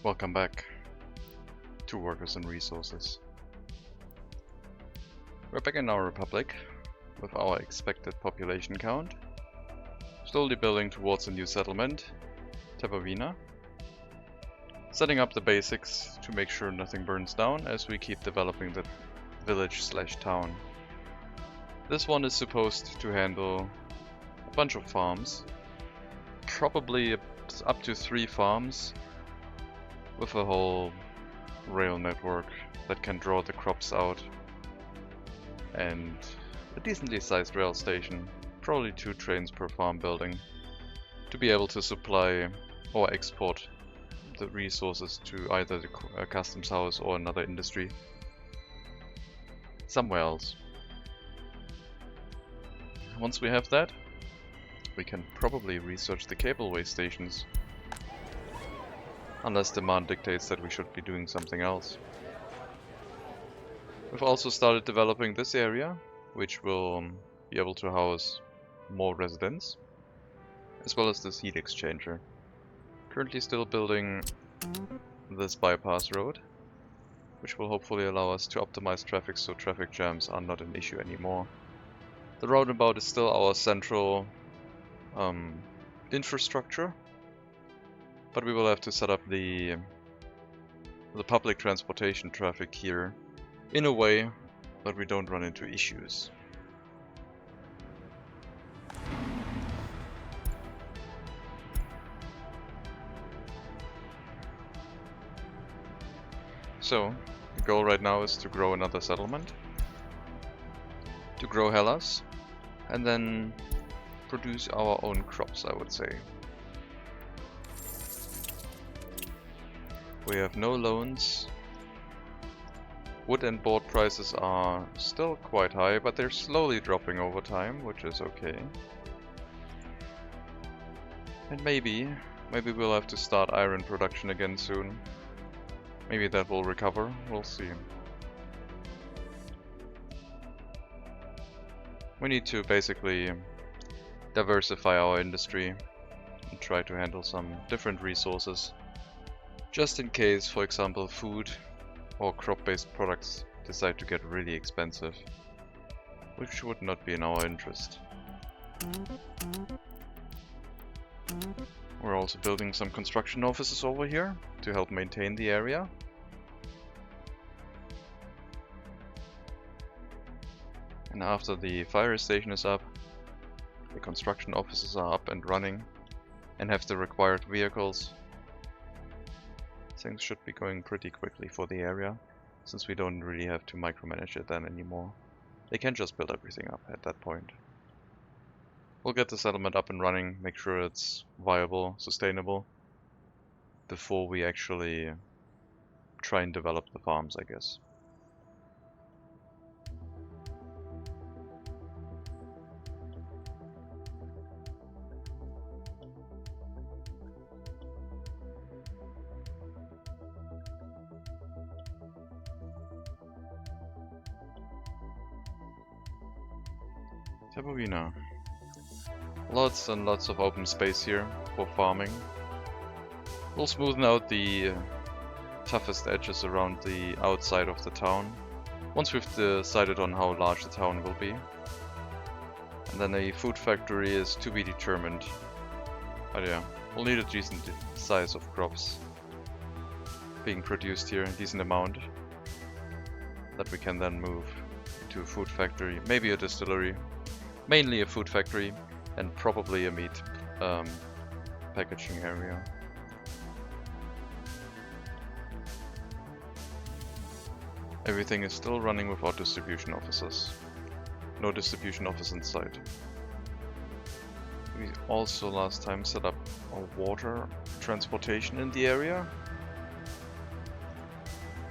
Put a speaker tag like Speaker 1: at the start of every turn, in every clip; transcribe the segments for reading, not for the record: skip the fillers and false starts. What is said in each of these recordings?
Speaker 1: Welcome back to Workers and Resources. We're back in our republic with our expected population count, slowly building towards a new settlement, Tepavina, setting up the basics to make sure nothing burns down as we keep developing the village/town. This one is supposed to handle a bunch of farms, probably up to 3 farms, with a whole rail network that can draw the crops out, and a decently sized rail station, probably 2 trains per farm building, to be able to supply or export the resources to either the customs house or another industry somewhere else. Once we have that, we can probably research the cableway stations, unless demand dictates that we should be doing something else. We've also started developing this area, which will be able to house more residents, as well as this heat exchanger. Currently still building this bypass road, which will hopefully allow us to optimize traffic so traffic jams are not an issue anymore. The roundabout is still our central infrastructure, but we will have to set up the public transportation traffic here in a way that we don't run into issues. So, the goal right now is to grow another settlement, to grow Hellas, and then produce our own crops, I would say. We have no loans. Wood and board prices are still quite high, but they're slowly dropping over time, which is okay. And maybe we'll have to start iron production again soon. Maybe that will recover, we'll see. We need to basically diversify our industry and try to handle some different resources, just in case, for example, food or crop-based products decide to get really expensive, which would not be in our interest. We're also building some construction offices over here to help maintain the area. And after the fire station is up, the construction offices are up and running and have the required vehicles, things should be going pretty quickly for the area, since we don't really have to micromanage it then anymore. They can just build everything up at that point. We'll get the settlement up and running, make sure it's viable, sustainable, before we actually try and develop the farms, I guess. Tepavina. Lots and lots of open space here for farming. We'll smoothen out the toughest edges around the outside of the town, once we've decided on how large the town will be. And then a food factory is to be determined. But yeah, we'll need a decent size of crops being produced here, a decent amount, that we can then move to a food factory, maybe a distillery. Mainly a food factory, and probably a meat packaging area. Everything is still running without distribution offices. No distribution office in sight. We also last time set up a water transportation in the area.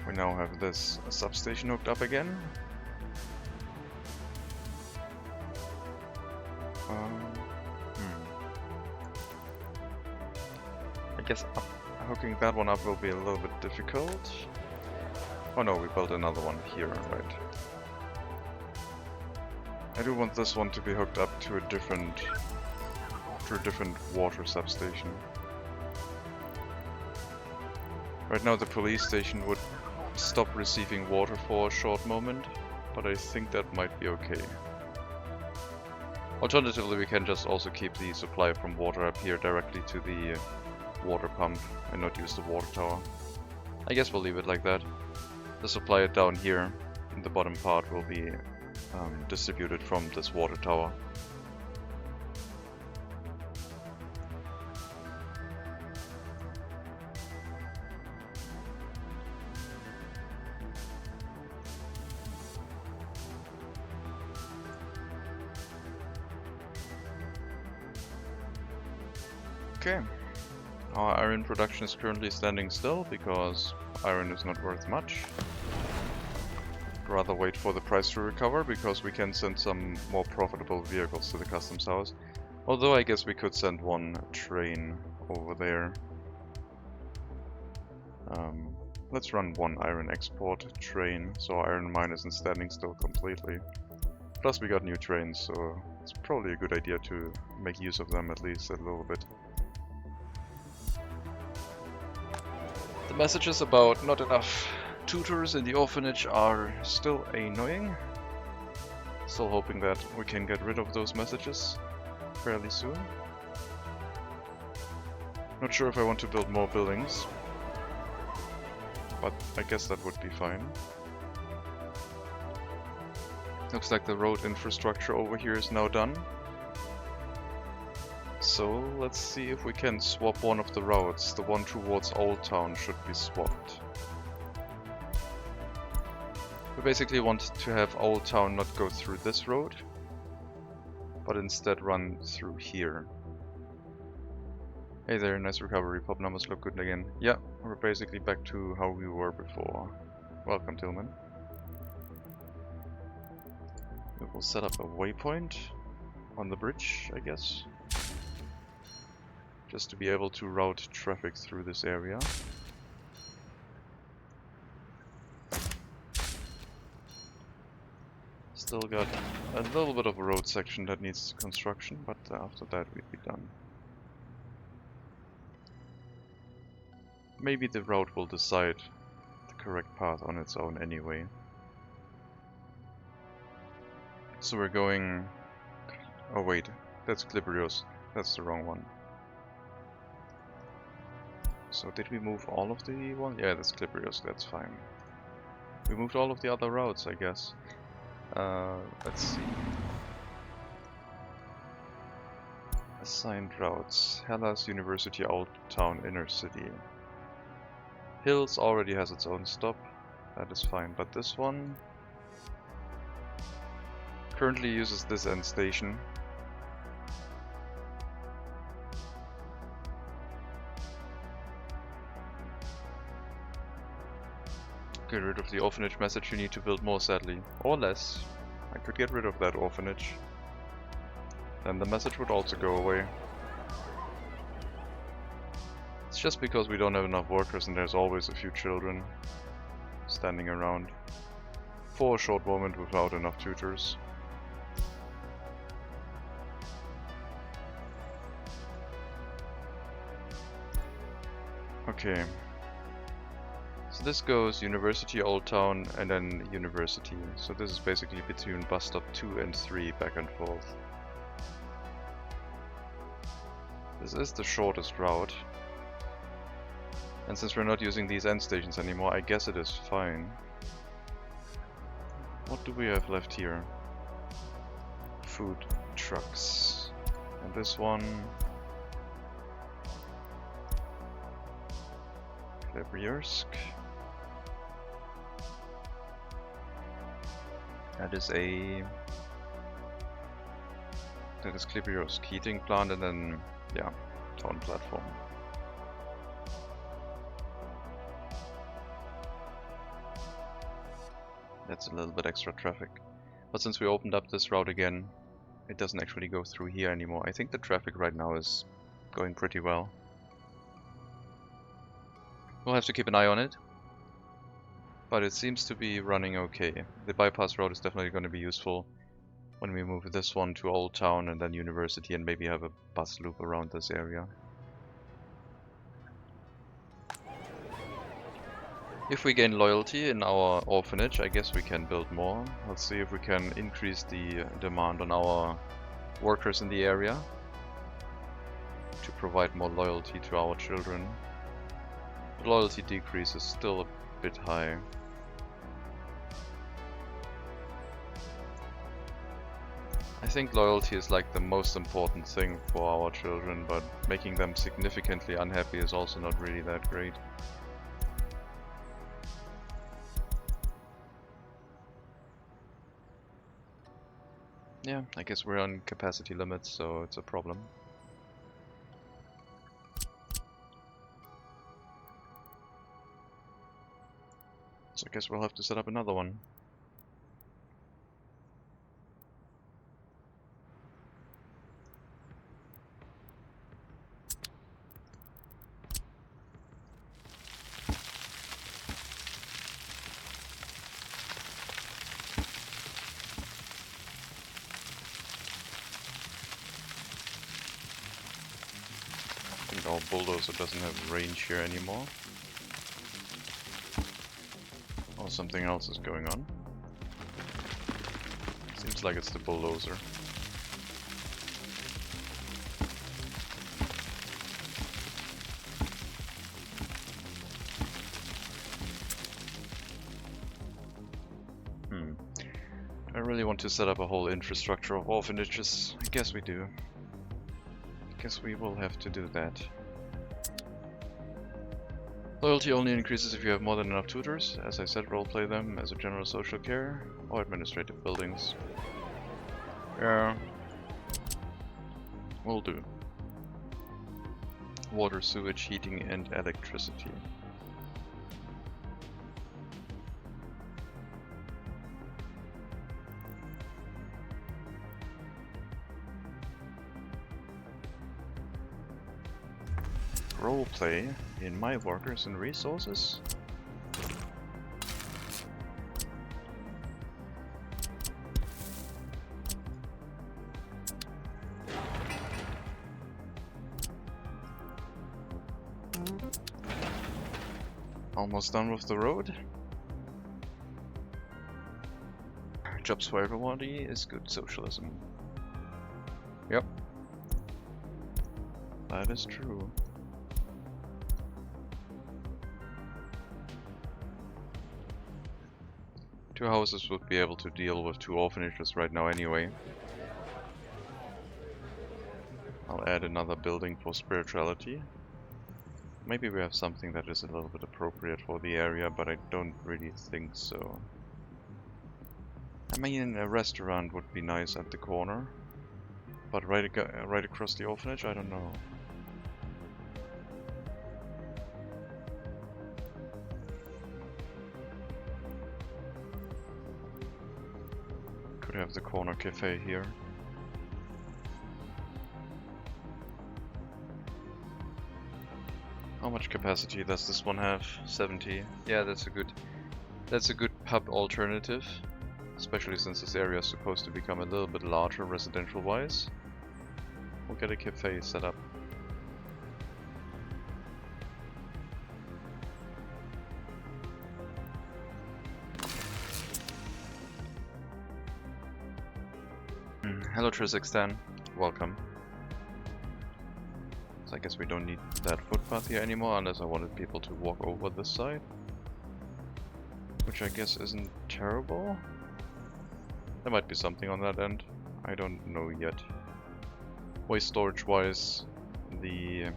Speaker 1: We now have this substation hooked up again. I guess hooking that one up will be a little bit difficult. Oh no, we built another one here, right? I do want this one to be hooked up to a different water substation. Right now the police station would stop receiving water for a short moment, but I think that might be okay. Alternatively, we can just also keep the supply from water up here directly to the water pump and not use the water tower. I guess we'll leave it like that. The supply down here in the bottom part will be distributed from this water tower. Okay, our iron production is currently standing still because iron is not worth much. I'd rather wait for the price to recover because we can send some more profitable vehicles to the customs house. Although I guess we could send one train over there. Let's run one iron export train so our iron mine isn't standing still completely. Plus we got new trains, so it's probably a good idea to make use of them at least a little bit. The messages about not enough tutors in the orphanage are still annoying. Still hoping that we can get rid of those messages fairly soon. Not sure if I want to build more buildings, but I guess that would be fine. Looks like the road infrastructure over here is now done. So let's see if we can swap one of the routes. The one towards Old Town should be swapped. We basically want to have Old Town not go through this road, but instead run through here. Hey there, nice recovery. Pop numbers look good again. Yeah, we're basically back to how we were before. Welcome, Tillman. We will set up a waypoint on the bridge, I guess. Just to be able to route traffic through this area. Still got a little bit of a road section that needs construction, but after that we'd be done. Maybe the route will decide the correct path on its own anyway. So we're going... Oh wait, that's Clibrios. That's the wrong one. So did we move all of the ones? Yeah, that's Clibrios, that's fine. We moved all of the other routes, I guess. Let's see. Assigned routes. Hellas, University, Old Town, Inner City. Hills already has its own stop. That is fine, but this one currently uses this end station. Get rid of the orphanage message, you need to build more sadly. Or less. I could get rid of that orphanage. Then the message would also go away. It's just because we don't have enough workers and there's always a few children standing around. For a short moment without enough tutors. Okay. So this goes University, Old Town, and then University. So this is basically between bus stop 2 and 3, back and forth. This is the shortest route. And since we're not using these end stations anymore, I guess it is fine. What do we have left here? Food trucks. And this one... Klebriersk. That is Klebriersk heating plant, and then, yeah, town platform. That's a little bit extra traffic. But since we opened up this route again, it doesn't actually go through here anymore. I think the traffic right now is going pretty well. We'll have to keep an eye on it. But it seems to be running okay. The bypass road is definitely going to be useful when we move this one to Old Town and then University and maybe have a bus loop around this area. If we gain loyalty in our orphanage, I guess we can build more. Let's see if we can increase the demand on our workers in the area to provide more loyalty to our children. The loyalty decrease is still a bit high. I think loyalty is like the most important thing for our children, but making them significantly unhappy is also not really that great. Yeah, I guess we're on capacity limits, so it's a problem. So I guess we'll have to set up another one. I think our bulldozer doesn't have range here anymore. Or something else is going on. Seems like it's the bulldozer. I really want to set up a whole infrastructure of orphanages. I guess we do. I guess we will have to do that. Loyalty only increases if you have more than enough tutors. As I said, roleplay them as a general social care or administrative buildings. Yeah. Will do. Water, sewage, heating and electricity. Roleplay in my workers and resources. Almost done with the road. Jobs for everybody is good socialism. Yep. That is true. Two houses would be able to deal with two orphanages right now anyway. I'll add another building for spirituality. Maybe we have something that is a little bit appropriate for the area, but I don't really think so. I mean, a restaurant would be nice at the corner, but right across the orphanage, I don't know. Could have the corner cafe here. How much capacity does this one have? 70. Yeah, that's a good pub alternative, especially since this area is supposed to become a little bit larger residential wise. We'll get a cafe set up. Hello Trisextan, welcome. So I guess we don't need that footpath here anymore unless I wanted people to walk over this side. Which I guess isn't terrible. There might be something on that end. I don't know yet. Waste storage wise, the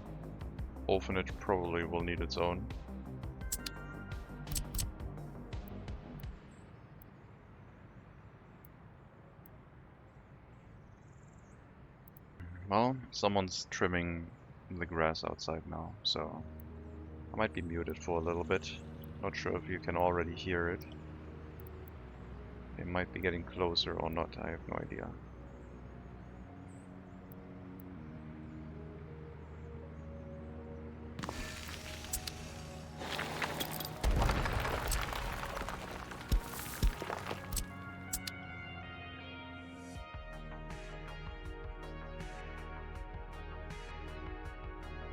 Speaker 1: orphanage probably will need its own. Well, someone's trimming the grass outside now, so I might be muted for a little bit. Not sure if you can already hear it. It might be getting closer or not, I have no idea.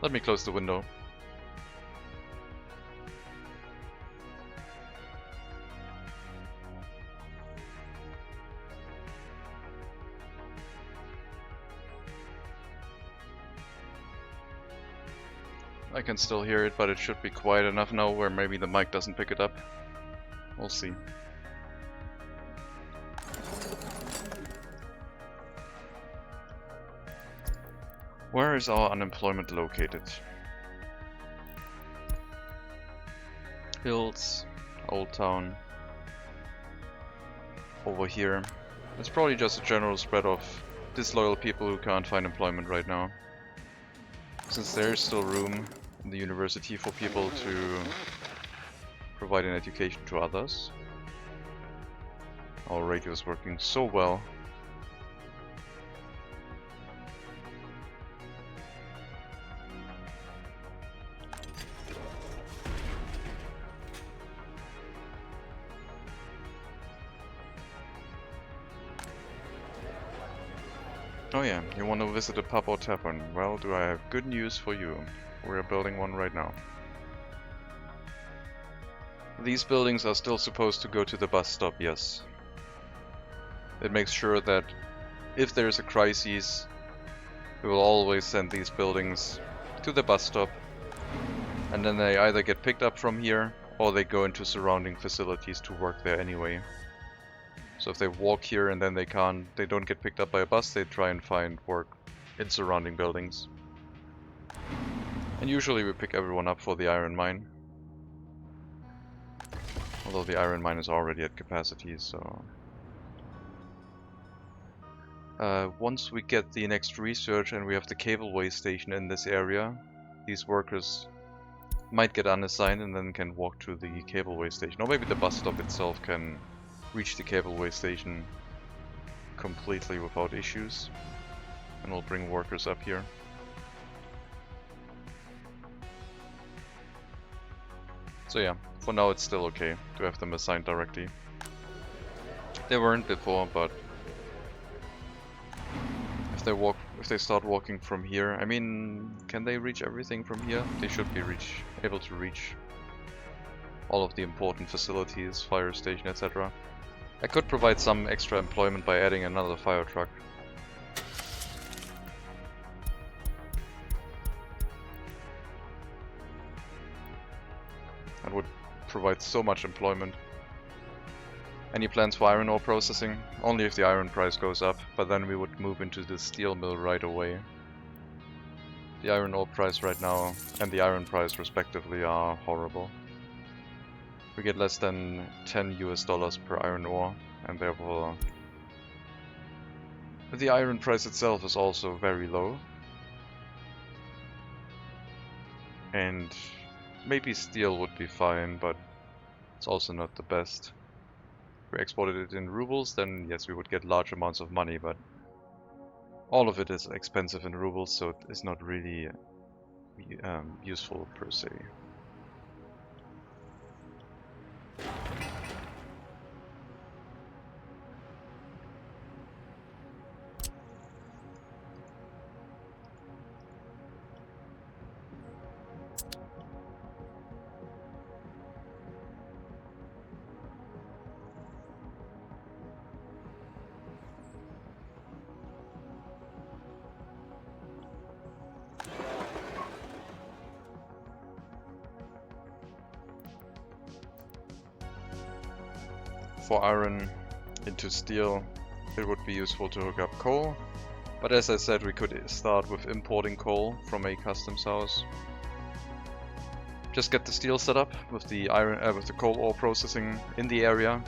Speaker 1: Let me close the window. I can still hear it, but it should be quiet enough now where maybe the mic doesn't pick it up. We'll see. Where is our unemployment located? Hills, Old Town, over here. It's probably just a general spread of disloyal people who can't find employment right now. Since there's still room in the university for people to provide an education to others. Our radio is working so well. Oh yeah, you want to visit a pub or tavern? Well, do I have good news for you. We're building one right now. These buildings are still supposed to go to the bus stop, yes. It makes sure that if there's a crisis, we will always send these buildings to the bus stop, and then they either get picked up from here or they go into surrounding facilities to work there anyway. So if they walk here and then they don't get picked up by a bus, they try and find work in surrounding buildings. And usually we pick everyone up for the iron mine. Although the iron mine is already at capacity, so... once we get the next research and we have the cableway station in this area, these workers might get unassigned and then can walk to the cableway station. Or maybe the bus stop itself can reach the cableway station completely without issues. And we'll bring workers up here. So yeah, for now it's still okay to have them assigned directly. They weren't before, but if they start walking from here, I mean, can they reach everything from here? They should be able to reach all of the important facilities, fire station, etc. I could provide some extra employment by adding another fire truck. That would provide so much employment. Any plans for iron ore processing? Only if the iron price goes up, but then we would move into the steel mill right away. The iron ore price right now and the iron price respectively are horrible. We get less than $10 per iron ore, and therefore the iron price itself is also very low. And maybe steel would be fine, but it's also not the best. If we exported it in rubles, then yes, we would get large amounts of money, but all of it is expensive in rubles, so it's not really useful per se. For iron into steel, it would be useful to hook up coal, but as I said, we could start with importing coal from a customs house. Just get the steel set up with the with the coal ore processing in the area,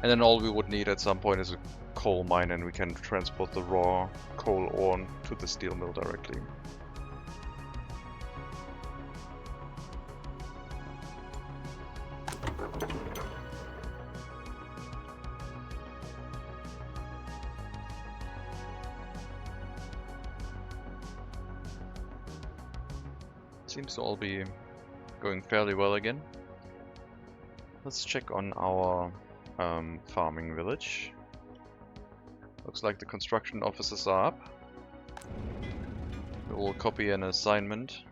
Speaker 1: and then all we would need at some point is a coal mine, and we can transport the raw coal ore to the steel mill directly. Seems to all be going fairly well again. Let's check on our farming village. Looks like the construction offices are up. We will copy an assignment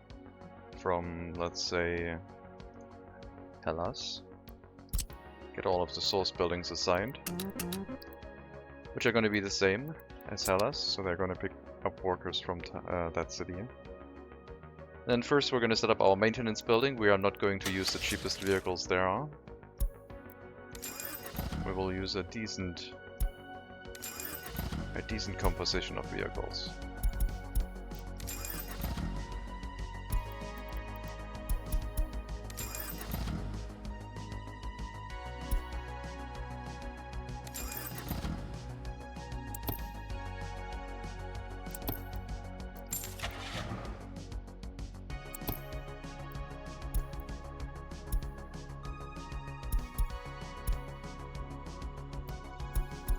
Speaker 1: from, let's say, Hellas. Get all of the source buildings assigned, which are going to be the same as Hellas, so they're going to pick up workers from that city. Then first we're going to set up our maintenance building. We are not going to use the cheapest vehicles there are. We will use a decent composition of vehicles.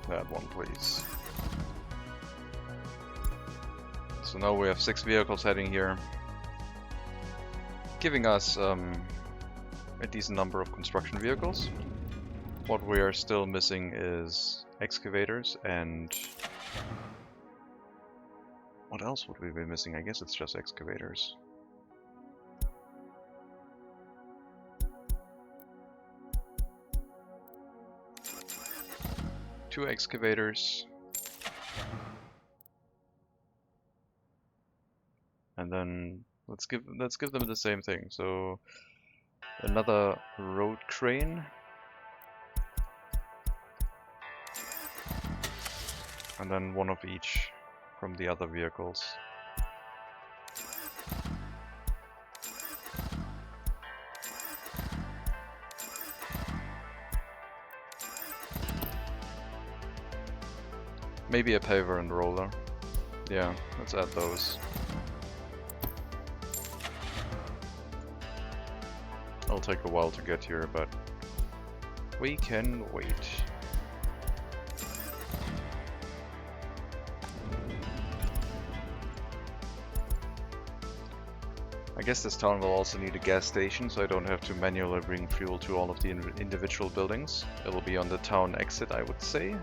Speaker 1: That one, please. So now we have 6 vehicles heading here, giving us a decent number of construction vehicles. What we are still missing is excavators, and what else would we be missing? I guess it's just excavators. Two excavators, and then let's give them the same thing. So another road crane, and then one of each from the other vehicles. Maybe a paver and roller. Yeah, let's add those. It'll take a while to get here, but we can wait. I guess this town will also need a gas station, so I don't have to manually bring fuel to all of the individual buildings. It'll be on the town exit, I would say.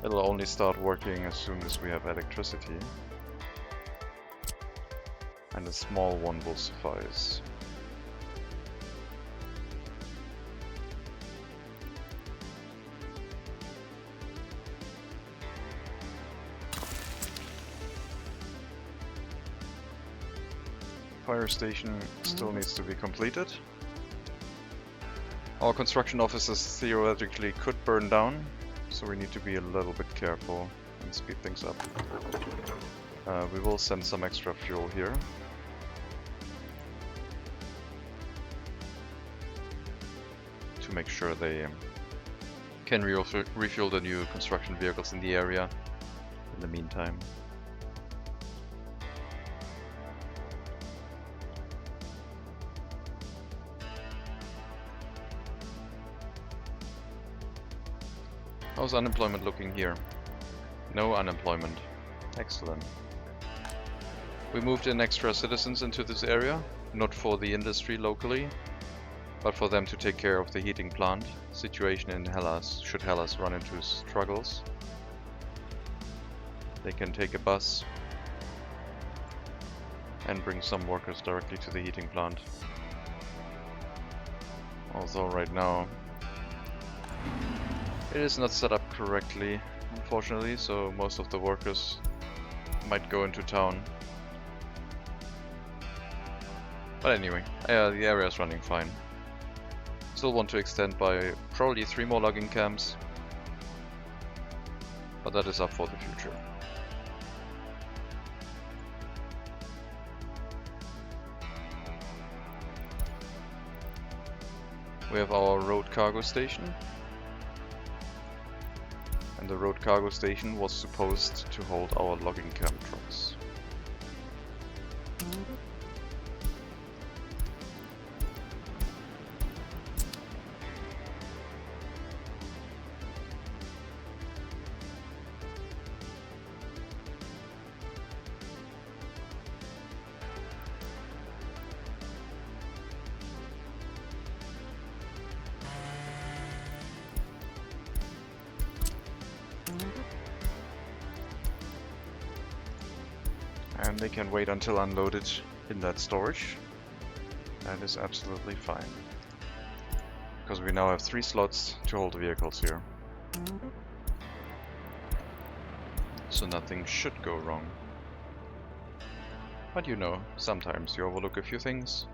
Speaker 1: It'll only start working as soon as we have electricity. And a small one will suffice. Fire station still needs to be completed. Our construction offices theoretically could burn down, so we need to be a little bit careful and speed things up. We will send some extra fuel here. To make sure they can refuel the new construction vehicles in the area in the meantime. How's unemployment looking here? No unemployment. Excellent. We moved in extra citizens into this area, not for the industry locally, but for them to take care of the heating plant situation in Hellas, should Hellas run into struggles. They can take a bus and bring some workers directly to the heating plant. Although right now it is not set up correctly, unfortunately, so most of the workers might go into town. But anyway, the area is running fine. Still want to extend by probably 3 more logging camps, but that is up for the future. We have our road cargo station. And the road cargo station was supposed to hold our logging camp trucks. And they can wait until unloaded in that storage. That is absolutely fine. Because we now have 3 slots to hold vehicles here. So nothing should go wrong. But you know, sometimes you overlook a few things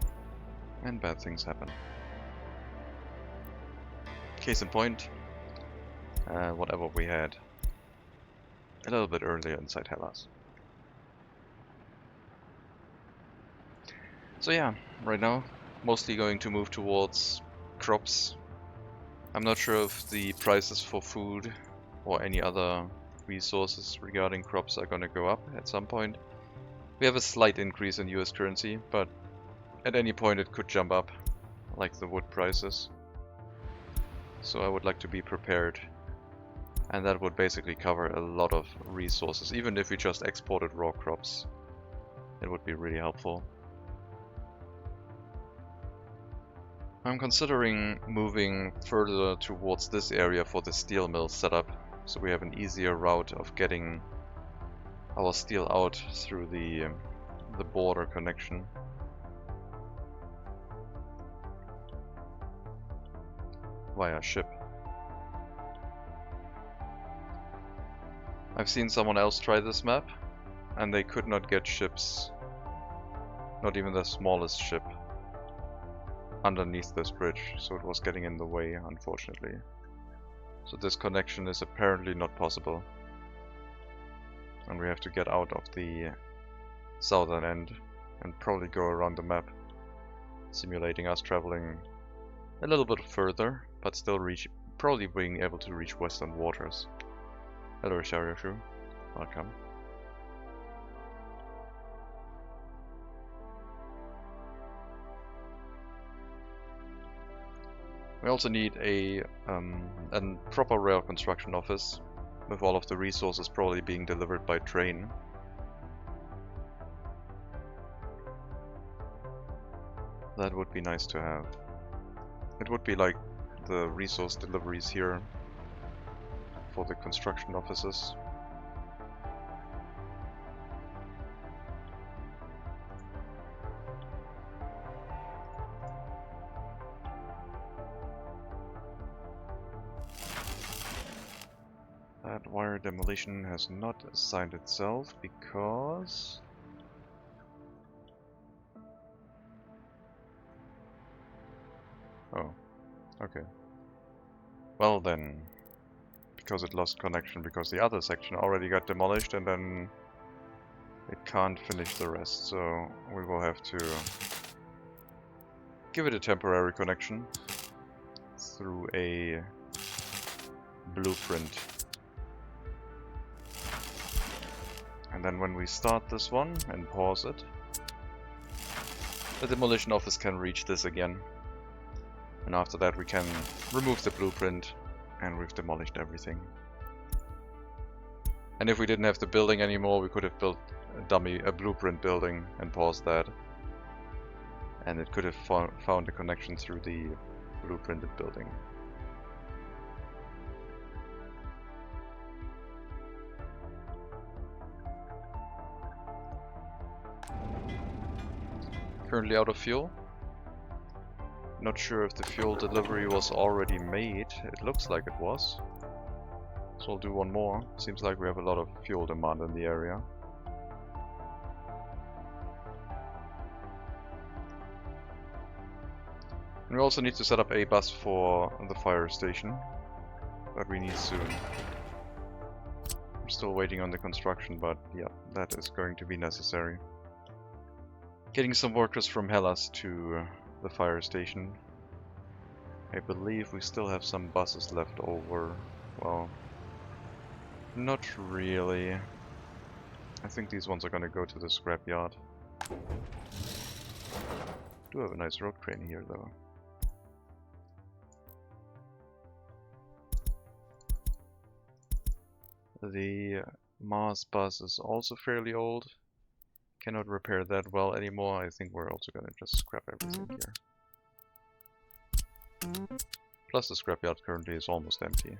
Speaker 1: and bad things happen. Case in point, whatever we had a little bit earlier inside Hellas. So yeah, right now, mostly going to move towards crops. I'm not sure if the prices for food or any other resources regarding crops are gonna go up at some point. We have a slight increase in US currency, but at any point it could jump up, like the wood prices. So I would like to be prepared. And that would basically cover a lot of resources. Even if we just exported raw crops, it would be really helpful. I'm considering moving further towards this area for the steel mill setup, so we have an easier route of getting our steel out through the border connection. Via ship. I've seen someone else try this map, and they could not get ships, not even the smallest ship, underneath this bridge, so it was getting in the way, unfortunately. So this connection is apparently not possible. And we have to get out of the southern end and probably go around the map, simulating us traveling a little bit further, but still probably being able to reach western waters. Hello Shariashu, welcome. We also need a proper rail construction office, with all of the resources probably being delivered by train. That would be nice to have. It would be like the resource deliveries here for the construction offices. That wire demolition has not assigned itself because... Oh, okay. Well then, because it lost connection because the other section already got demolished and then it can't finish the rest, so we will have to give it a temporary connection through a blueprint. And then when we start this one and pause it, the demolition office can reach this again. And after that we can remove the blueprint and we've demolished everything. And if we didn't have the building anymore, we could have built a blueprint building and paused that. And it could have found a connection through the blueprinted building. Currently out of fuel. Not sure if the fuel delivery was already made. It looks like it was. So we'll do one more. Seems like we have a lot of fuel demand in the area. And we also need to set up a bus for the fire station. That we need soon. I'm still waiting on the construction, but yeah, that is going to be necessary. Getting some workers from Hellas to the fire station. I believe we still have some buses left over. Well, not really. I think these ones are gonna go to the scrapyard. Do have a nice road crane here though. The Mars bus is also fairly old. Cannot repair that well anymore. I think we're also gonna just scrap everything here. Plus the scrapyard currently is almost empty.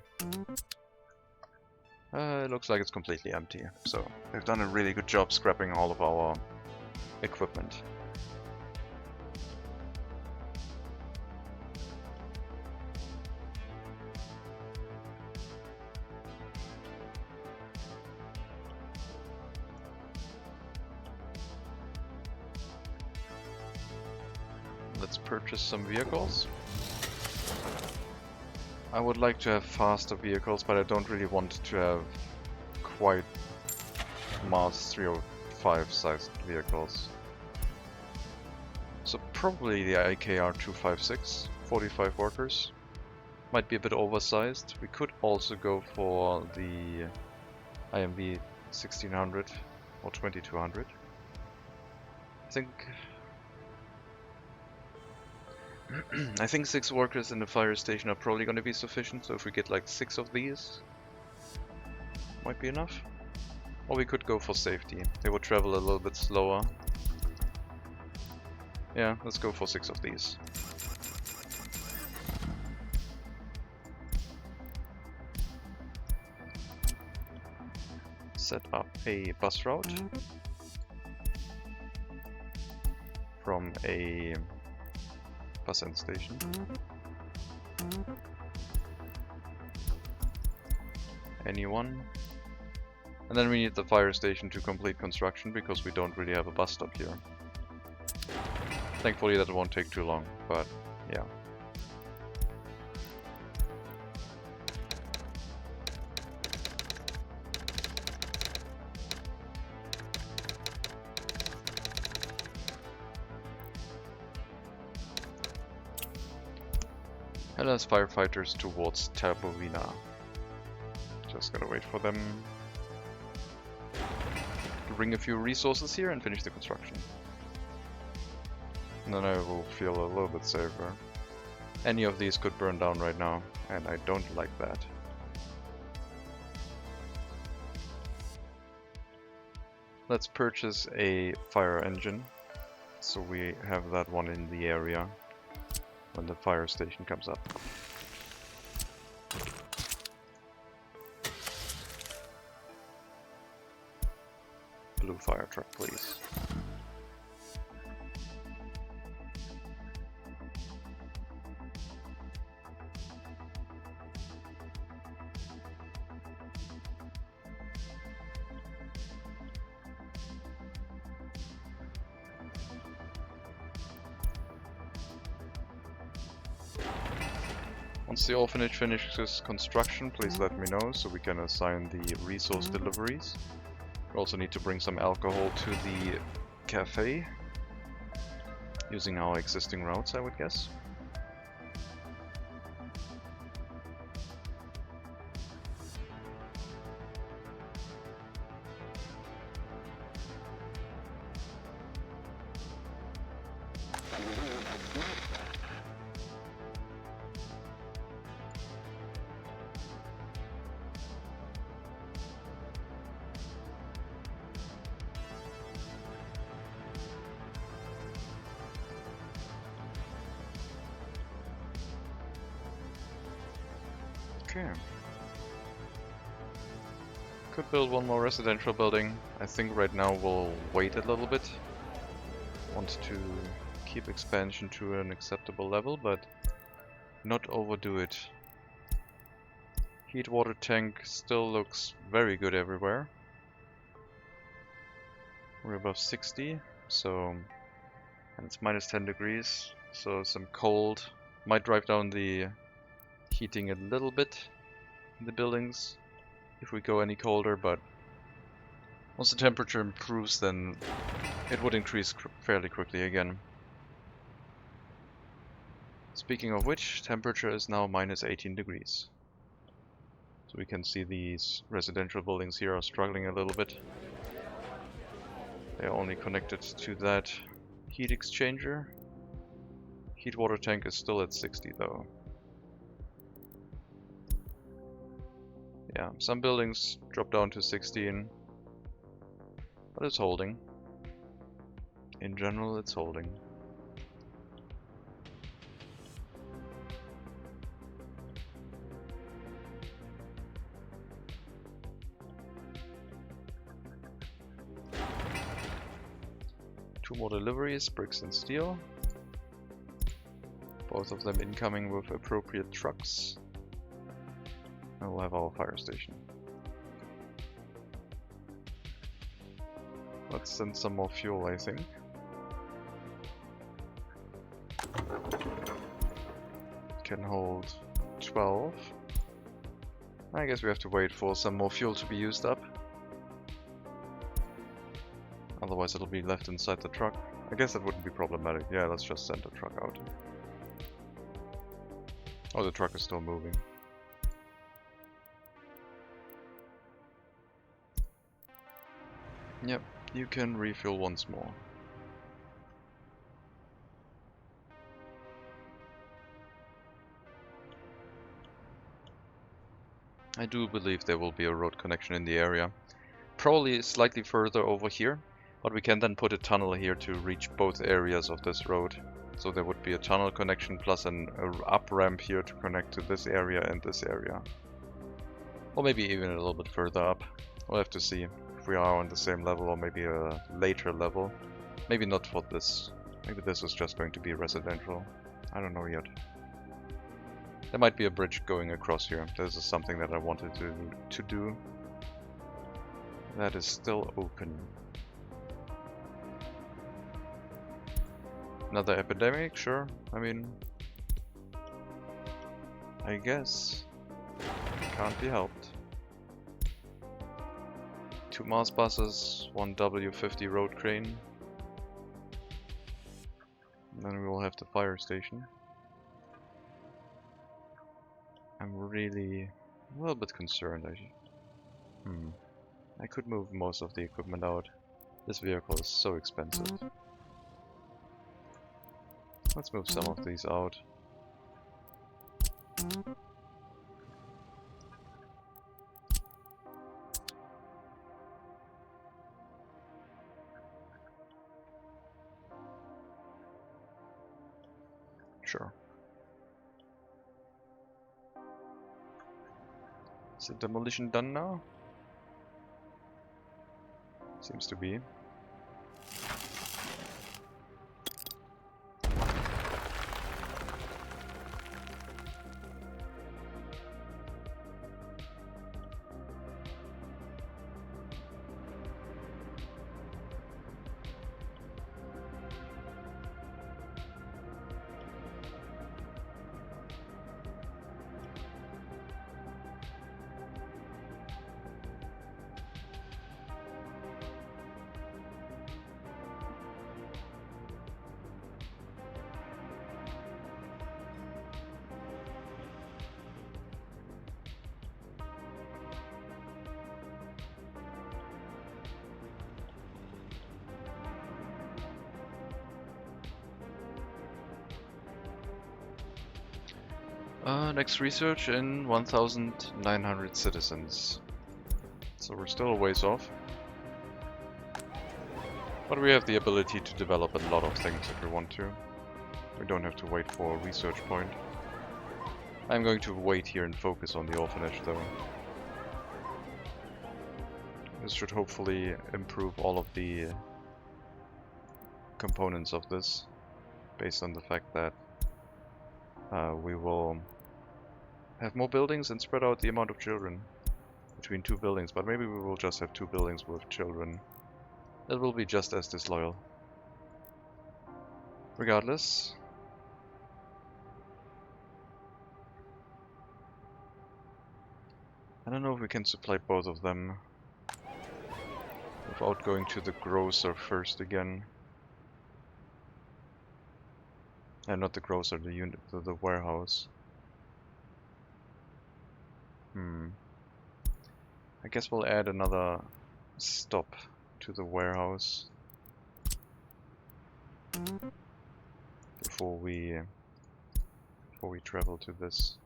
Speaker 1: It looks like it's completely empty, so they've done a really good job scrapping all of our equipment. Let's purchase some vehicles. I would like to have faster vehicles, but I don't really want to have quite Mars 305 sized vehicles. So probably the IKR 256, 45 workers. Might be a bit oversized. We could also go for the IMV 1600 or 2200. I think 6 workers in the fire station are probably going to be sufficient, so if we get like 6 of these, might be enough. Or we could go for safety. They would travel a little bit slower. Yeah, let's go for 6 of these. Set up a bus route from a bus end station. Anyone. And then we need the fire station to complete construction because we don't really have a bus stop here. Thankfully that won't take too long, but yeah. Hellas firefighters towards Terbovina. Just gotta wait for them to bring a few resources here and finish the construction. And then I will feel a little bit safer. Any of these could burn down right now, and I don't like that. Let's purchase a fire engine, so we have that one in the area when the fire station comes up. Blue fire truck, please. Once the orphanage finishes construction, please let me know so we can assign the resource deliveries. We also need to bring some alcohol to the cafe, using our existing routes, I would guess. Okay. Could build one more residential building. I think right now we'll wait a little bit. Want to keep expansion to an acceptable level, but not overdo it. Heat water tank still looks very good everywhere. We're above 60, so and it's minus 10 degrees, so some cold might drive down the heating a little bit in the buildings if we go any colder, but once the temperature improves then it would increase fairly quickly again. Speaking of which, temperature is now minus 18 degrees. So we can see these residential buildings here are struggling a little bit. They're only connected to that heat exchanger. Heat water tank is still at 60 though. Yeah, some buildings drop down to 16, but it's holding. In general, it's holding. Two more deliveries, bricks and steel. Both of them incoming with appropriate trucks. And we'll have our fire station. Let's send some more fuel, I think. can hold 12. I guess we have to wait for some more fuel to be used up. Otherwise it'll be left inside the truck. I guess that wouldn't be problematic. Yeah, let's just send the truck out. Oh, the truck is still moving. Yep, you can refuel once more. I do believe there will be a road connection in the area. Probably slightly further over here, but we can then put a tunnel here to reach both areas of this road. So there would be a tunnel connection plus an up ramp here to connect to this area and this area. Or maybe even a little bit further up. We'll have to see if we are on the same level or maybe a later level. Maybe not for this. Maybe this is just going to be residential. I don't know yet. There might be a bridge going across here. This is something that I wanted to do. That is still open. Another epidemic? Sure. I mean, I guess. Can't be helped. 2 Mars buses, 1 W50 road crane. And then we will have the fire station. I'm really a little bit concerned. I could move most of the equipment out. This vehicle is so expensive. Let's move some of these out. Sure. Is the demolition done now? Seems to be. Next research in 1,900 citizens. So we're still a ways off. But we have the ability to develop a lot of things if we want to. We don't have to wait for a research point. I'm going to wait here and focus on the orphanage though. This should hopefully improve all of the components of this, based on the fact that we will have more buildings and spread out the amount of children between 2 buildings, but maybe we will just have 2 buildings with children. That will be just as disloyal. Regardless. I don't know if we can supply both of them without going to the grocer first again. And not the grocer, the unit, the warehouse. I guess we'll add another stop to the warehouse before we travel to this.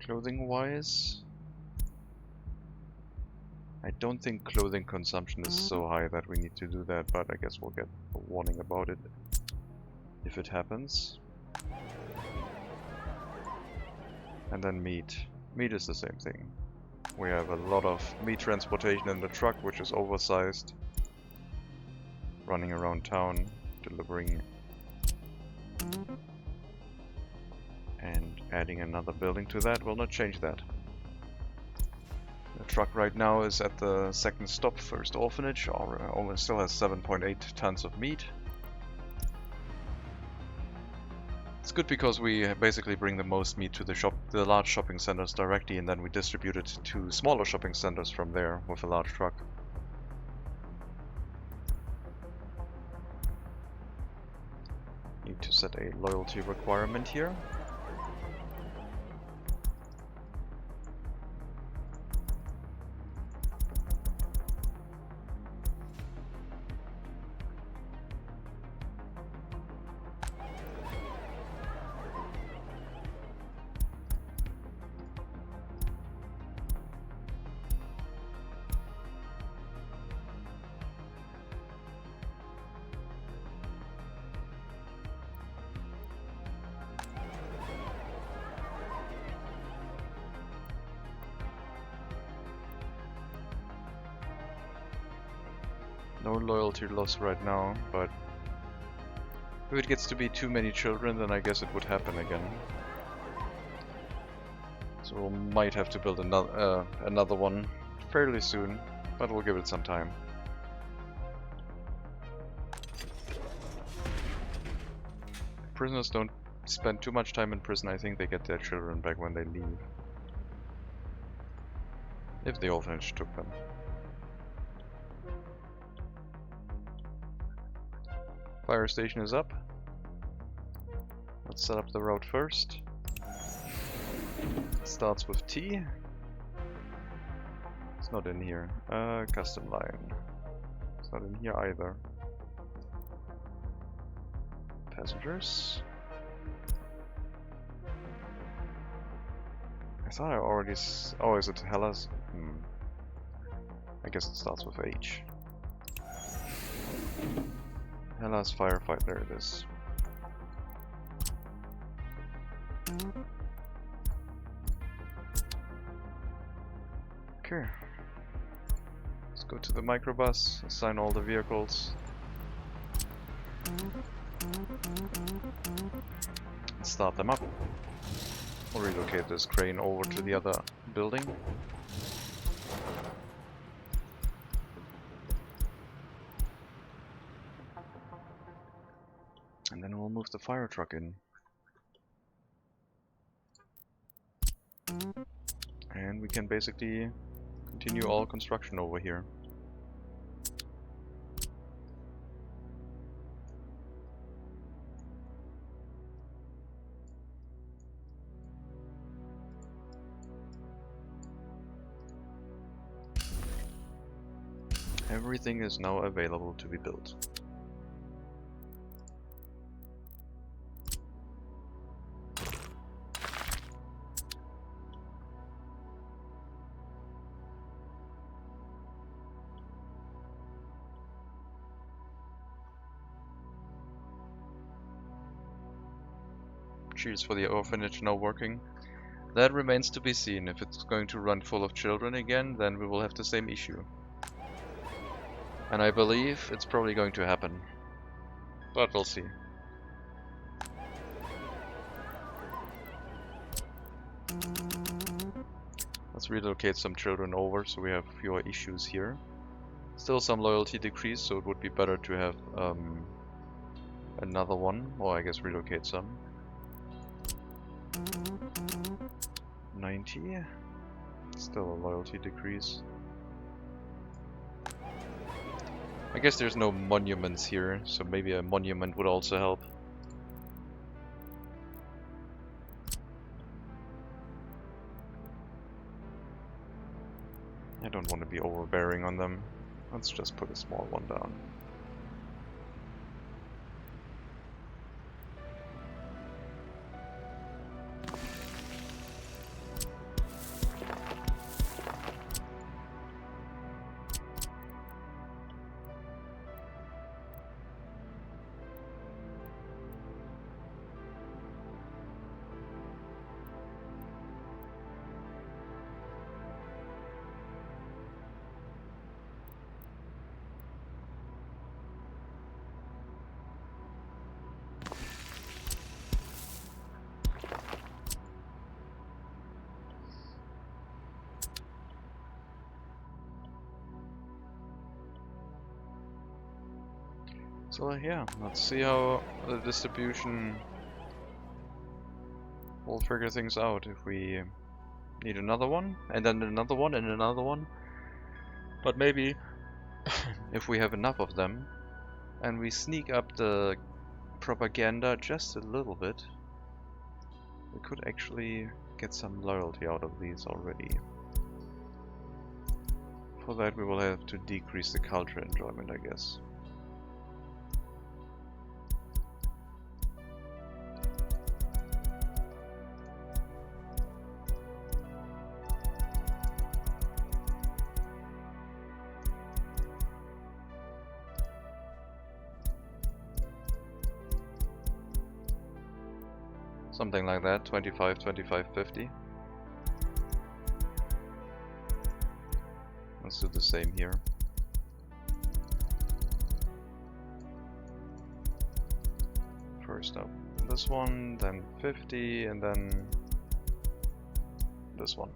Speaker 1: Clothing wise, I don't think clothing consumption is so high that we need to do that, but I guess we'll get a warning about it if it happens. And then meat. Meat is the same thing. We have a lot of meat transportation in the truck, which is oversized. Running around town, delivering. And adding another building to that will not change that. The truck right now is at the second stop, first orphanage, only still has 7.8 tons of meat. It's good because we basically bring the most meat to the large shopping centers directly, and then we distribute it to smaller shopping centers from there with a large truck. Need to set a loyalty requirement here. No loyalty loss right now, but if it gets to be too many children, then I guess it would happen again. So we might have to build another one fairly soon, but we'll give it some time. Prisoners don't spend too much time in prison. I think they get their children back when they leave. If the orphanage took them. Fire station is up. Let's set up the road first. Starts with T. It's not in here. Custom line. It's not in here either. Passengers. I thought I already oh, is it Hellas? I guess it starts with H. Hellas firefight, there it is. Okay. Let's go to the microbus, assign all the vehicles. And start them up. We'll relocate this crane over to the other building. And then we'll move the fire truck in. And we can basically continue all construction over here. Everything is now available to be built. Cheers for the orphanage now working. That remains to be seen. If it's going to run full of children again, then we will have the same issue. And I believe it's probably going to happen. But we'll see. Let's relocate some children over so we have fewer issues here. Still some loyalty decrease, so it would be better to have another one, or I guess relocate some. 90. Still a loyalty decrease. I guess there's no monuments here, so maybe a monument would also help. I don't want to be overbearing on them. Let's just put a small one down. So yeah, let's see how the distribution will figure things out. If we need another one, and then another one, and another one. But maybe if we have enough of them, and we sneak up the propaganda just a little bit, we could actually get some loyalty out of these already. For that we will have to decrease the culture enjoyment, I guess. Something like that, 25, 25, 50. Let's do the same here. First up this one, then 50, and then this one.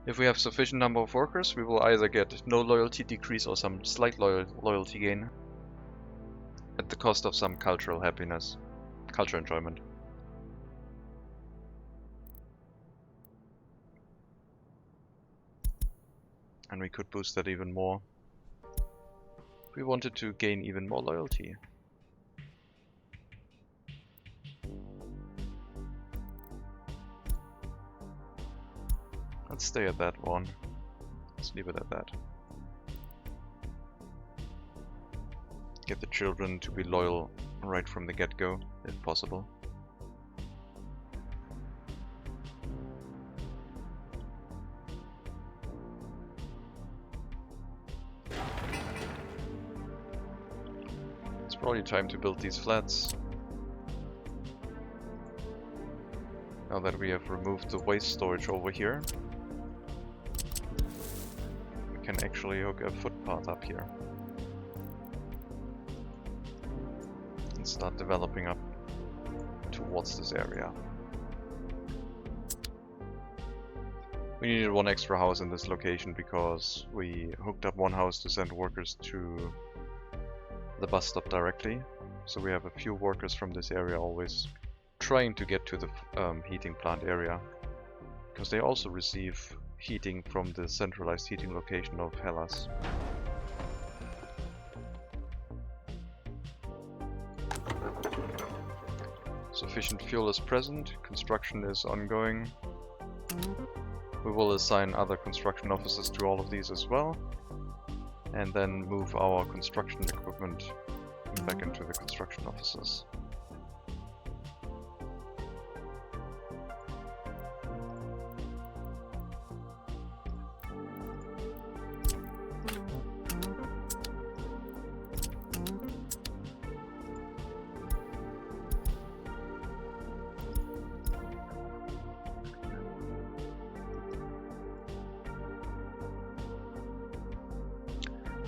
Speaker 1: If we have sufficient number of workers, we will either get no loyalty decrease or some slight loyalty gain at the cost of some cultural happiness. Culture enjoyment. And we could boost that even more if we wanted to gain even more loyalty. Let's stay at that one. Let's leave it at that. Get the children to be loyal right from the get-go, if possible. It's probably time to build these flats. Now that we have removed the waste storage over here, we can actually hook a footpath up here. And start developing up towards this area. We needed one extra house in this location because we hooked up one house to send workers to the bus stop directly. So we have a few workers from this area always trying to get to the heating plant area, because they also receive heating from the centralized heating location of Hellas. Sufficient fuel is present, construction is ongoing. We will assign other construction officers to all of these as well, and then move our construction equipment back into the construction offices.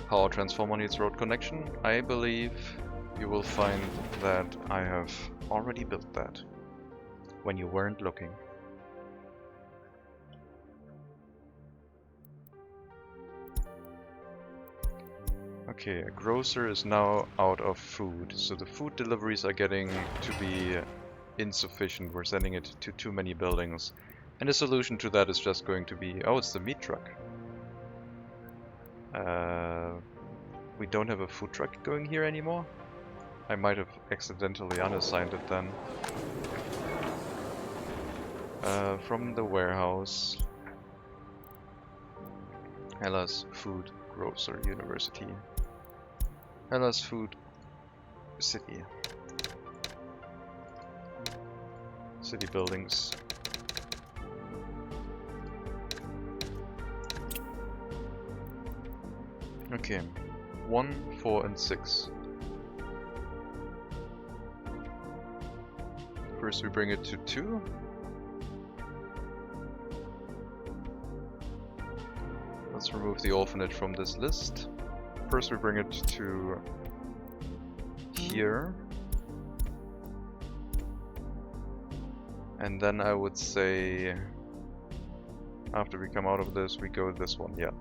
Speaker 1: Power transformer needs road connection. I believe you will find that I have already built that when you weren't looking. Okay, a grocer is now out of food, so the food deliveries are getting to be insufficient. We're sending it to too many buildings. And the solution to that is just going to be... oh, it's the meat truck. We don't have a food truck going here anymore. I might have accidentally unassigned it then. From the warehouse. Hellas Food Grocer University. Hellas Food City. City buildings. Okay, 1, 4, and 6. First we bring it to 2. Let's remove the orphanage from this list. First we bring it to here. And then I would say, after we come out of this, we go this one, yeah.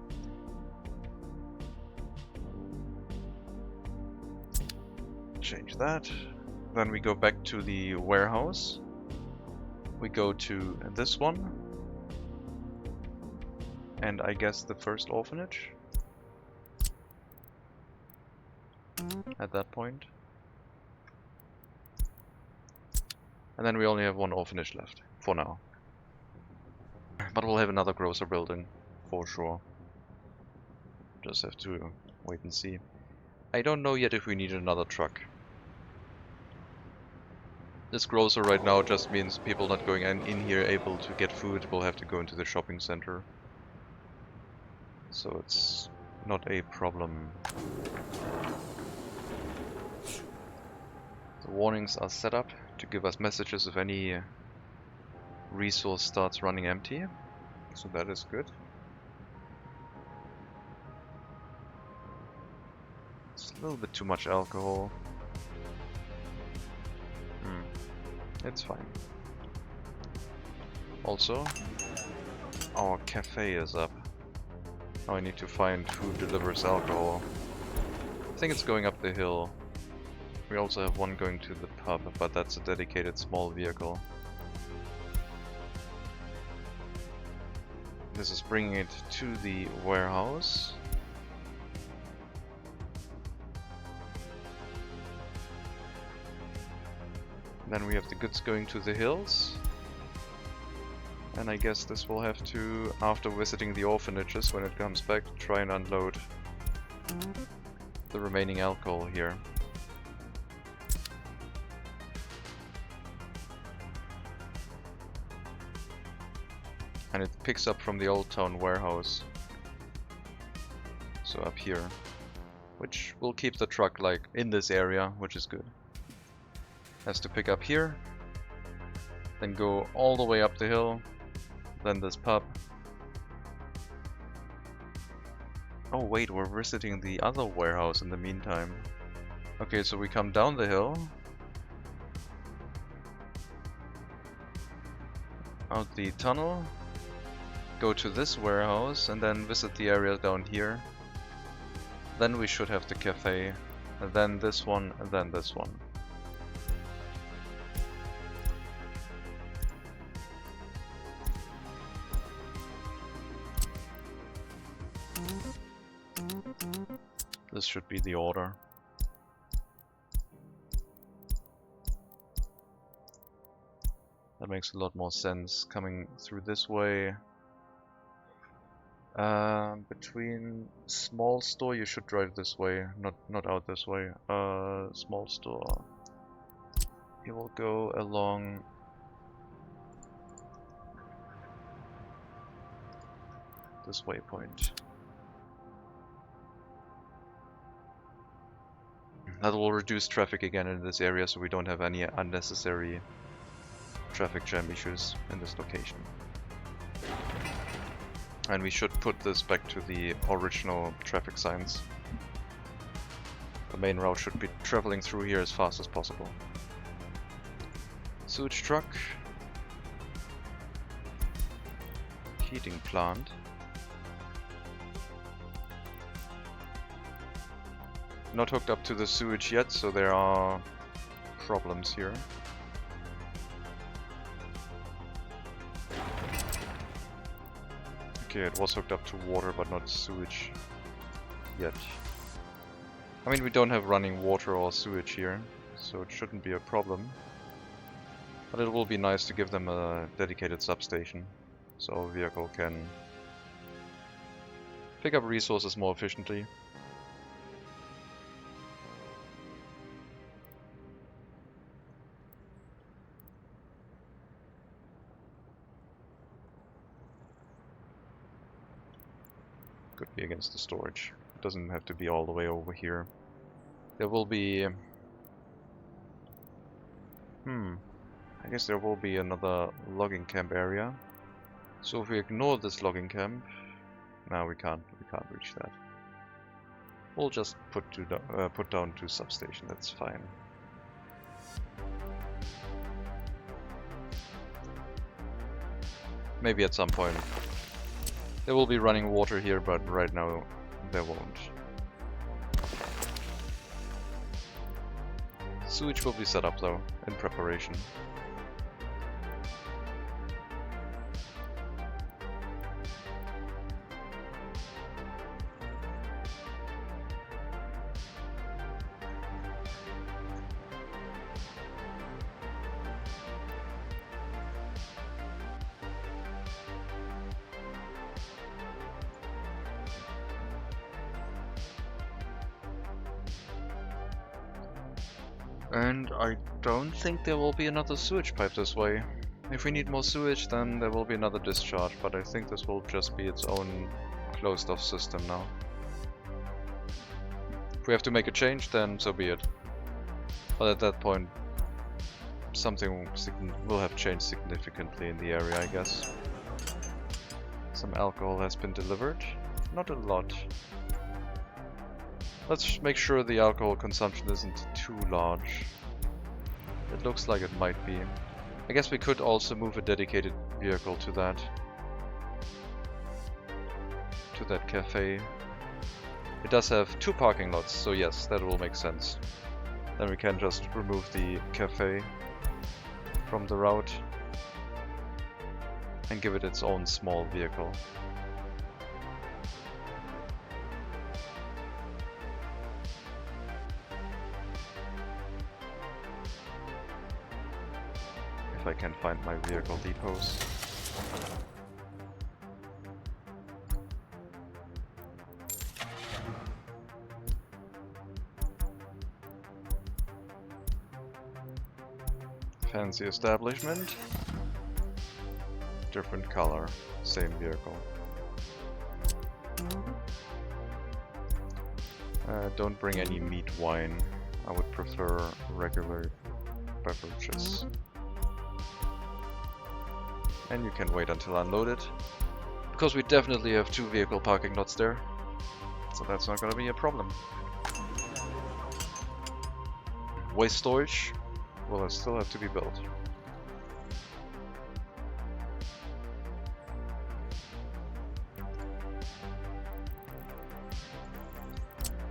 Speaker 1: change that. Then we go back to the warehouse. We go to this one. And I guess the first orphanage. At that point. And then we only have one orphanage left, for now. But we'll have another grocer building, for sure. Just have to wait and see. I don't know yet if we need another truck. This grocer right now just means people not going in here able to get food will have to go into the shopping center. So it's not a problem. The warnings are set up to give us messages if any resource starts running empty. So that is good. It's a little bit too much alcohol. It's fine. Also, our cafe is up. Now I need to find who delivers alcohol. I think it's going up the hill. We also have one going to the pub, but that's a dedicated small vehicle. This is bringing it to the warehouse. Then we have the goods going to the hills. And I guess this will have to, after visiting the orphanages, when it comes back, try and unload the remaining alcohol here. And it picks up from the Old Town warehouse. So up here. Which will keep the truck like in this area, which is good. Has to pick up here. Then go all the way up the hill. Then this pub. Oh wait, we're visiting the other warehouse in the meantime. Okay, so we come down the hill. Out the tunnel. Go to this warehouse and then visit the area down here. Then we should have the cafe. And then this one, and then this one. This should be the order. That makes a lot more sense coming through this way. Between small store, you should drive this way, not out this way. Small store. You will go along this waypoint. That will reduce traffic again in this area, so we don't have any unnecessary traffic jam issues in this location. And we should put this back to the original traffic signs. The main route should be traveling through here as fast as possible. Sewage truck. Heating plant. Not hooked up to the sewage yet, so there are problems here. Okay, it was hooked up to water, but not sewage yet. I mean, we don't have running water or sewage here, so it shouldn't be a problem. But it will be nice to give them a dedicated substation, so our vehicle can pick up resources more efficiently. Could be against the storage. It doesn't have to be all the way over here. There will be... I guess there will be another logging camp area. So if we ignore this logging camp... No, we can't reach that. We'll just put down to substation, that's fine. Maybe at some point. There will be running water here, but right now there won't. Sewage will be set up though, in preparation. And I don't think there will be another sewage pipe this way. If we need more sewage, then there will be another discharge, but I think this will just be its own closed off system now. If we have to make a change, then so be it. But at that point, something will have changed significantly in the area, I guess. Some alcohol has been delivered. Not a lot. Let's make sure the alcohol consumption isn't too large. It looks like it might be. I guess we could also move a dedicated vehicle to that cafe. It does have 2 parking lots, so yes, that will make sense. Then we can just remove the cafe from the route and give it its own small vehicle. If I can find my vehicle depots. Fancy establishment. Different color, same vehicle. Don't bring any meat wine. I would prefer regular beverages. And you can wait until unloaded, because we definitely have 2 vehicle parking lots there, so that's not gonna be a problem. Waste storage will still have to be built.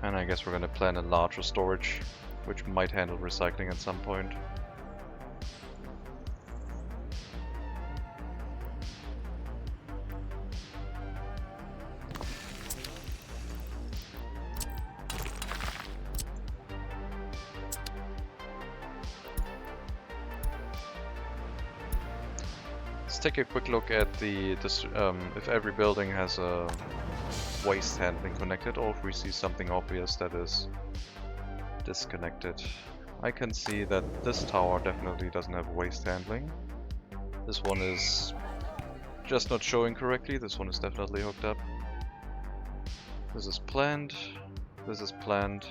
Speaker 1: And I guess we're gonna plan a larger storage, which might handle recycling at some point. Take a quick look at if every building has a waste handling connected, or if we see something obvious that is disconnected. I can see that this tower definitely doesn't have waste handling. This one is just not showing correctly. This one is definitely hooked up. This is planned. This is planned.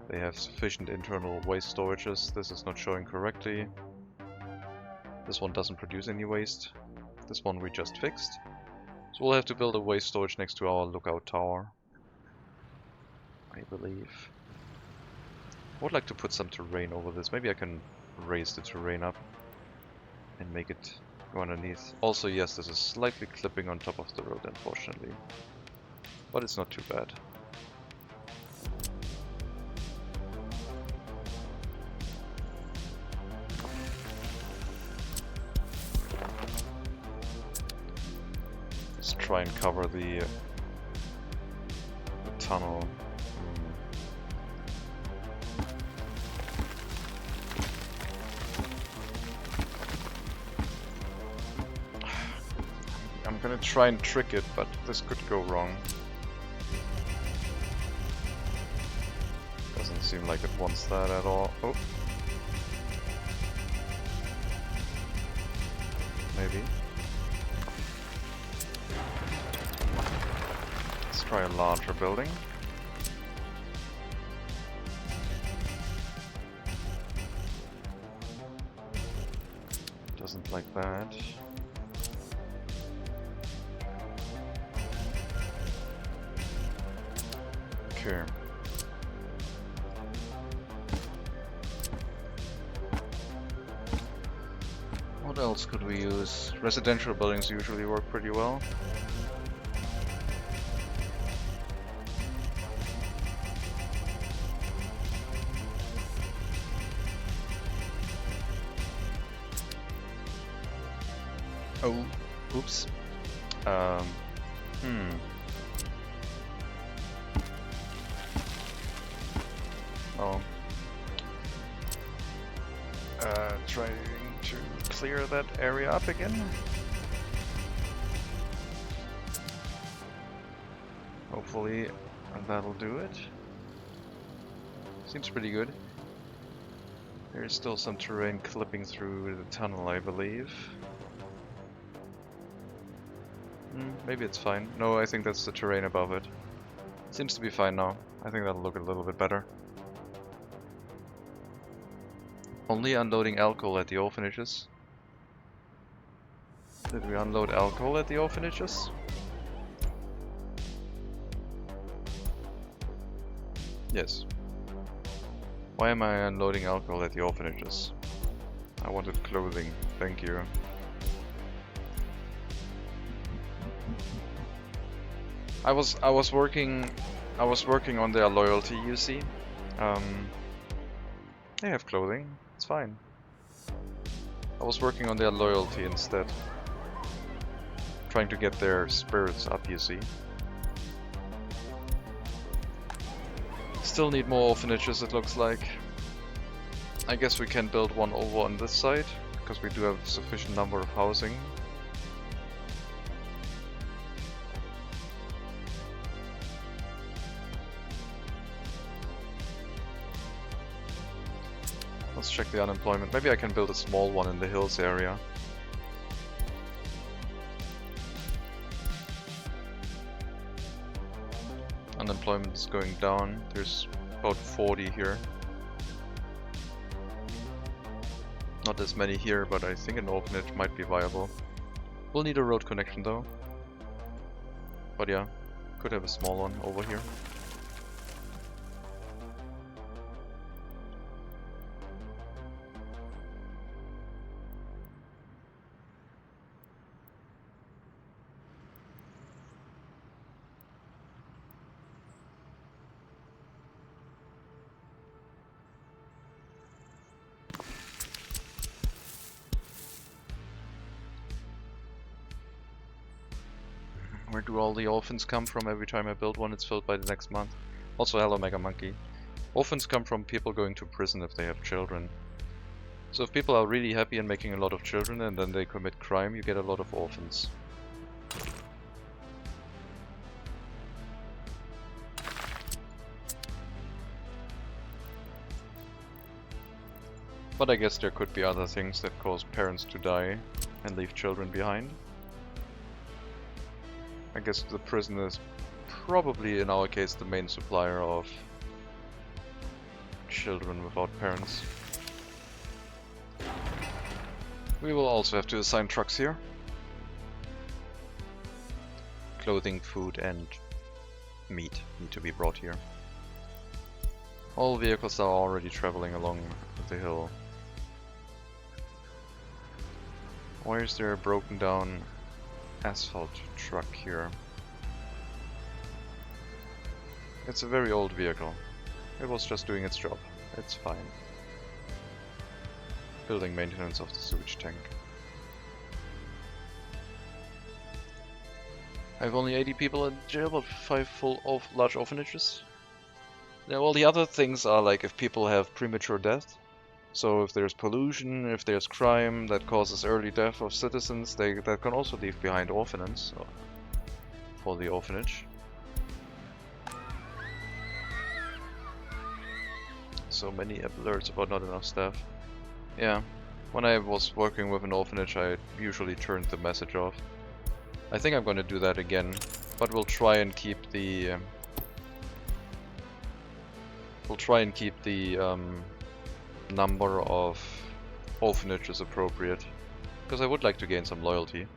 Speaker 1: They have sufficient internal waste storages. This is not showing correctly. This one doesn't produce any waste. This one we just fixed. So we'll have to build a waste storage next to our lookout tower, I believe. I would like to put some terrain over this. Maybe I can raise the terrain up and make it go underneath. Also, yes, this is slightly clipping on top of the road, unfortunately. But it's not too bad. Try and cover the tunnel. I'm gonna try and trick it, but this could go wrong. Doesn't seem like it wants that at all. Oh. Maybe. Try a larger building. Doesn't like that. Okay. What else could we use? Residential buildings usually work pretty well. Oh, oops. Hmm. Oh. Trying to clear that area up again. Hopefully that'll do it. Seems pretty good. There's still some terrain clipping through the tunnel, I believe. Maybe it's fine. No, I think that's the terrain above it. Seems to be fine now. I think that'll look a little bit better. Only unloading alcohol at the orphanages. Did we unload alcohol at the orphanages? Yes. Why am I unloading alcohol at the orphanages? I wanted clothing. Thank you. I was working on their loyalty, you see. They have clothing. It's fine. I was working on their loyalty instead. Trying to get their spirits up, you see. Still need more orphanages, it looks like. I guess we can build one over on this side, because we do have a sufficient number of housing. Let's check the unemployment. Maybe I can build a small one in the hills area. Unemployment is going down. There's about 40 here. Not as many here, but I think an orphanage might be viable. We'll need a road connection though. But yeah, could have a small one over here. Where do all the orphans come from? Every time I build one, it's filled by the next month. Also, hello Mega Monkey. Orphans come from people going to prison if they have children. So if people are really happy and making a lot of children and then they commit crime, you get a lot of orphans. But I guess there could be other things that cause parents to die and leave children behind. I guess the prison is probably, in our case, the main supplier of children without parents. We will also have to assign trucks here. Clothing, food and meat need to be brought here. All vehicles are already traveling along the hill. Why is there a broken down asphalt truck here? It's a very old vehicle. It was just doing its job. It's fine. Building maintenance of the sewage tank. I have only 80 people in jail, but 5 full of large orphanages. Now all the other things are like if people have premature death. So if there's pollution, if there's crime that causes early death of citizens, that can also leave behind orphanage for the orphanage. So many alerts about not enough staff. Yeah, when I was working with an orphanage, I usually turned the message off. I think I'm going to do that again, but we'll try and keep the number of orphanages appropriate, because I would like to gain some loyalty.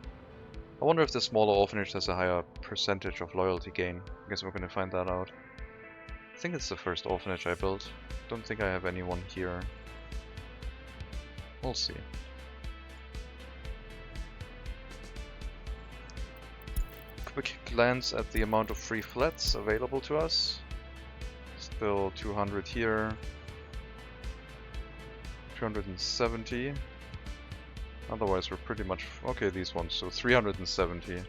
Speaker 1: I wonder if the smaller orphanage has a higher percentage of loyalty gain. I guess we're going to find that out. I think it's the first orphanage I built. Don't think I have anyone here. We'll see. Quick glance at the amount of free flats available to us. Still 200 here. 270. Otherwise we're pretty much... Okay, these ones, so 370.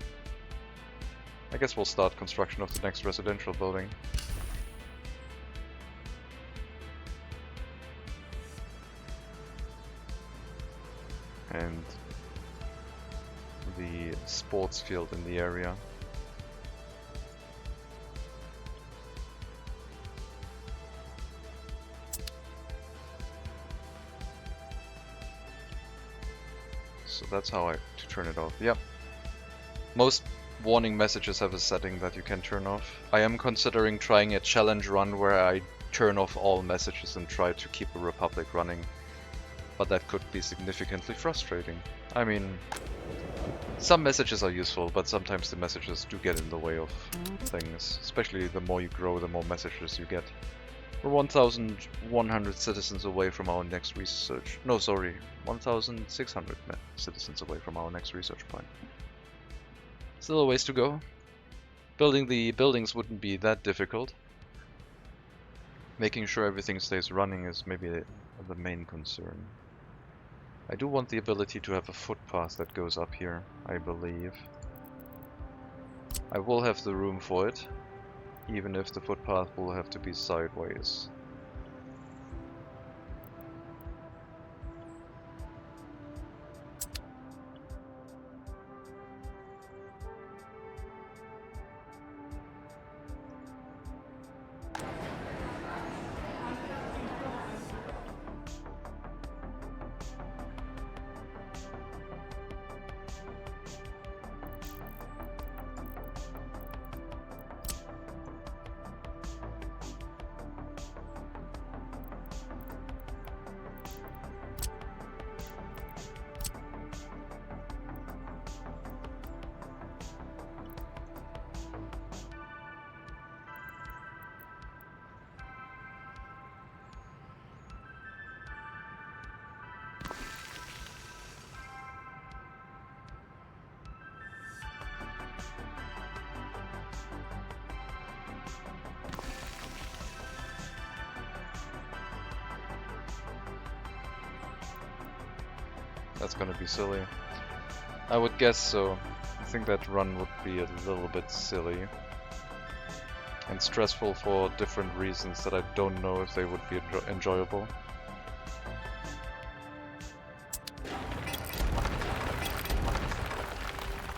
Speaker 1: I guess we'll start construction of the next residential building. And the sports field in the area. So that's how to turn it off. Yep. Most warning messages have a setting that you can turn off. I am considering trying a challenge run where I turn off all messages and try to keep a Republic running. But that could be significantly frustrating. I mean, some messages are useful, but sometimes the messages do get in the way of things. Especially the more you grow, the more messages you get. We're 1,100 citizens away from our next research... No, sorry. 1,600 citizens away from our next research point. Still a ways to go. Building the buildings wouldn't be that difficult. Making sure everything stays running is maybe the main concern. I do want the ability to have a footpath that goes up here, I believe. I will have the room for it, even if the footpath will have to be sideways. That's gonna be silly. I would guess so. I think that run would be a little bit silly. And stressful for different reasons that I don't know if they would be enjoyable.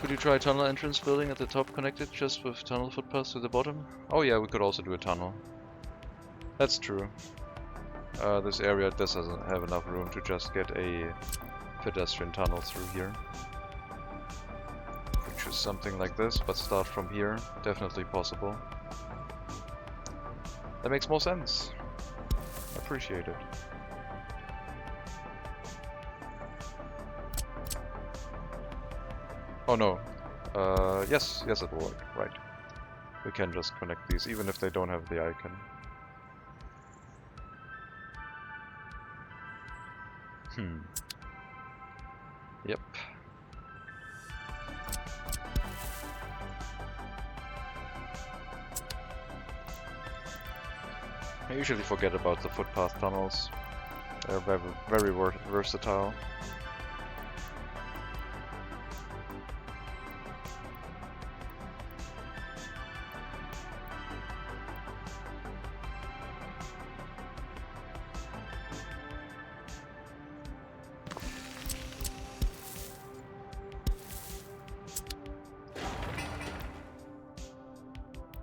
Speaker 1: Could you try a tunnel entrance building at the top connected just with tunnel footpaths to the bottom? Oh yeah, we could also do a tunnel. That's true. This area doesn't have enough room to just get a pedestrian tunnel through here. Could choose something like this, but start from here. Definitely possible. That makes more sense. Appreciate it. Oh no. Yes, it will work. Right. We can just connect these, even if they don't have the icon. Yep. I usually forget about the footpath tunnels. They're very versatile.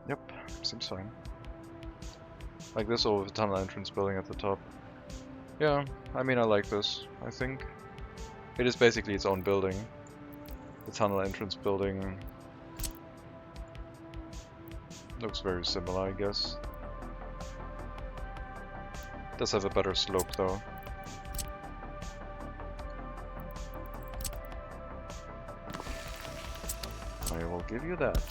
Speaker 1: Yep, seems fine. Like this or with a tunnel entrance building at the top. Yeah, I mean I like this, I think. It is basically its own building. The tunnel entrance building looks very similar, I guess. Does have a better slope though. I will give you that.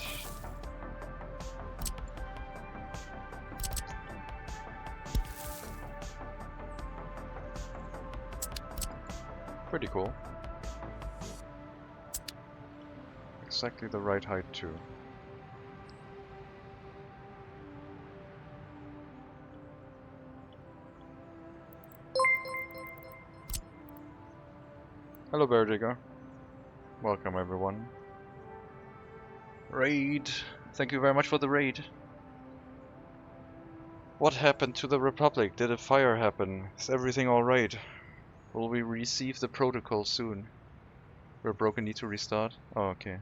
Speaker 1: Pretty cool. Exactly the right height too. Hello, Bear Digger. Welcome, everyone. Raid! Thank you very much for the raid. What happened to the Republic? Did a fire happen? Is everything alright? Will we receive the protocol soon? We're broken, need to restart? Oh, okay.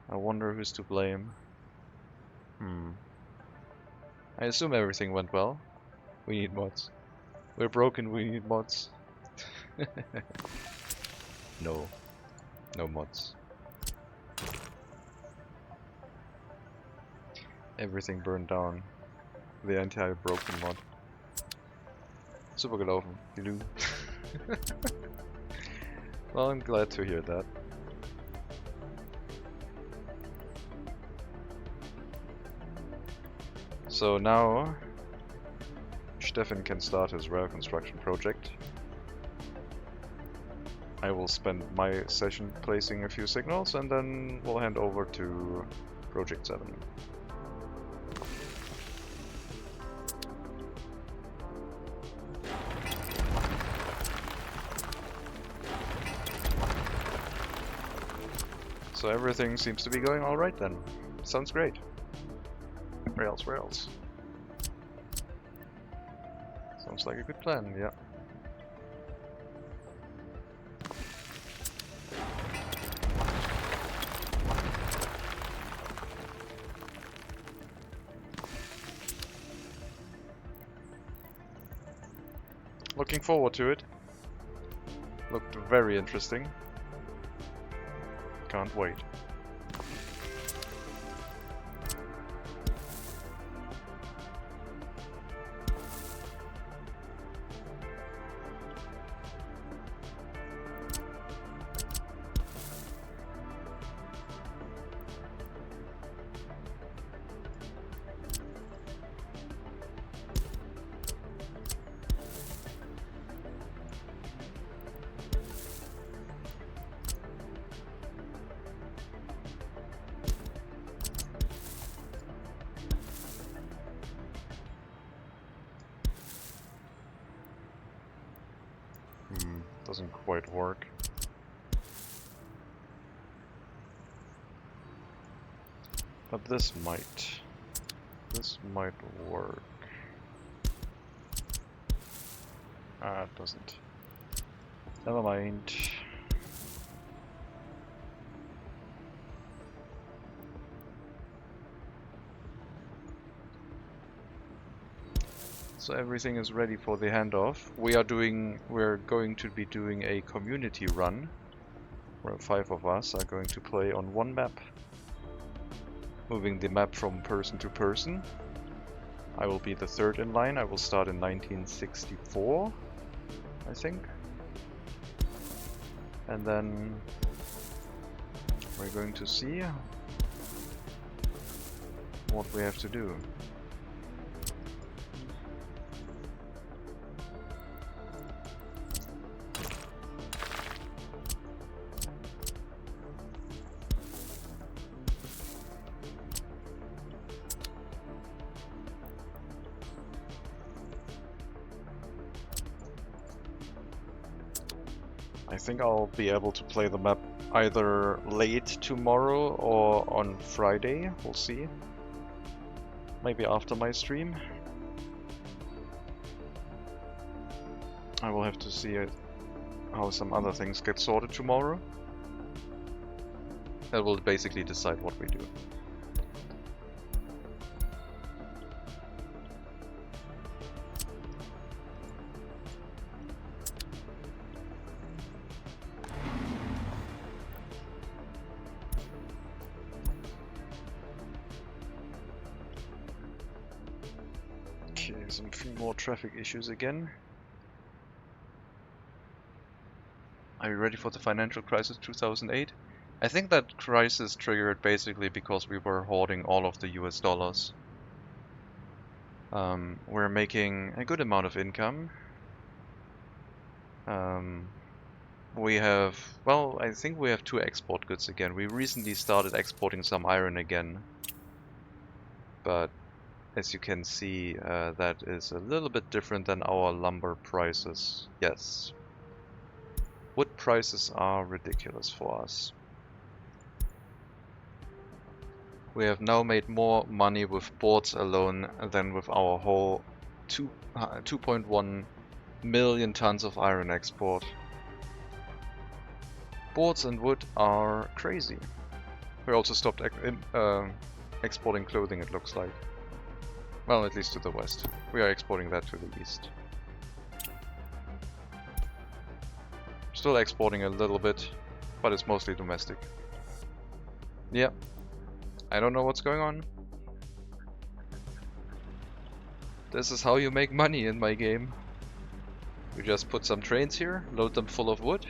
Speaker 1: I wonder who's to blame. I assume everything went well. We need mods. We're broken, we need mods. No. No mods. Everything burned down. The entire broken mod. Super gelaufen. Hello. Well, I'm glad to hear that. So now Stefan can start his rail construction project. I will spend my session placing a few signals and then we'll hand over to Project 7. So everything seems to be going alright then. Sounds great. Rails, rails. Sounds like a good plan, yeah. Looking forward to it. Looked very interesting. Can't wait. Doesn't quite work. But this might. This might work. Ah, it doesn't. Never mind. So everything is ready for the handoff. We're going to be doing a community run, where 5 of us are going to play on one map, moving the map from person to person. I will be the third in line. I will start in 1964, I think. And then we're going to see what we have to do. I think I'll be able to play the map either late tomorrow or on Friday, we'll see. Maybe after my stream. I will have to see how some other things get sorted tomorrow. That will basically decide what we do. Some few more traffic issues again. Are you ready for the financial crisis 2008? I think that crisis triggered basically because we were hoarding all of the US dollars. We're making a good amount of income. We have, well, I think we have 2 export goods again. We recently started exporting some iron again. But as you can see, that is a little bit different than our lumber prices. Yes. Wood prices are ridiculous for us. We have now made more money with boards alone than with our whole 2.1 million tons of iron export. Boards and wood are crazy. We also stopped exporting clothing, it looks like. Well, at least to the west. We are exporting that to the east. Still exporting a little bit, but it's mostly domestic. Yeah. I don't know what's going on. This is how you make money in my game. You just put some trains here, load them full of wood,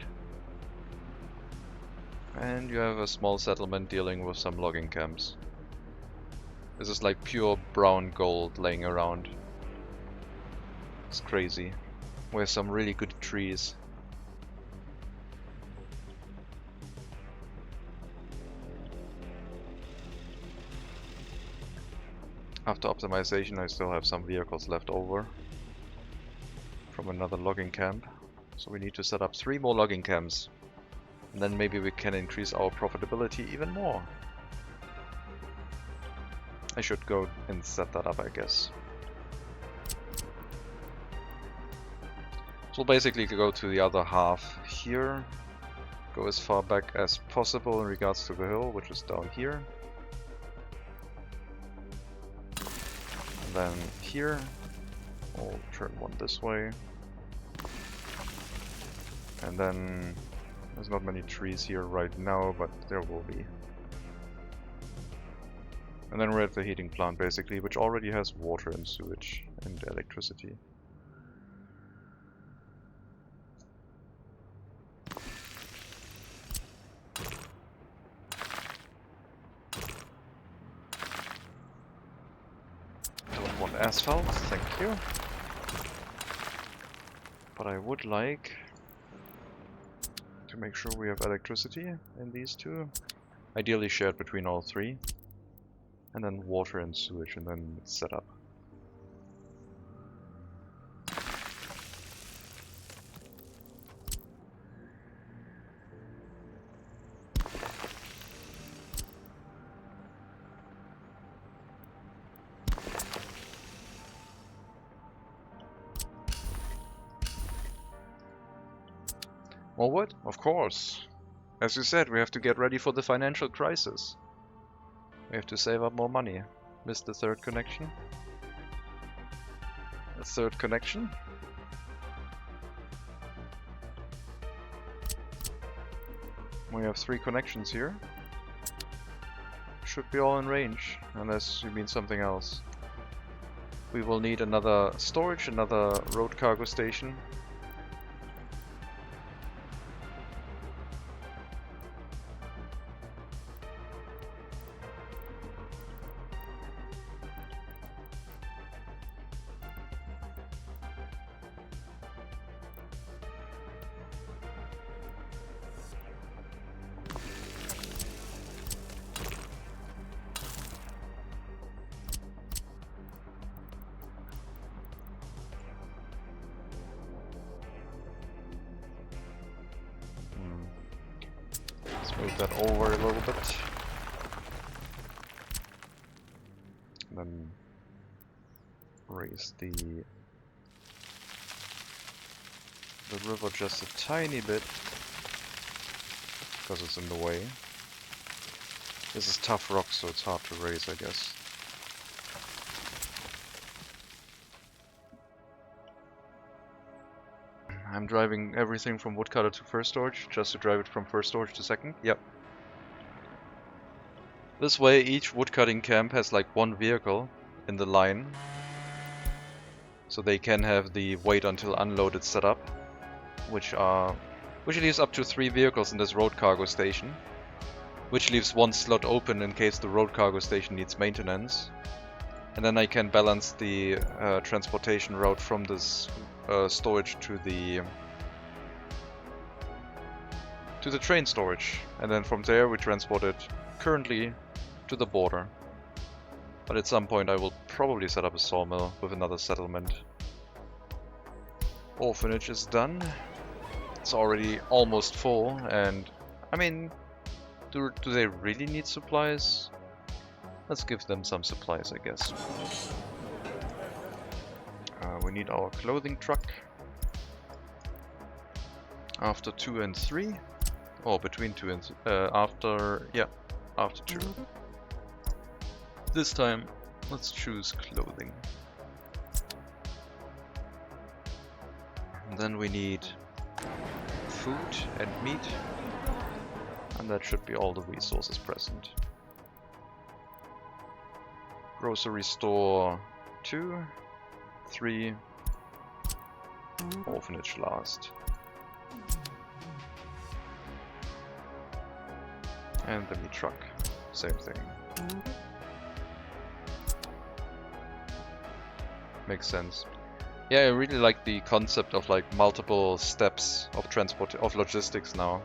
Speaker 1: and you have a small settlement dealing with some logging camps. This is like pure brown gold laying around. It's crazy. We have some really good trees. After optimization, I still have some vehicles left over from another logging camp. So we need to set up 3 more logging camps. And then maybe we can increase our profitability even more. I should go and set that up, I guess. So we'll basically go to the other half here. Go as far back as possible in regards to the hill, which is down here. Then here, we'll turn one this way. And then, there's not many trees here right now, but there will be. And then we're at the heating plant basically, which already has water and sewage and electricity. Asphalt, thank you. But I would like to make sure we have electricity in these two. Ideally shared between all 3. And then water and sewage, and then set up. More wood? Of course. As you said, we have to get ready for the financial crisis. We have to save up more money. Missed the 3rd connection. A 3rd connection. We have 3 connections here. Should be all in range, unless you mean something else. We will need another storage, another road cargo station. Move that over a little bit. Then raise the river just a tiny bit because it's in the way. This is tough rock, so it's hard to raise, I guess. I'm driving everything from woodcutter to first storage, just to drive it from first storage to second. Yep. This way each woodcutting camp has like 1 vehicle in the line. So they can have the wait until unloaded setup, which leaves up to 3 vehicles in this road cargo station. Which leaves 1 slot open in case the road cargo station needs maintenance. And then I can balance the transportation route from this storage to the train storage, and then from there we transport it currently to the border. But at some point I will probably set up a sawmill with another settlement. Orphanage is done. It's already almost full, and I mean, do they really need supplies? Let's give them some supplies, I guess. We need our clothing truck. After 2 and 3, or between 2 and after 2. This time, let's choose clothing. And then we need food and meat, and that should be all the resources present. Grocery store 2, 3, orphanage last. And the meat truck, same thing. Makes sense. Yeah, I really like the concept of like multiple steps of transport, of logistics now.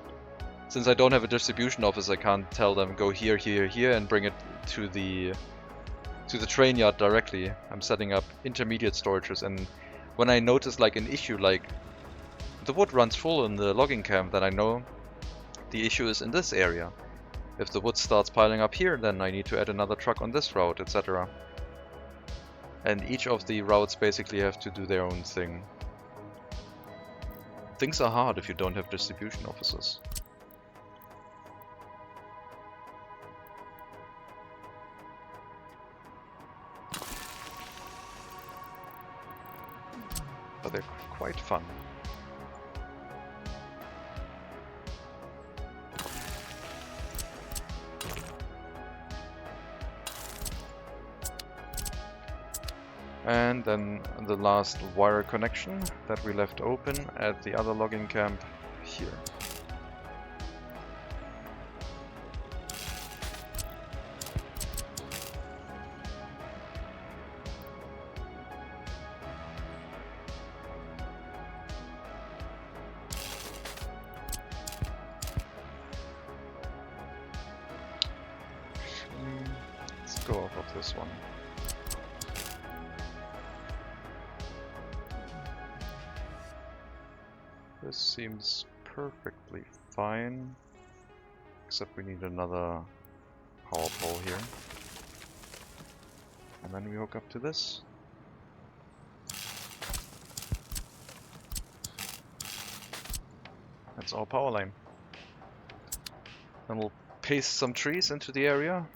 Speaker 1: Since I don't have a distribution office, I can't tell them go here, here, here and bring it to the train yard directly. I'm setting up intermediate storages, and when I notice like an issue like the wood runs full in the logging camp, then I know the issue is in this area. If the wood starts piling up here, then I need to add another truck on this route, etc. And each of the routes basically have to do their own thing. Things are hard if you don't have distribution offices. But they're quite fun. And then the last wire connection that we left open at the other logging camp here. Let's go off of this one. This seems perfectly fine, except we need another power pole here. And then we hook up to this. That's our power line. Then we'll paste some trees into the area,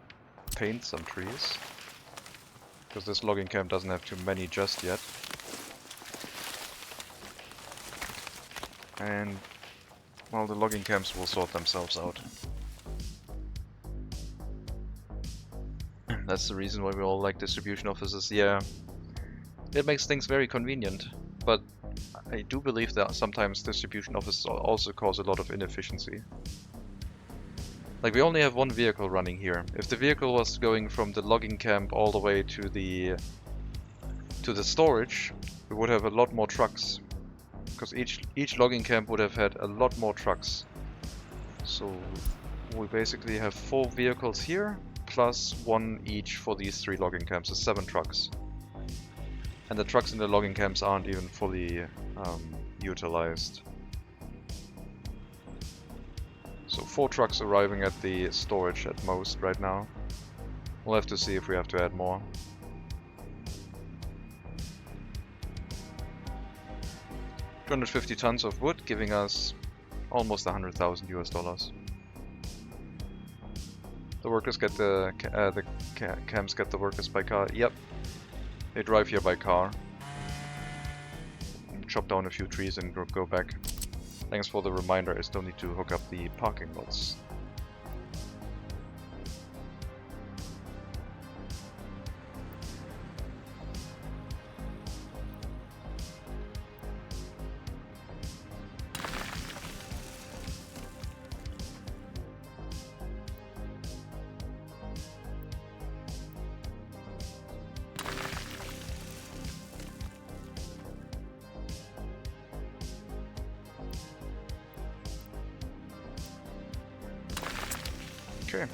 Speaker 1: paint some trees, because this logging camp doesn't have too many just yet. And, well, the logging camps will sort themselves out. That's the reason why we all like distribution offices. Yeah, it makes things very convenient, but I do believe that sometimes distribution offices also cause a lot of inefficiency. Like, we only have one vehicle running here. If the vehicle was going from the logging camp all the way to the storage, we would have a lot more trucks. Because each logging camp would have had a lot more trucks. So we basically have 4 vehicles here, plus 1 each for these 3 logging camps, so 7 trucks. And the trucks in the logging camps aren't even fully utilized. So 4 trucks arriving at the storage at most right now. We'll have to see if we have to add more. 250 tons of wood, giving us almost 100,000 US dollars. The workers get the camps get the workers by car. Yep, they drive here by car. Chop down a few trees and go back. Thanks for the reminder. I still need to hook up the parking lots. Okay.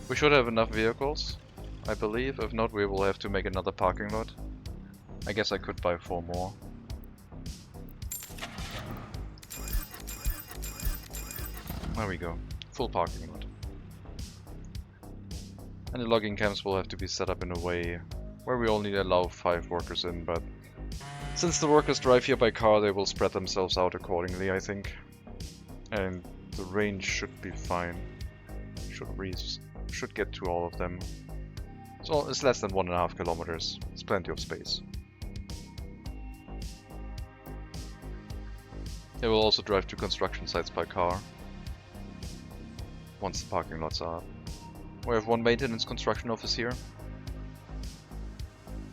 Speaker 1: We should have enough vehicles, I believe. If not, we will have to make another parking lot. I guess I could buy 4 more. There we go. Full parking lot. And the logging camps will have to be set up in a way where we only allow 5 workers in, but since the workers drive here by car, they will spread themselves out accordingly, I think. And the range should be fine. Should get to all of them. So it's less than 1.5 kilometers. It's plenty of space. They will also drive to construction sites by car once the parking lots are up. We have one maintenance construction office here,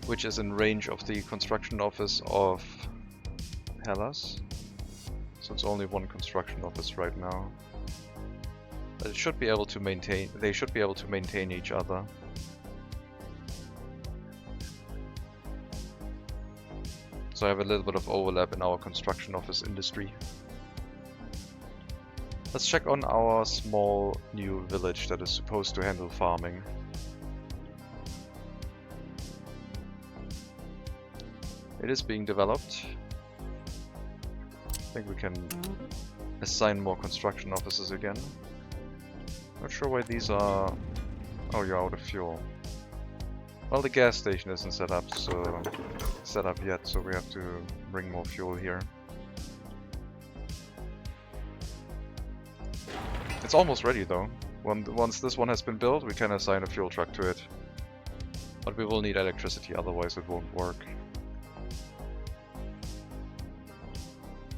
Speaker 1: which is in range of the construction office of Hellas. So it's only one construction office right now. But it should be able to maintain, they should be able to maintain each other. So I have a little bit of overlap in our construction office industry. Let's check on our small new village that is supposed to handle farming. It is being developed. I think we can assign more construction offices again. Not sure why these are... Oh, you're out of fuel. Well, the gas station isn't set up yet, so we have to bring more fuel here. It's almost ready though. Once this one has been built, we can assign a fuel truck to it. But we will need electricity, otherwise it won't work.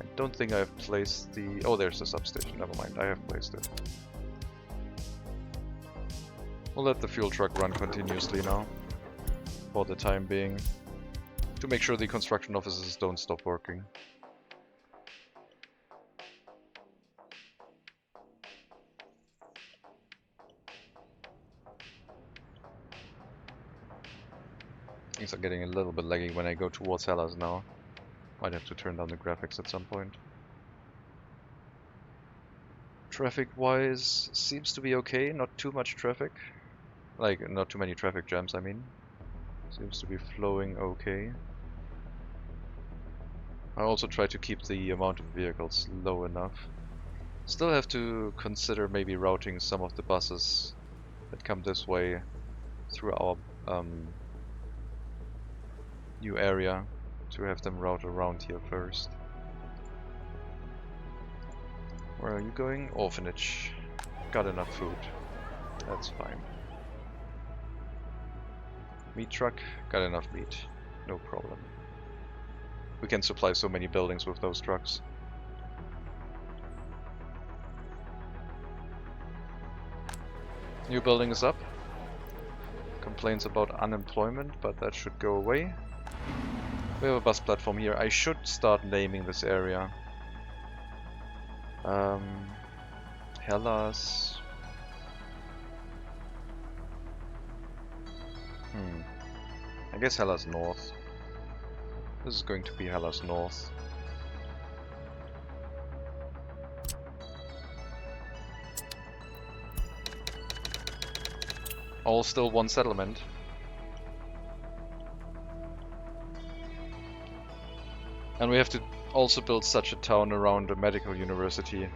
Speaker 1: I don't think I've placed the... Oh, there's the substation, never mind, I have placed it. We'll let the fuel truck run continuously now, for the time being, to make sure the construction offices don't stop working. Things are getting a little bit laggy when I go towards Hellas now. Might have to turn down the graphics at some point. Traffic-wise, seems to be okay, not too much traffic. Like, not too many traffic jams, I mean. Seems to be flowing okay. I also try to keep the amount of vehicles low enough. Still have to consider maybe routing some of the buses that come this way through our new area to have them route around here first. Where are you going? Orphanage. Got enough food. That's fine. Meat truck. Got enough meat. No problem. We can supply so many buildings with those trucks. New building is up. Complaints about unemployment, but that should go away. We have a bus platform here. I should start naming this area. Hellas. I guess Hellas North. This is going to be Hellas North. All still one settlement. And we have to also build such a town around a medical university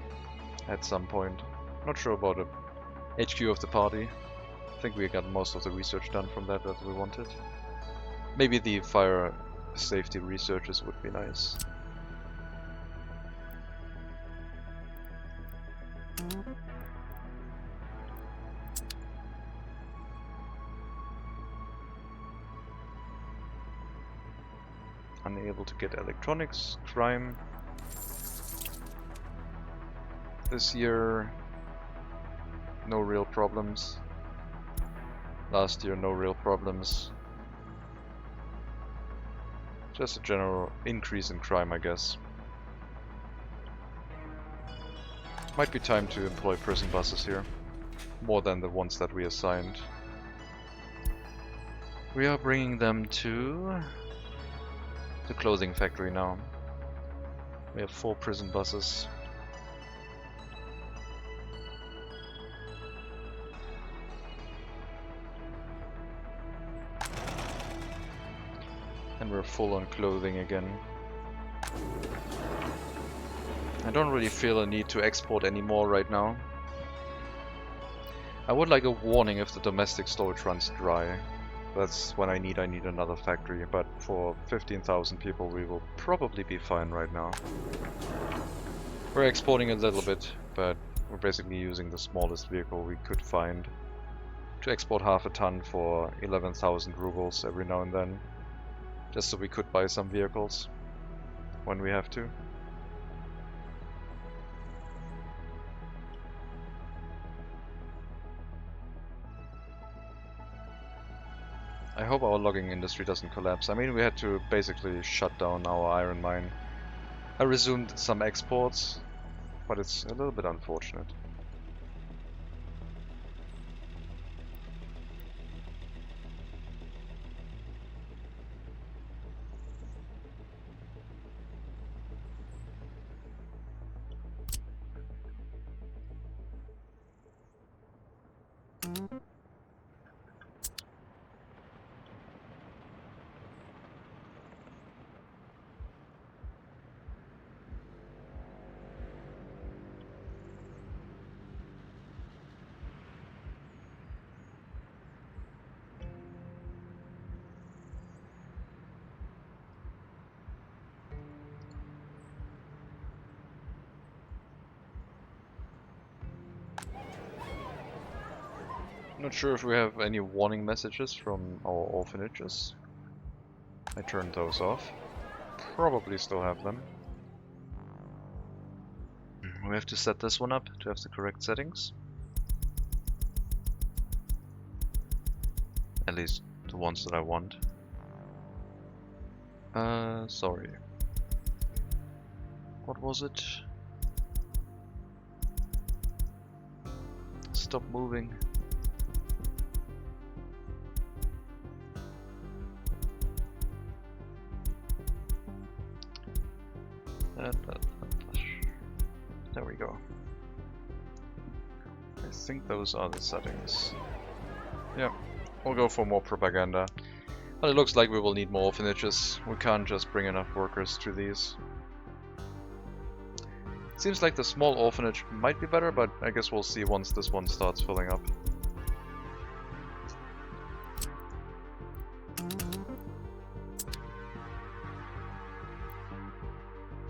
Speaker 1: at some point. Not sure about the HQ of the party. I think we got most of the research done from that we wanted. Maybe the fire safety researches would be nice. Unable to get electronics, crime. This year, no real problems. Last year, no real problems. Just a general increase in crime, I guess. Might be time to employ prison buses here. More than the ones that we assigned. We are bringing them to the clothing factory now. We have 4 prison buses. And we're full on clothing again. I don't really feel a need to export anymore right now. I would like a warning if the domestic storage runs dry. That's when I need another factory, but for 15,000 people we will probably be fine right now. We're exporting a little bit, but we're basically using the smallest vehicle we could find to export half a ton for 11,000 rubles every now and then, just so we could buy some vehicles when we have to. I hope our logging industry doesn't collapse. I mean, we had to basically shut down our iron mine. I resumed some exports, but it's a little bit unfortunate. Not sure if we have any warning messages from our orphanages. I turned those off. Probably still have them. We have to set this one up to have the correct settings. At least the ones that I want. Sorry. What was it? Stop moving. There we go. I think those are the settings. Yeah, we'll go for more propaganda. But it looks like we will need more orphanages. We can't just bring enough workers to these. Seems like the small orphanage might be better, but I guess we'll see once this one starts filling up.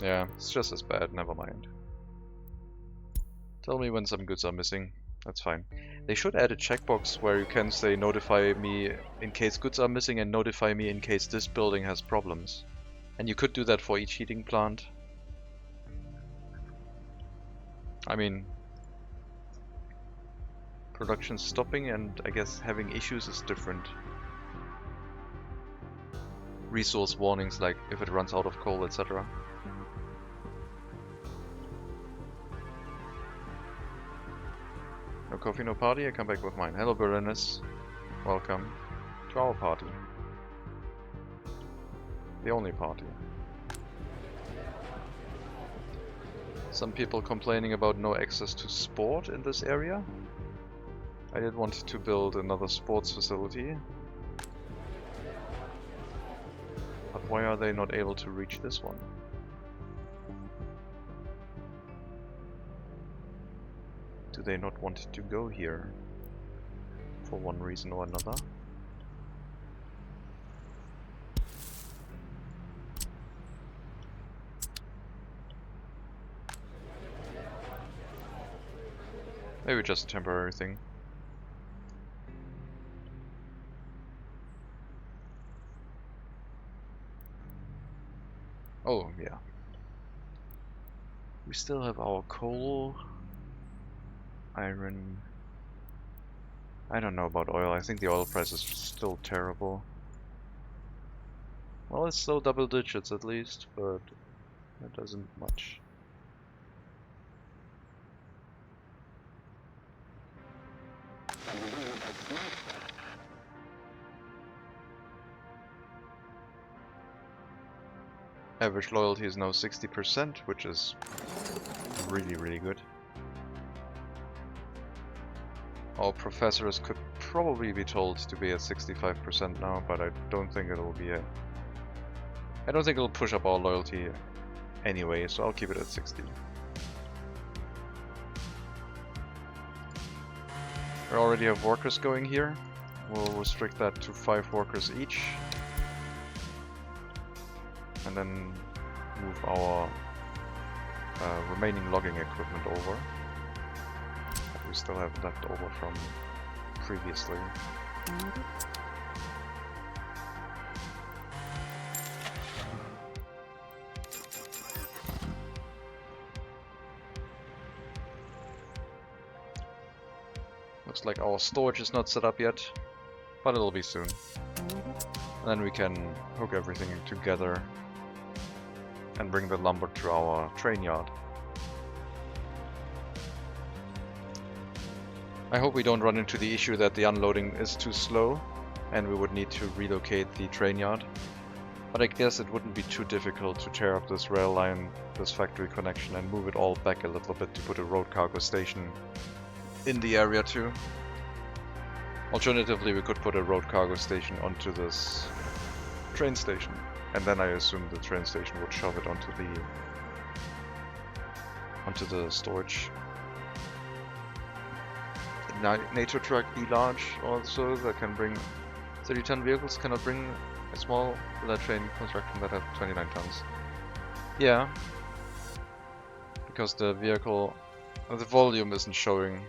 Speaker 1: Yeah, it's just as bad, never mind. Tell me when some goods are missing, that's fine. They should add a checkbox where you can say notify me in case goods are missing and notify me in case this building has problems. And you could do that for each heating plant. I mean, production stopping and I guess having issues is different. Resource warnings like if it runs out of coal, etc. No coffee, no party, I come back with mine. Hello Berliners, welcome to our party. The only party. Some people complaining about no access to sport in this area. I did want to build another sports facility. But why are they not able to reach this one? Do they not want to go here? For one reason or another? Maybe just a temporary thing. Oh, yeah. We still have our coal, iron. I don't know about oil. I think the oil price is still terrible. Well, it's still double digits at least, but that doesn't much. Average loyalty is now 60%, which is really, really good. Our professors could probably be told to be at 65% now, but I don't think it'll be I don't think it'll push up our loyalty anyway, so I'll keep it at 60. We already have workers going here. We'll restrict that to 5 workers each. And then move our remaining logging equipment over. That we still have left over from previously. Looks like our storage is not set up yet, but it'll be soon. And then we can hook everything together and bring the lumber to our train yard. I hope we don't run into the issue that the unloading is too slow and we would need to relocate the train yard. But I guess it wouldn't be too difficult to tear up this rail line, this factory connection, and move it all back a little bit to put a road cargo station in the area too. Alternatively, we could put a road cargo station onto this train station, and then I assume the train station would shove it onto the storage. NATO truck E large also that can bring 30-ton vehicles cannot bring a small bullet train construction that has 29 tons. Yeah, because the vehicle, the volume isn't showing.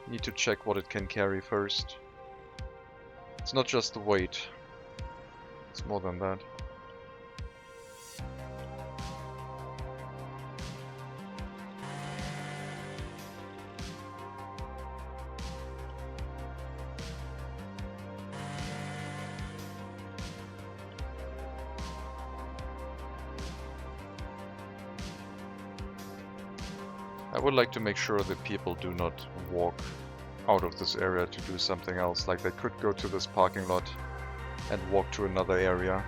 Speaker 1: Need to check what it can carry first. It's not just the weight, it's more than that. I would like to make sure that people do not walk out of this area to do something else. Like, they could go to this parking lot and walk to another area.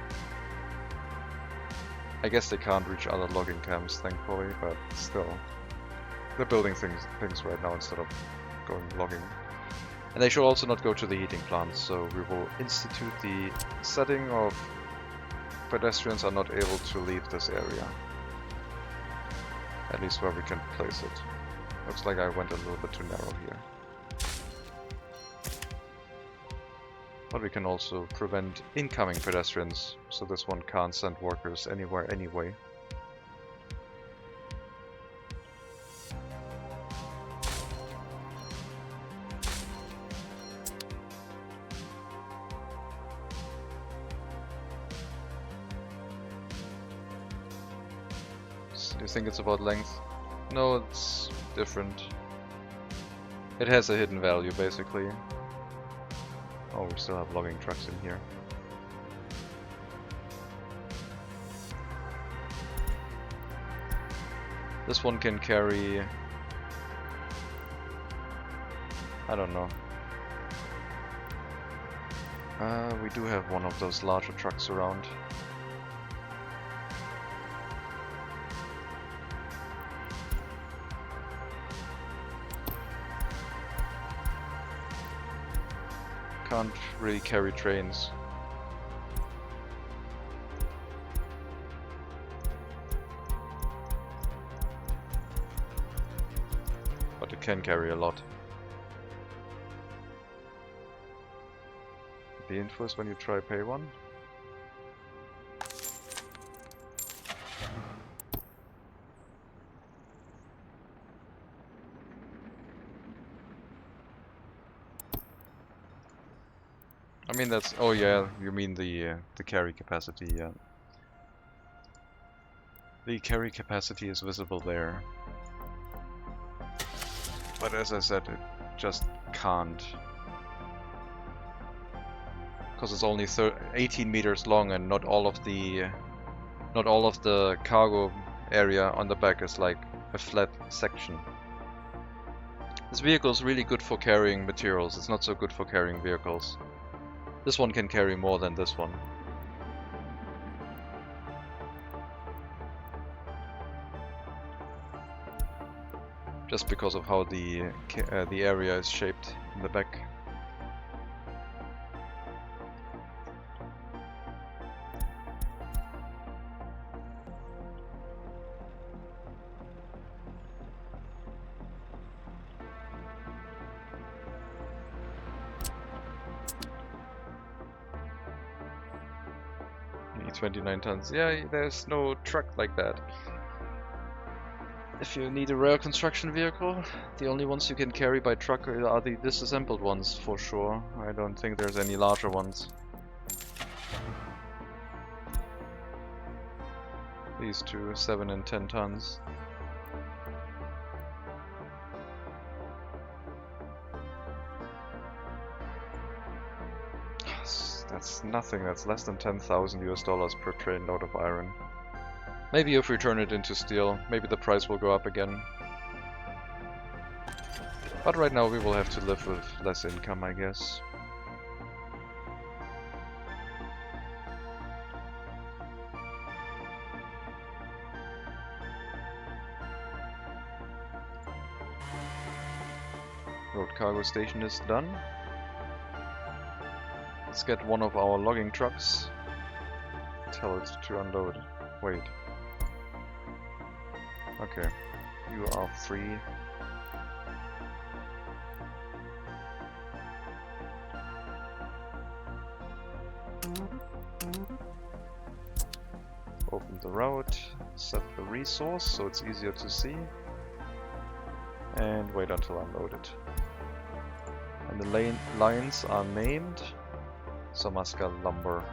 Speaker 1: I guess they can't reach other logging camps, thankfully, but still. They're building things right now instead of going logging. And they should also not go to the heating plants, so we will institute the setting of pedestrians are not able to leave this area. At least where we can place it. Looks like I went a little bit too narrow here. But we can also prevent incoming pedestrians, so this one can't send workers anywhere anyway. Do you think it's about length? No, it's different. It has a hidden value, basically. Oh, we still have logging trucks in here. This one can carry... I don't know. We do have one of those larger trucks around. Can't really carry trains. But it can carry a lot. The info is when you try pay one. I mean that's, oh yeah, you mean the carry capacity, yeah. The carry capacity is visible there. But as I said, it just can't. Because it's only 18 meters long and not all of the cargo area on the back is like a flat section. This vehicle is really good for carrying materials, it's not so good for carrying vehicles. This one can carry more than this one. Just because of how the area is shaped in the back. 29 tons. Yeah, there's no truck like that. If you need a rare construction vehicle, the only ones you can carry by truck are the disassembled ones, for sure. I don't think there's any larger ones. These two, 7 and 10 tons. That's nothing, that's less than 10,000 US dollars per train load of iron. Maybe if we turn it into steel, maybe the price will go up again. But right now we will have to live with less income, I guess. Road cargo station is done. Let's get one of our logging trucks. Tell it to unload. Wait. Okay. You are free. Open the route, set the resource so it's easier to see, and wait until unloaded. And the lines are named Samaska Lumber.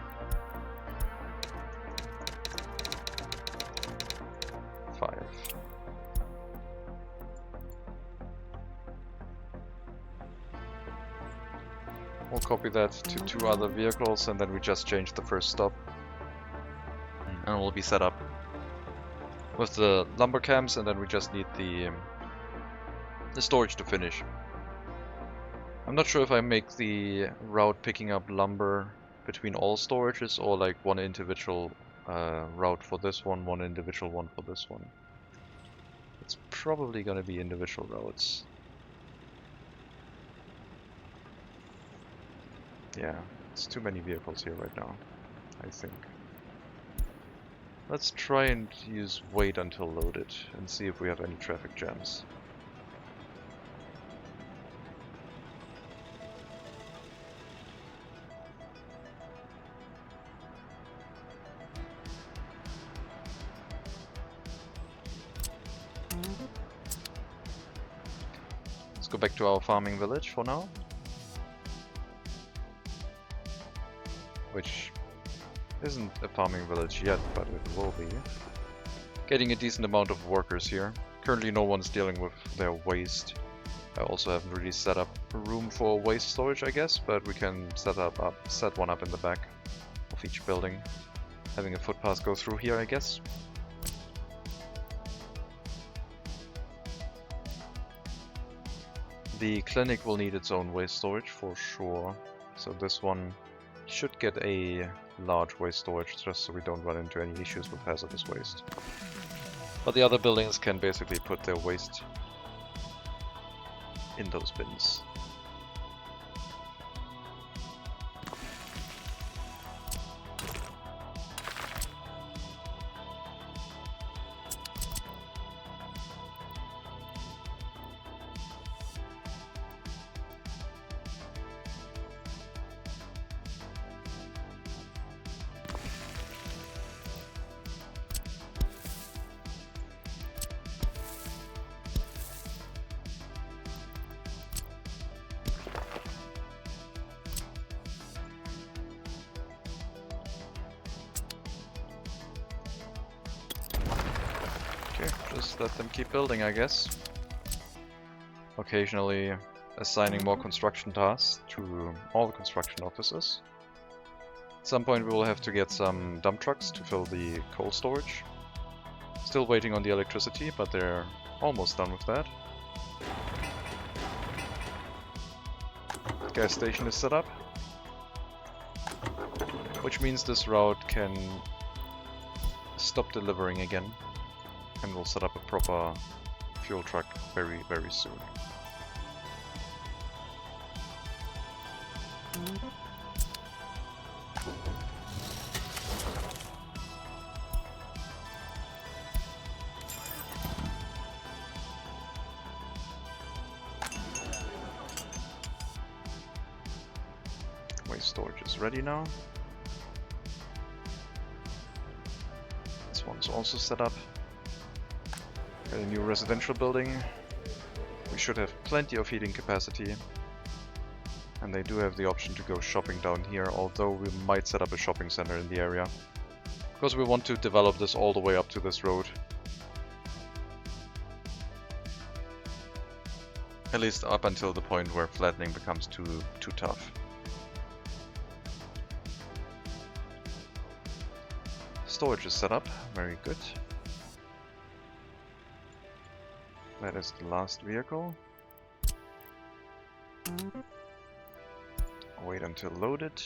Speaker 1: 5. We'll copy that to 2 other vehicles and then we just change the first stop. And we'll be set up with the lumber camps, and then we just need the storage to finish. I'm not sure if I make the route picking up lumber between all storages or like one individual route for this one individual one for this one. It's probably gonna be individual routes. Yeah, it's too many vehicles here right now, I think. Let's try and use wait until loaded and see if we have any traffic jams. Let's go back to our farming village for now. Which isn't a farming village yet, but it will be. Getting a decent amount of workers here. Currently no one's dealing with their waste. I also haven't really set up a room for waste storage, I guess, but we can set one up in the back of each building. Having a footpath go through here, I guess. The clinic will need its own waste storage for sure. So this one should get a large waste storage just so we don't run into any issues with hazardous waste. But the other buildings can basically put their waste in those bins. Just let them keep building, I guess. Occasionally assigning more construction tasks to all the construction officers. At some point we will have to get some dump trucks to fill the coal storage. Still waiting on the electricity, but they're almost done with that. Gas station is set up, which means this route can stop delivering again. And we'll set up a proper fuel truck very, very soon. Waste storage is ready now. also set up. Got a new residential building. We should have plenty of heating capacity. And they do have the option to go shopping down here, although we might set up a shopping center in the area. Because we want to develop this all the way up to this road. At least up until the point where flattening becomes too tough. Storage is set up, very good. That is the last vehicle. Wait until loaded.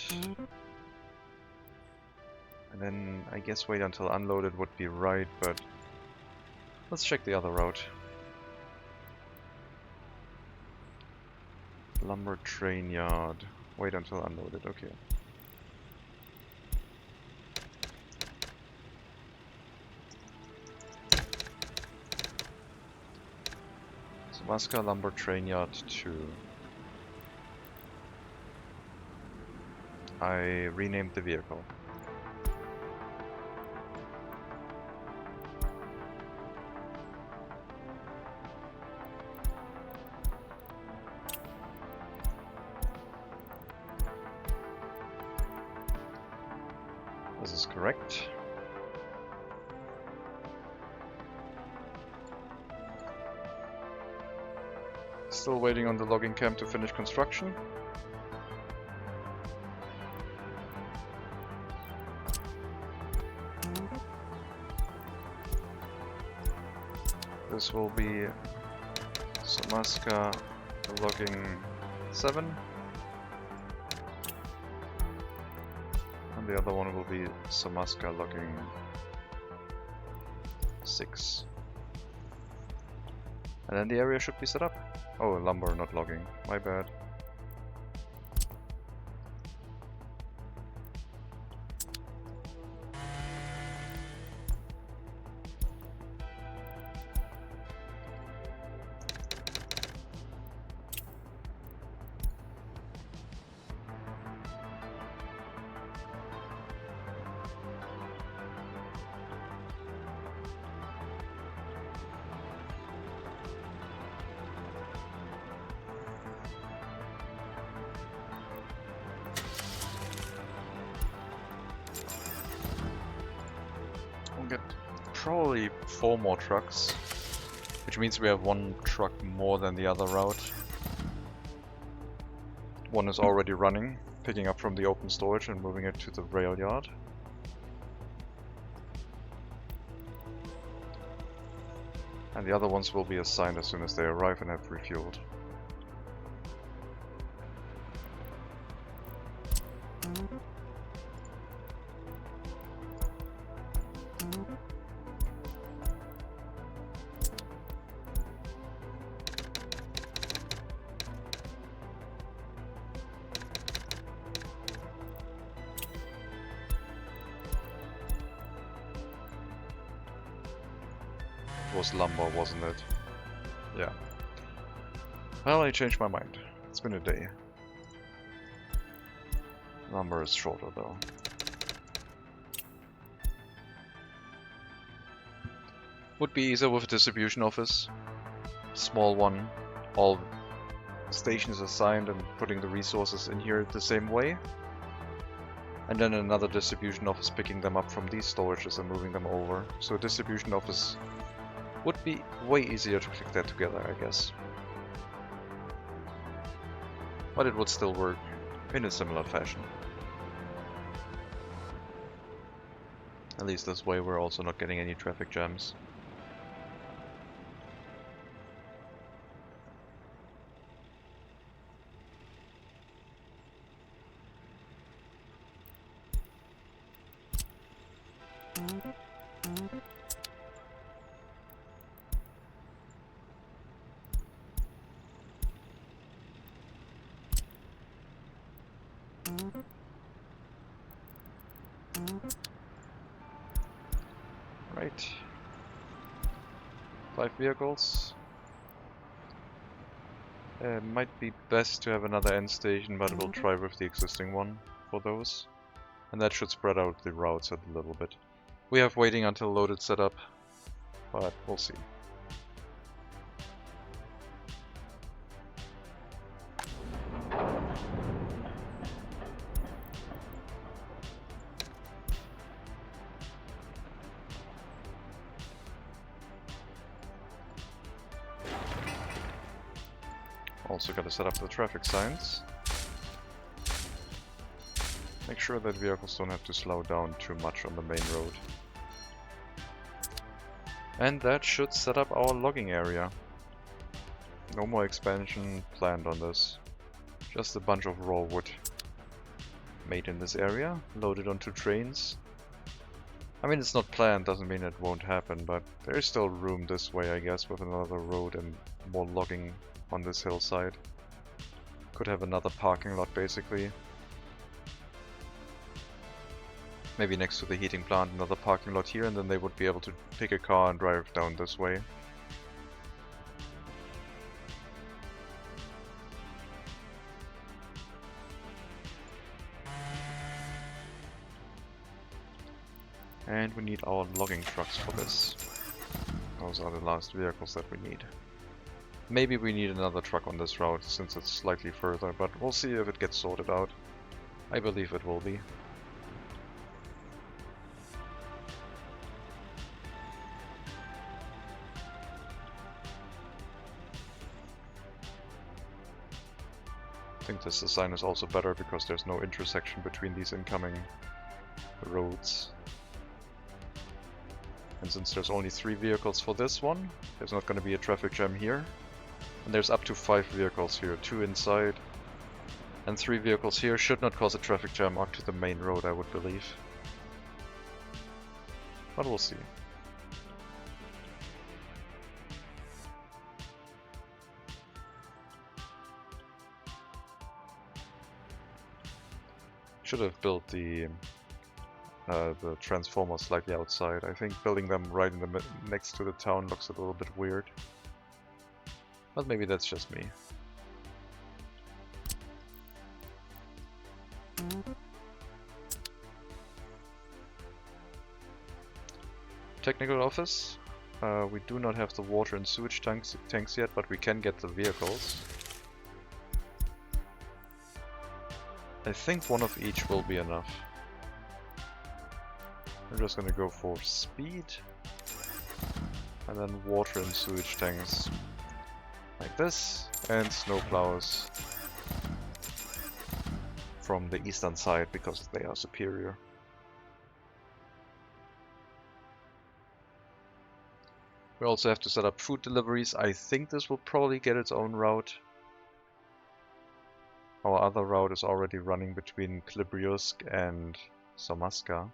Speaker 1: And then I guess wait until unloaded would be right, but let's check the other route. Lumber train yard. Wait until unloaded, okay. Samaska lumber train yard 2. I renamed the vehicle. This is correct. Still waiting on the logging camp to finish construction. This will be Samaska logging 7. And the other one will be Samaska logging 6. And then the area should be set up. Oh, lumber, not logging. My bad. Get probably 4 more trucks, which means we have 1 truck more than the other route. One is already running, picking up from the open storage and moving it to the rail yard. And the other ones will be assigned as soon as they arrive and have refueled. Was lumber, wasn't it? Yeah. Well, I changed my mind. It's been a day. Lumber is shorter though. Would be easier with a distribution office. Small one. All stations assigned and putting the resources in here the same way. And then another distribution office picking them up from these storages and moving them over. So a distribution office would be way easier to click that together, I guess. But it would still work in a similar fashion. At least this way we're also not getting any traffic jams. Right. 5 vehicles. Might be best to have another end station, but we'll try with the existing one for those. And that should spread out the routes a little bit. We have waiting until loaded setup, but we'll see. Also gotta set up the traffic signs. Make sure that vehicles don't have to slow down too much on the main road. And that should set up our logging area. No more expansion planned on this. Just a bunch of raw wood made in this area, loaded onto trains. I mean, it's not planned, doesn't mean it won't happen, but there's still room this way, I guess, with another road and more logging on this hillside. Could have another parking lot, basically. Maybe next to the heating plant, another parking lot here, and then they would be able to pick a car and drive down this way. And we need our logging trucks for this. Those are the last vehicles that we need. Maybe we need another truck on this route since it's slightly further, but we'll see if it gets sorted out. I believe it will be. I think this design is also better because there's no intersection between these incoming roads. And since there's only 3 vehicles for this one, there's not going to be a traffic jam here. And there's up to 5 vehicles here, 2 inside and 3 vehicles here. Should not cause a traffic jam onto the main road, I would believe. But we'll see. Should have built the transformers slightly outside. I think building them right in the next to the town looks a little bit weird. But maybe that's just me. Technical office. We do not have the water and sewage tanks yet, but we can get the vehicles. I think one of each will be enough. I'm just gonna go for speed. And then water and sewage tanks. Like this. And snowplows from the eastern side because they are superior. We also have to set up food deliveries. I think this will probably get its own route. Our other route is already running between Klibriusk and Somaska.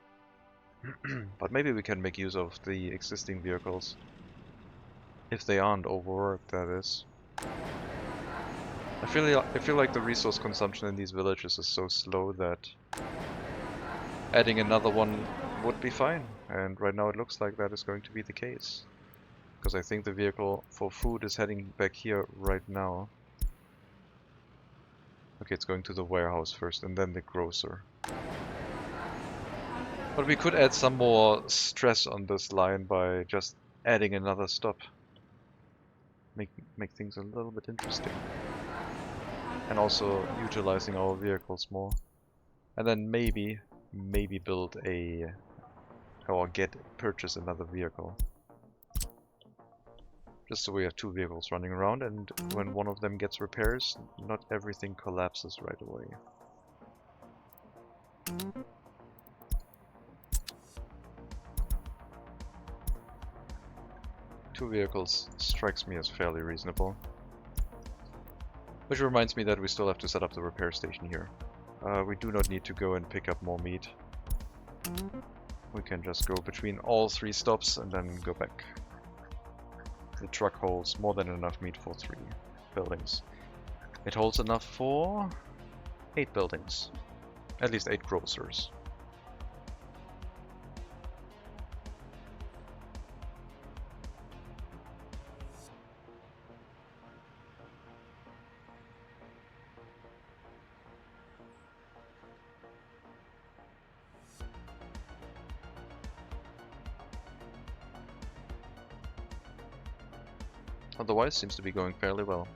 Speaker 1: But maybe we can make use of the existing vehicles. If they aren't overworked, that is. I feel like the resource consumption in these villages is so slow that adding another one would be fine. And right now it looks like that is going to be the case. Because I think the vehicle for food is heading back here right now. Okay, it's going to the warehouse first and then the grocer. But we could add some more stress on this line by just adding another stop. Make things a little bit interesting. And also utilizing our vehicles more. And then maybe build or purchase another vehicle. Just so we have 2 vehicles running around, and when one of them gets repairs, not everything collapses right away. Two vehicles strikes me as fairly reasonable. Which reminds me that we still have to set up the repair station here. We do not need to go and pick up more meat. We can just go between all 3 stops and then go back. The truck holds more than enough meat for 3 buildings. It holds enough for 8 buildings. At least 8 grocers. otherwise seems to be going fairly well.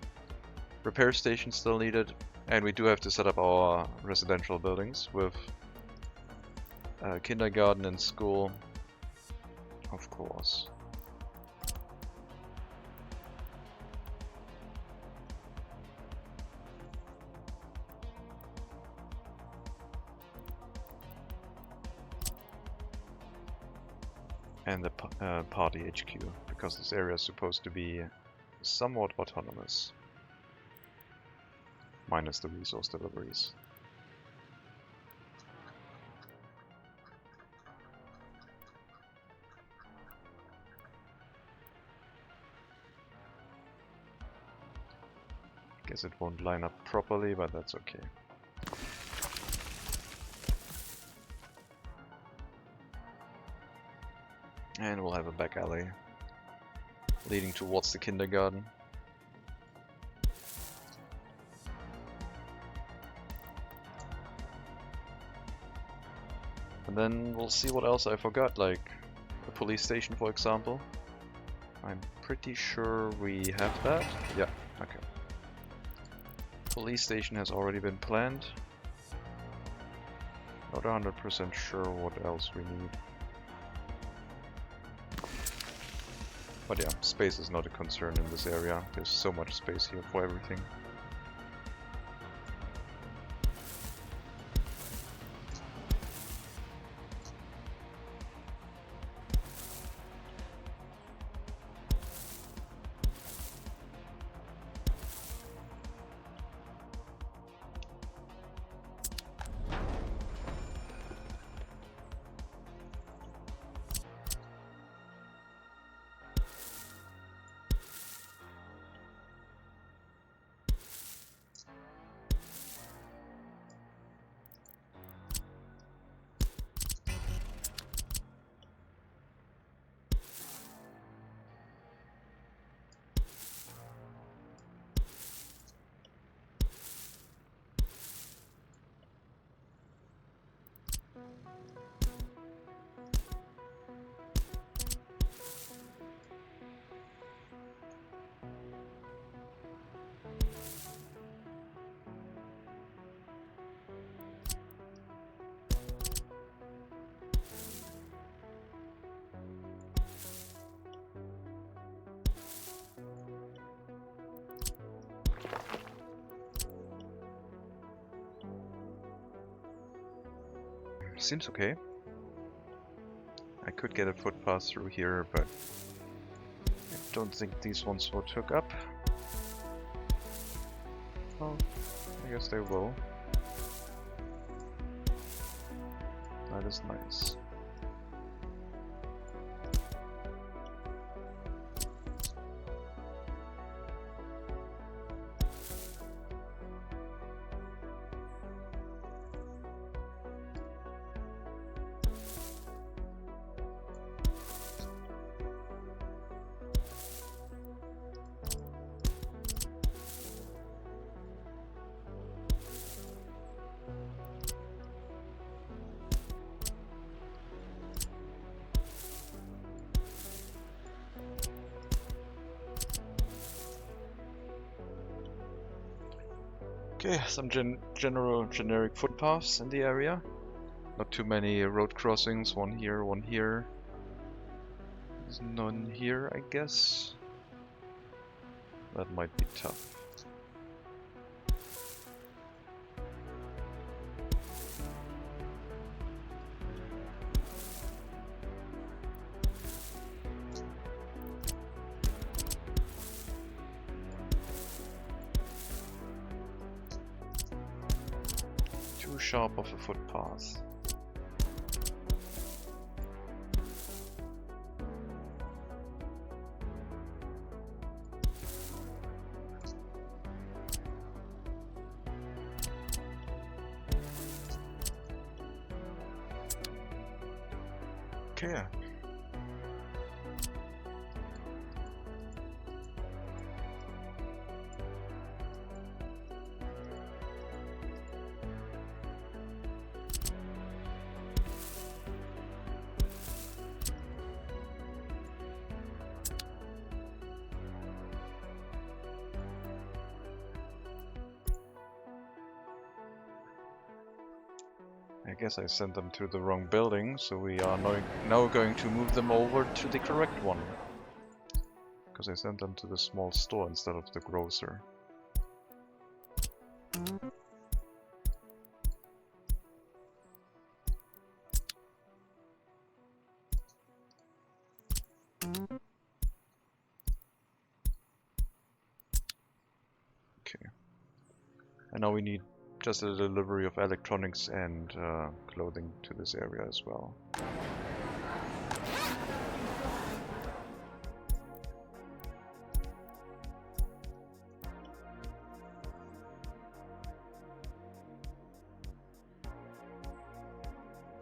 Speaker 1: Repair station still needed, and we do have to set up our residential buildings with kindergarten and school, of course. And the party HQ, because this area is supposed to be somewhat autonomous. Minus the resource deliveries. Guess it won't line up properly, but that's okay. And we'll have a back alley leading towards the kindergarten. And then we'll see what else I forgot, like the police station, for example. I'm pretty sure we have that. Yeah, okay. Police station has already been planned. Not 100% sure what else we need. But yeah, space is not a concern in this area. There's so much space here for everything. Seems okay. I could get a footpath through here, but I don't think these ones will hook up. Well, I guess they will. That is nice. Okay, some generic footpaths in the area. Not too many road crossings, one here, one here. There's none here, I guess. That might be tough. Too sharp of a footpath. Okay. I guess I sent them to the wrong building, so we are now going to move them over to the correct one. Because I sent them to the small store instead of the grocer. Okay. And now we need just a delivery of electronics and clothing to this area as well.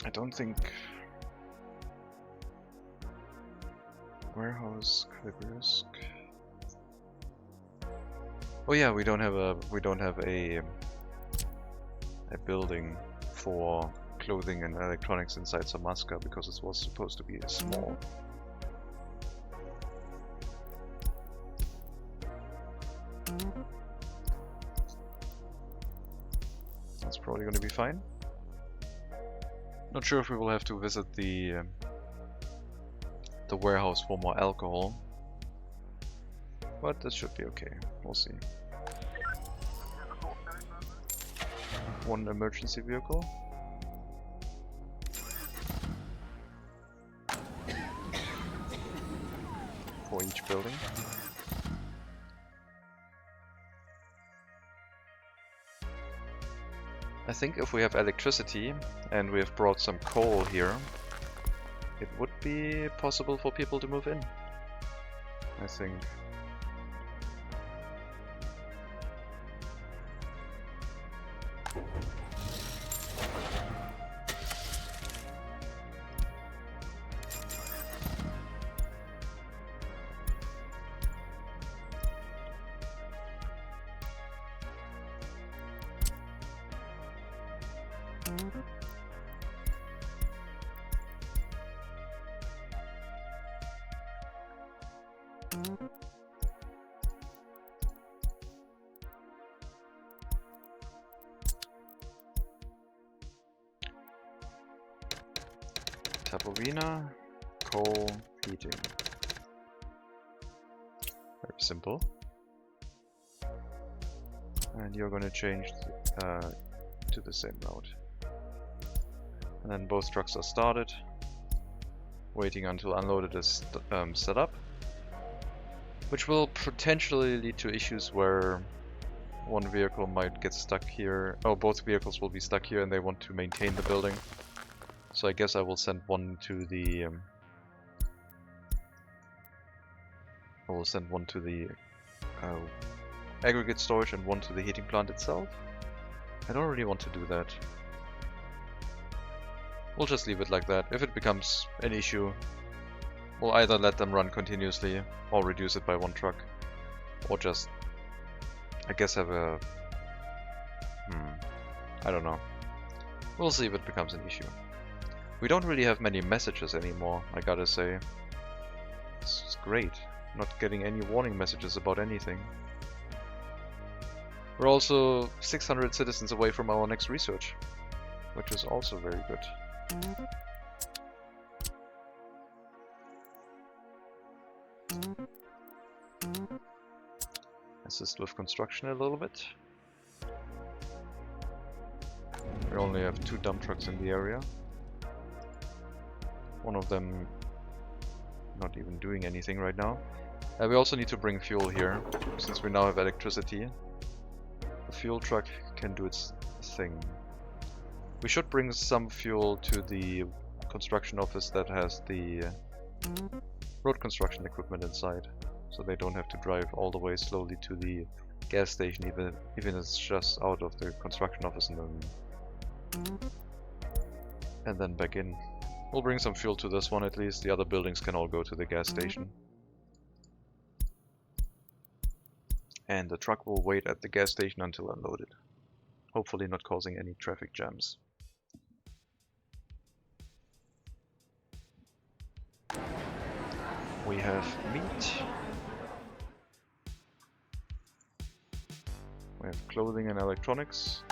Speaker 1: I don't think warehouse could risk. Oh yeah, we don't have a building for clothing and electronics inside Samaska because it was supposed to be small. That's probably going to be fine. Not sure if we will have to visit the warehouse for more alcohol, but this should be okay. We'll see. One emergency vehicle. For each building. I think if we have electricity and we have brought some coal here, it would be possible for people to move in. I think. Tapovina, coal, heating. Very simple. And you're going to change to the same route. And then both trucks are started. Waiting until unloaded is set up. Which will potentially lead to issues where one vehicle might get stuck here. Oh, both vehicles will be stuck here and they want to maintain the building. So I guess I will send one to the aggregate storage and one to the heating plant itself. I don't really want to do that. We'll just leave it like that. If it becomes an issue, we'll either let them run continuously or reduce it by one truck, or just, I guess, have a I don't know. We'll see if it becomes an issue. We don't really have many messages anymore, I gotta say. This is great. Not getting any warning messages about anything. We're also 600 citizens away from our next research, which is also very good. Assist with construction a little bit. We only have 2 dump trucks in the area. One of them not even doing anything right now. We also need to bring fuel here, since we now have electricity. The fuel truck can do its thing. We should bring some fuel to the construction office that has the road construction equipment inside, so they don't have to drive all the way slowly to the gas station, even if it's just out of the construction office and then back in. We'll bring some fuel to this one at least. The other buildings can all go to the gas station. And the truck will wait at the gas station until unloaded. Hopefully not causing any traffic jams. We have meat. We have clothing and electronics.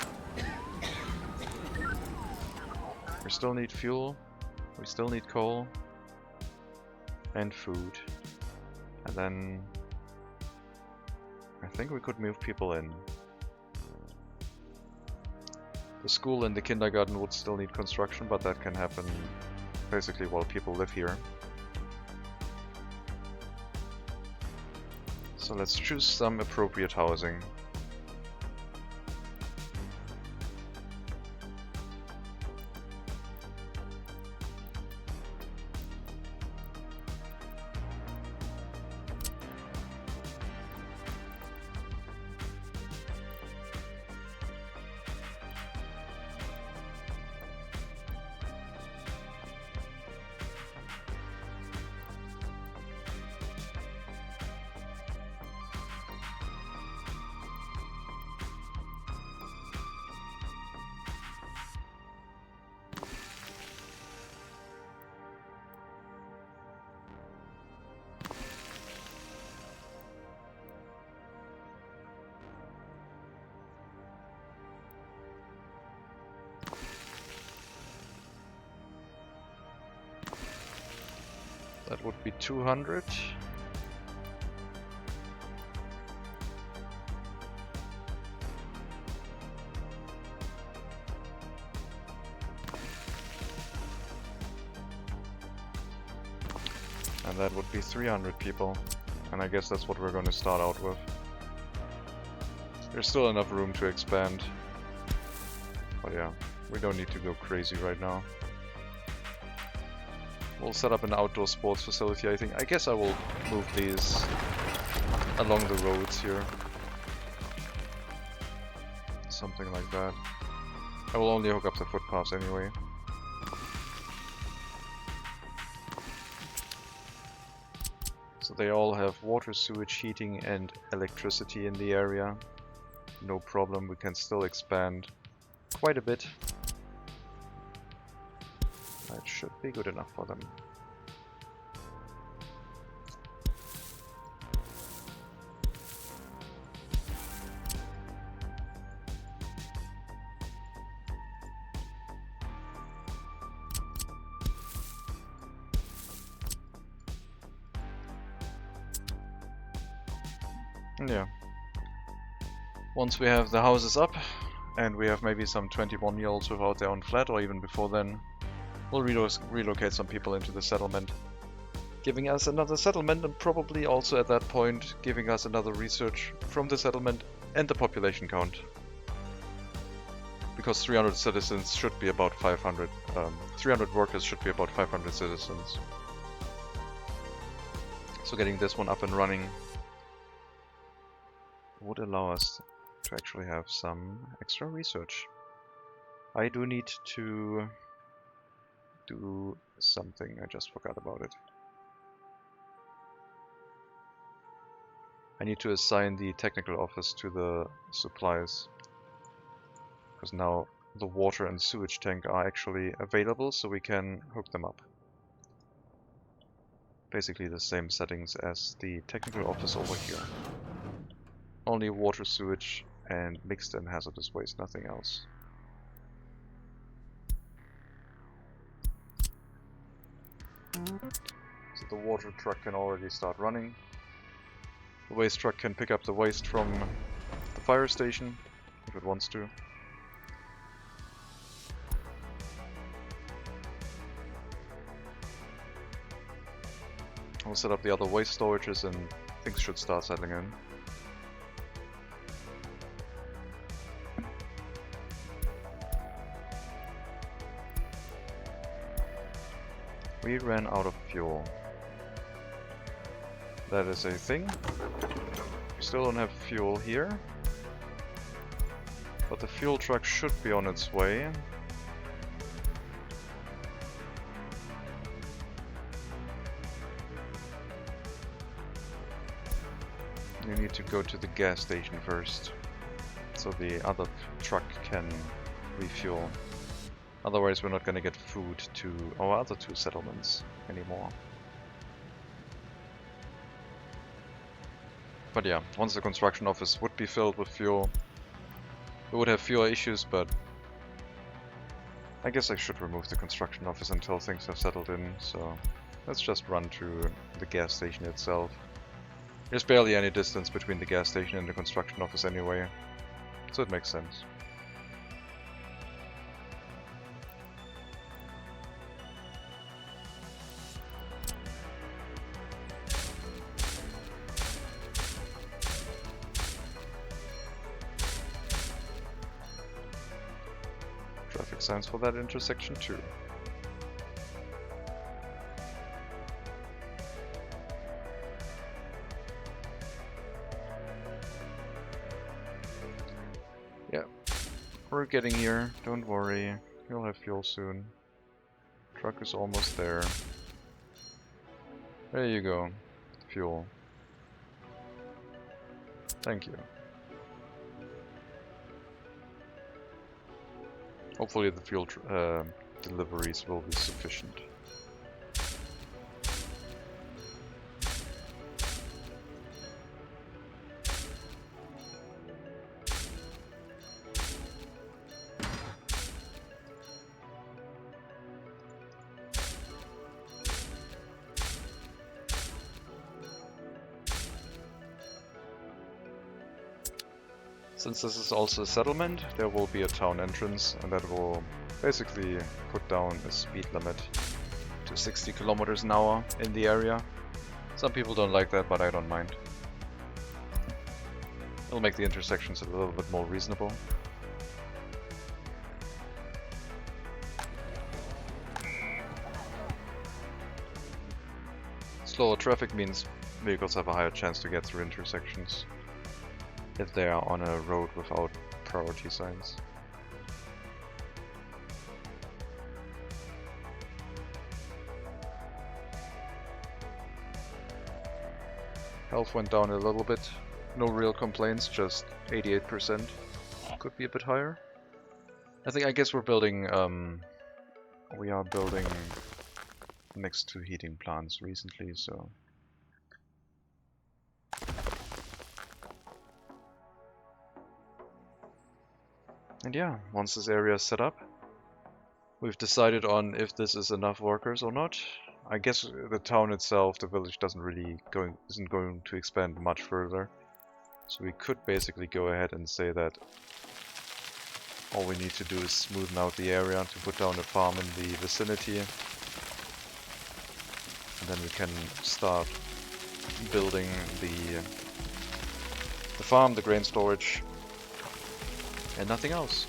Speaker 1: We still need fuel, we still need coal, and food. And then I think we could move people in. The school and the kindergarten would still need construction, but that can happen basically while people live here. So let's choose some appropriate housing. That would be 200. And that would be 300 people. And I guess that's what we're going to start out with. There's still enough room to expand. But yeah, we don't need to go crazy right now. We'll set up an outdoor sports facility, I think. I guess I will move these along the roads here. Something like that. I will only hook up the footpaths anyway. So they all have water, sewage, heating and electricity in the area. No problem, we can still expand quite a bit. That should be good enough for them. Yeah. Once we have the houses up, and we have maybe some 21-year-olds without their own flat, or even before then, we'll relocate some people into the settlement, giving us another settlement, and probably also at that point giving us another research from the settlement and the population count. Because 300 citizens should be about 500, 300 workers should be about 500 citizens. So getting this one up and running would allow us to actually have some extra research. I do need to do something, I just forgot about it. I need to assign the technical office to the supplies, because now the water and sewage tank are actually available, so we can hook them up. Basically the same settings as the technical office over here. Only water, sewage and mixed and hazardous waste, nothing else. So the water truck can already start running. The waste truck can pick up the waste from the fire station if it wants to. We'll set up the other waste storages and things should start settling in. We ran out of fuel. That is a thing. We still don't have fuel here. But the fuel truck should be on its way. You need to go to the gas station first, so the other truck can refuel. Otherwise we're not going to get food to our other two settlements anymore. But yeah, once the construction office would be filled with fuel, we would have fewer issues, but I guess I should remove the construction office until things have settled in, so let's just run to the gas station itself. There's barely any distance between the gas station and the construction office anyway, so it makes sense. Traffic signs for that intersection too. Yeah, we're getting here, don't worry, you'll have fuel soon. Truck is almost there. There you go, fuel. Thank you. Hopefully the fuel deliveries will be sufficient. Since this is also a settlement, there will be a town entrance, and that will basically put down a speed limit to 60 kilometers an hour in the area. Some people don't like that, but I don't mind. It'll make the intersections a little bit more reasonable. Slower traffic means vehicles have a higher chance to get through intersections if they are on a road without priority signs. Health went down a little bit. No real complaints, just 88%. Could be a bit higher. I guess we're building, we are building next to heating plants recently, so. And yeah, once this area is set up, we've decided on if this is enough workers or not. I guess the town itself, the village, isn't going to expand much further. So we could basically go ahead and say that all we need to do is smoothen out the area to put down a farm in the vicinity. And then we can start building the farm, the grain storage, and nothing else.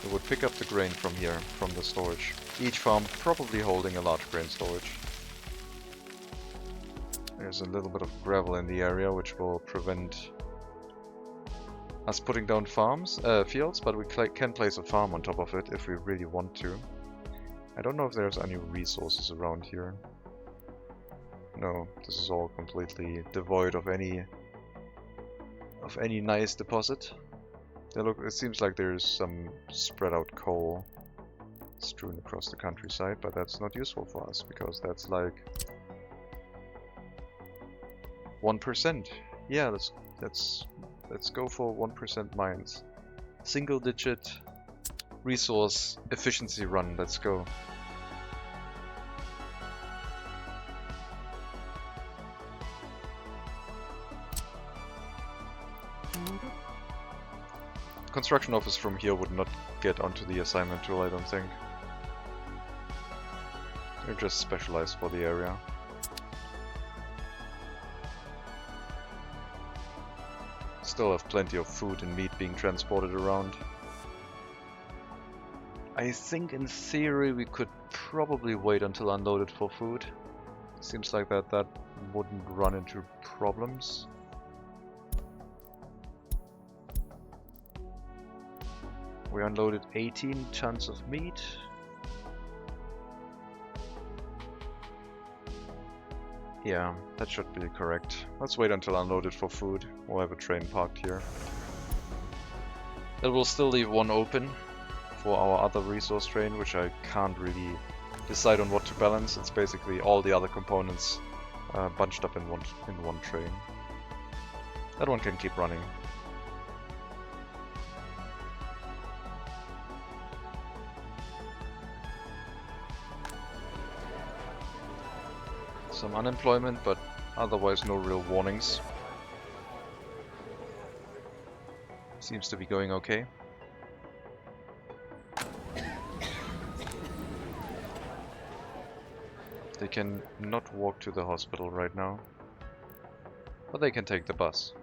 Speaker 1: We would pick up the grain from here, from the storage. Each farm probably holding a large grain storage. There's a little bit of gravel in the area, which will prevent us putting down fields, but we can place a farm on top of it if we really want to. I don't know if there's any resources around here. No, this is all completely devoid of any nice deposit. It seems like there's some spread out coal strewn across the countryside, but that's not useful for us because that's like 1%. Yeah, let's go for 1% mines. Single digit resource efficiency run, let's go. Construction office from here would not get onto the assignment tool, I don't think. They're just specialized for the area. Still have plenty of food and meat being transported around. I think in theory we could probably wait until unloaded for food. Seems like that wouldn't run into problems. We unloaded 18 tons of meat. Yeah, that should be correct. Let's wait until unloaded for food. We'll have a train parked here. That will still leave one open for our other resource train, which I can't really decide on what to balance. It's basically all the other components bunched up in one train. That one can keep running. some unemployment, but otherwise no real warnings. Seems to be going okay. They can not walk to the hospital right now, but they can take the bus.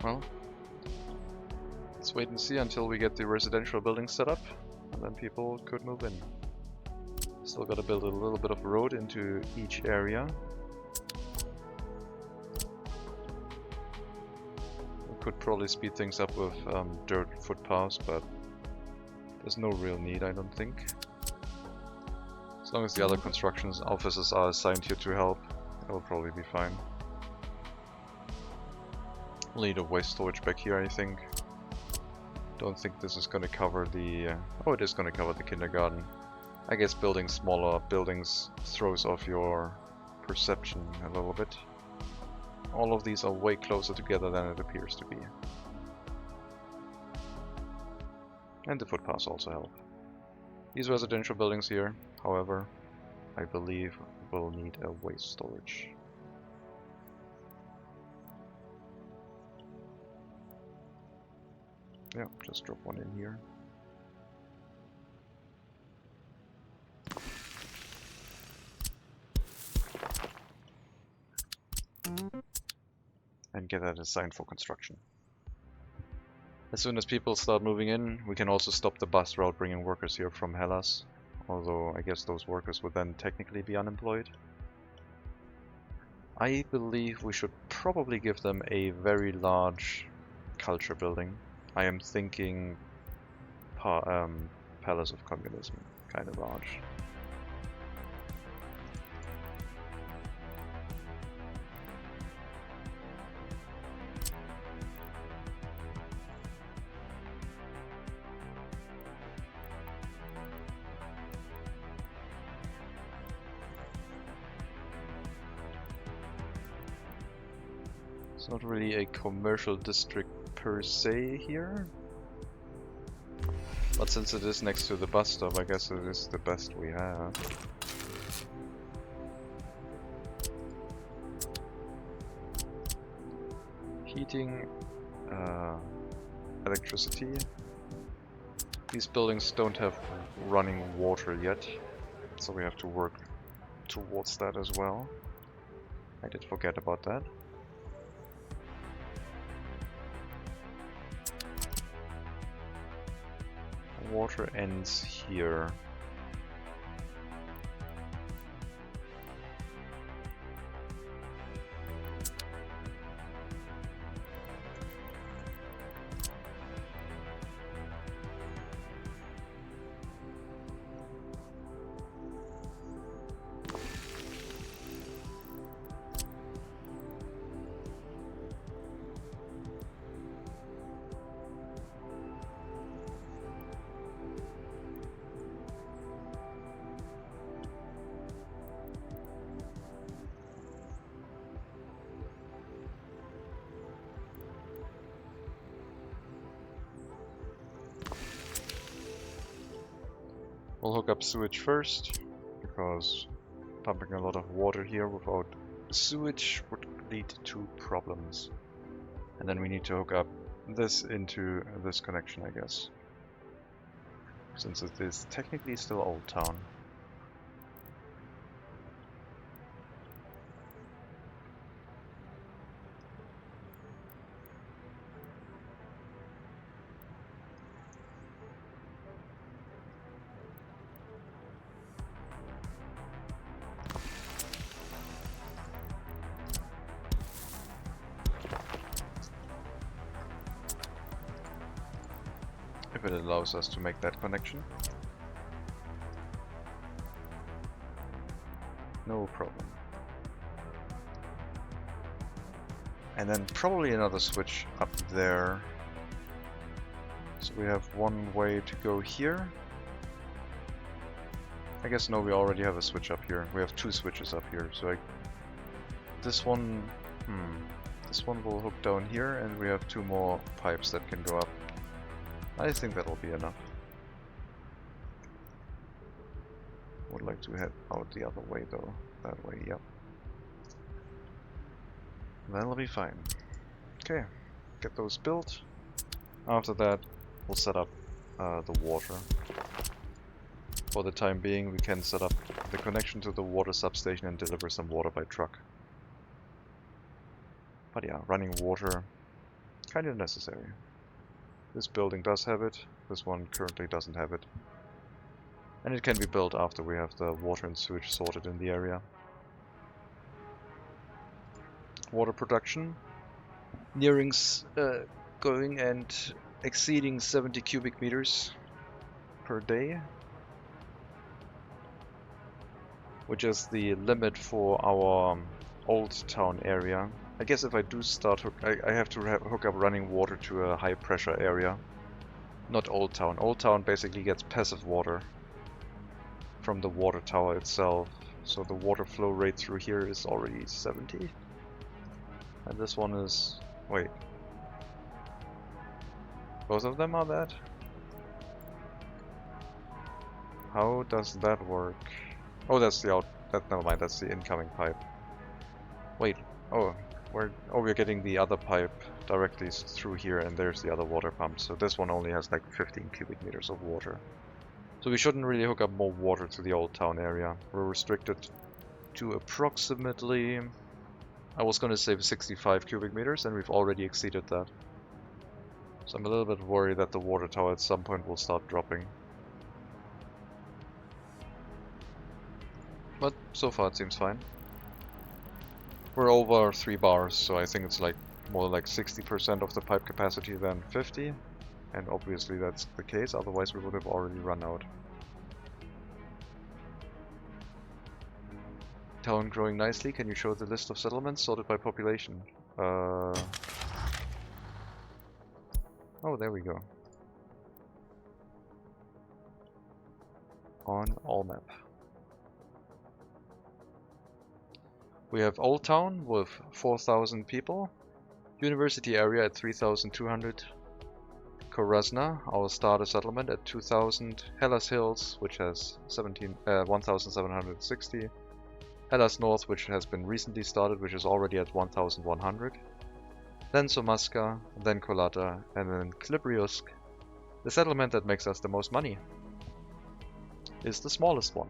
Speaker 1: Well, let's wait and see until we get the residential building set up, and then people could move in. Still gotta build a little bit of road into each area. We could probably speed things up with dirt footpaths, but there's no real need, I don't think. As long as the other construction officers are assigned here to help, it'll probably be fine. We'll need a waste storage back here, I think. Don't think this is gonna cover the... oh, it is gonna cover the kindergarten. I guess building smaller buildings throws off your perception a little bit. All of these are way closer together than it appears to be. And the footpaths also help. These residential buildings here, however, I believe will need a waste storage. Yeah, just drop one in here. And get that assigned for construction. As soon as people start moving in, we can also stop the bus route bringing workers here from Hellas. Although I guess those workers would then technically be unemployed. I believe we should probably give them a very large culture building. I am thinking Palace of Communism, kind of large. It's not really a commercial district per se here, but since it is next to the bus stop, I guess it is the best we have. Heating, electricity. These buildings don't have running water yet, so we have to work towards that as well. I did forget about that. Water ends here. We'll hook up sewage first, because pumping a lot of water here without sewage would lead to problems. And then we need to hook up this into this connection, I guess. Since it is technically still Old Town. If it allows us to make that connection. No problem. And then probably another switch up there. So we have one way to go here. I guess no, we already have a switch up here. We have 2 switches up here, so this one, this one will hook down here, and we have 2 more pipes that can go up. I think that'll be enough. Would like to head out the other way though. That way, yep. That'll be fine. Okay, get those built. After that, we'll set up the water. For the time being, we can set up the connection to the water substation and deliver some water by truck. But yeah, running water, kind of necessary. This building does have it, this one currently doesn't have it. And it can be built after we have the water and sewage sorted in the area. Water production, nearing going and exceeding 70 cubic meters per day, which is the limit for our old town area. I guess if I do start I have to hook up running water to a high pressure area, not Old Town. Old Town basically gets passive water from the water tower itself, so the water flow rate through here is already 70. And this one is... wait. Both of them are that? How does that work? Oh, that's the never mind, that's the incoming pipe. Wait, oh, we're getting the other pipe directly through here, and there's the other water pump. So this one only has like 15 cubic meters of water. So we shouldn't really hook up more water to the Old Town area. We're restricted to approximately... I was going to say 65 cubic meters, and we've already exceeded that. So I'm a little bit worried that the water tower at some point will start dropping. But so far it seems fine. We're over 3 bars, so I think it's like more like 60% of the pipe capacity than 50. And obviously that's the case, otherwise we would have already run out. Town growing nicely. Can you show the list of settlements sorted by population? Oh, there we go. On all map. We have Old Town with 4,000 people. University area at 3,200. Korasna, our starter settlement, at 2,000. Hellas Hills, which has 1,760. Hellas North, which has been recently started, which is already at 1,100. Then Somaska, then Kolata, and then Klibriusk. The settlement that makes us the most money is the smallest one.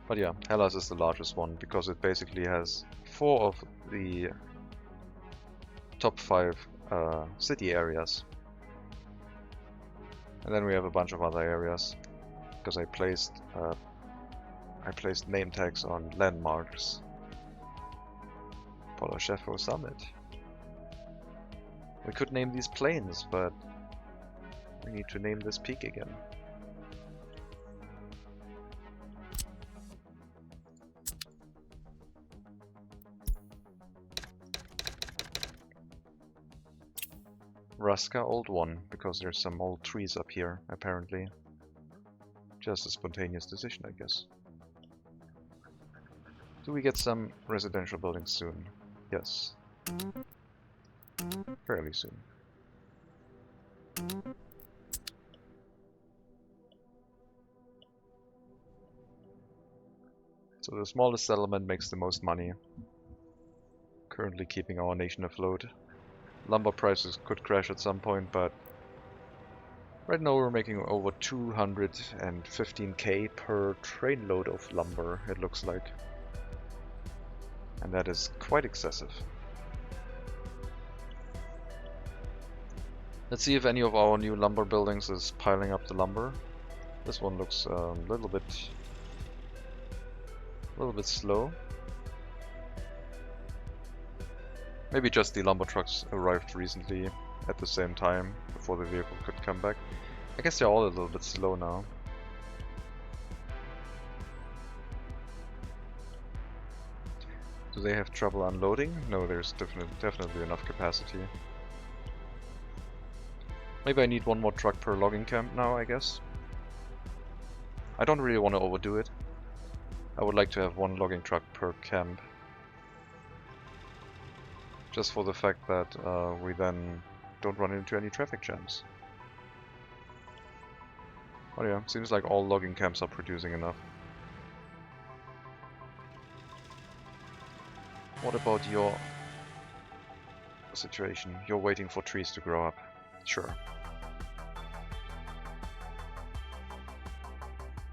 Speaker 1: But yeah, Hellas is the largest one because it basically has 4 of the top 5 city areas. And then we have a bunch of other areas because I placed name tags on landmarks. Poloshefo Summit. We could name these plains, but we need to name this peak again. Raska, old one, because there's some old trees up here, apparently. Just a spontaneous decision, I guess. Do we get some residential buildings soon? Yes. Fairly soon. So the smallest settlement makes the most money. Currently keeping our nation afloat. Lumber prices could crash at some point, but right now we're making over 215k per train load of lumber, it looks like. And that is quite excessive. Let's see if any of our new lumber buildings is piling up the lumber. This one looks a little bit slow. Maybe just the lumber trucks arrived recently at the same time before the vehicle could come back. I guess they're all a little bit slow now. Do they have trouble unloading? No, there's definitely enough capacity. Maybe I need one more truck per logging camp now, I guess. I don't really want to overdo it. I would like to have one logging truck per camp. Just for the fact that we then don't run into any traffic jams. Oh yeah, seems like all logging camps are producing enough. What about your situation? You're waiting for trees to grow up. Sure.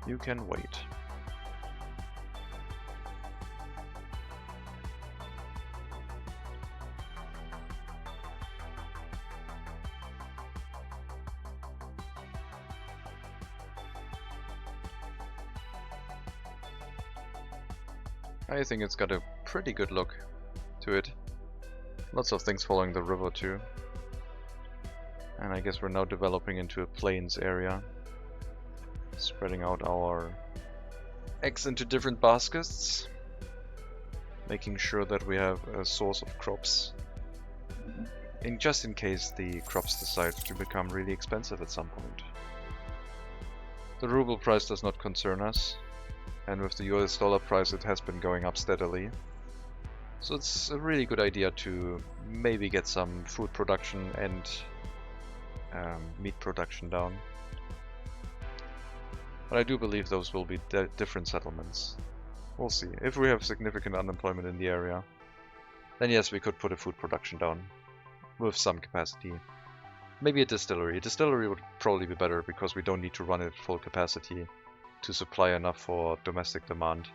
Speaker 1: You can wait. I think it's got a pretty good look to it. Lots of things following the river too. And I guess we're now developing into a plains area. Spreading out our eggs into different baskets. Making sure that we have a source of crops. Just in case the crops decide to become really expensive at some point. The ruble price does not concern us. And with the US dollar price, it has been going up steadily. So it's a really good idea to maybe get some food production and meat production down. But I do believe those will be different settlements. We'll see. If we have significant unemployment in the area, then yes, we could put a food production down with some capacity. Maybe a distillery. A distillery would probably be better because we don't need to run it at full capacity to supply enough for domestic demand.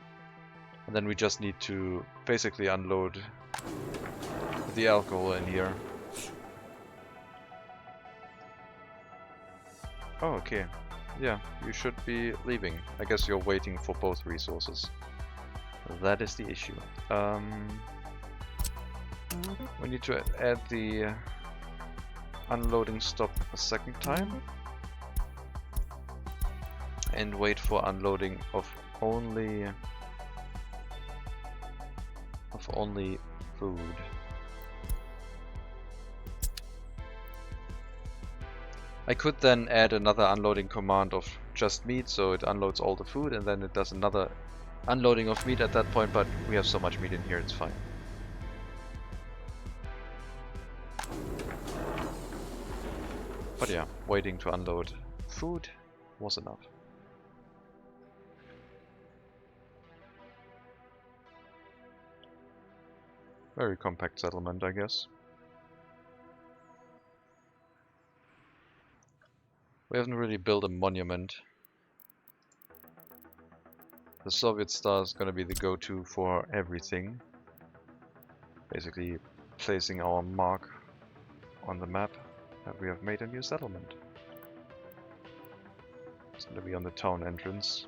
Speaker 1: And then we just need to basically unload the alcohol in here. Oh, okay. Yeah, you should be leaving. I guess you're waiting for both resources. That is the issue. We need to add the unloading stop a second time. And wait for unloading of only food. I could then add another unloading command of just meat, so it unloads all the food and then it does another unloading of meat at that point, but we have so much meat in here, it's fine. But yeah, waiting to unload food was enough. Very compact settlement, I guess. We haven't really built a monument. The Soviet Star is going to be the go-to for everything. Basically placing our mark on the map that we have made a new settlement. It's going to be on the town entrance.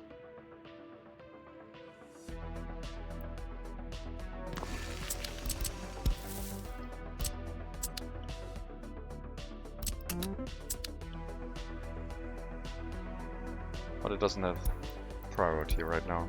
Speaker 1: But it doesn't have priority right now.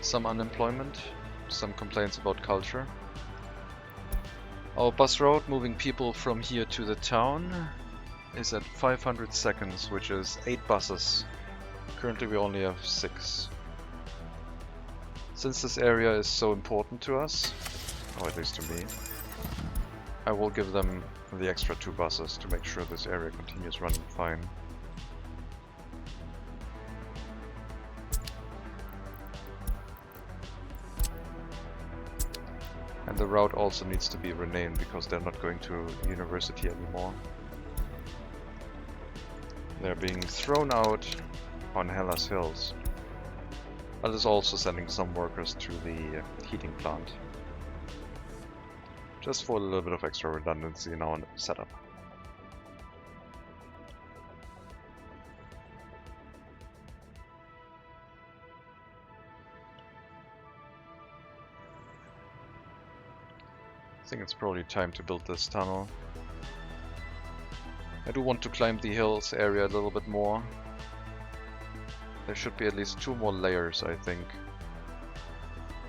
Speaker 1: Some unemployment, some complaints about culture. Our bus route moving people from here to the town is at 500 seconds, which is 8 buses. Currently we only have 6. Since this area is so important to us, or at least to me, I will give them the extra 2 buses to make sure this area continues running fine. And the route also needs to be renamed because they're not going to university anymore. They're being thrown out on Hellas Hills. But it's also sending some workers to the heating plant. Just for a little bit of extra redundancy in our setup. I think it's probably time to build this tunnel. I do want to climb the hills area a little bit more. There should be at least 2 more layers, I think.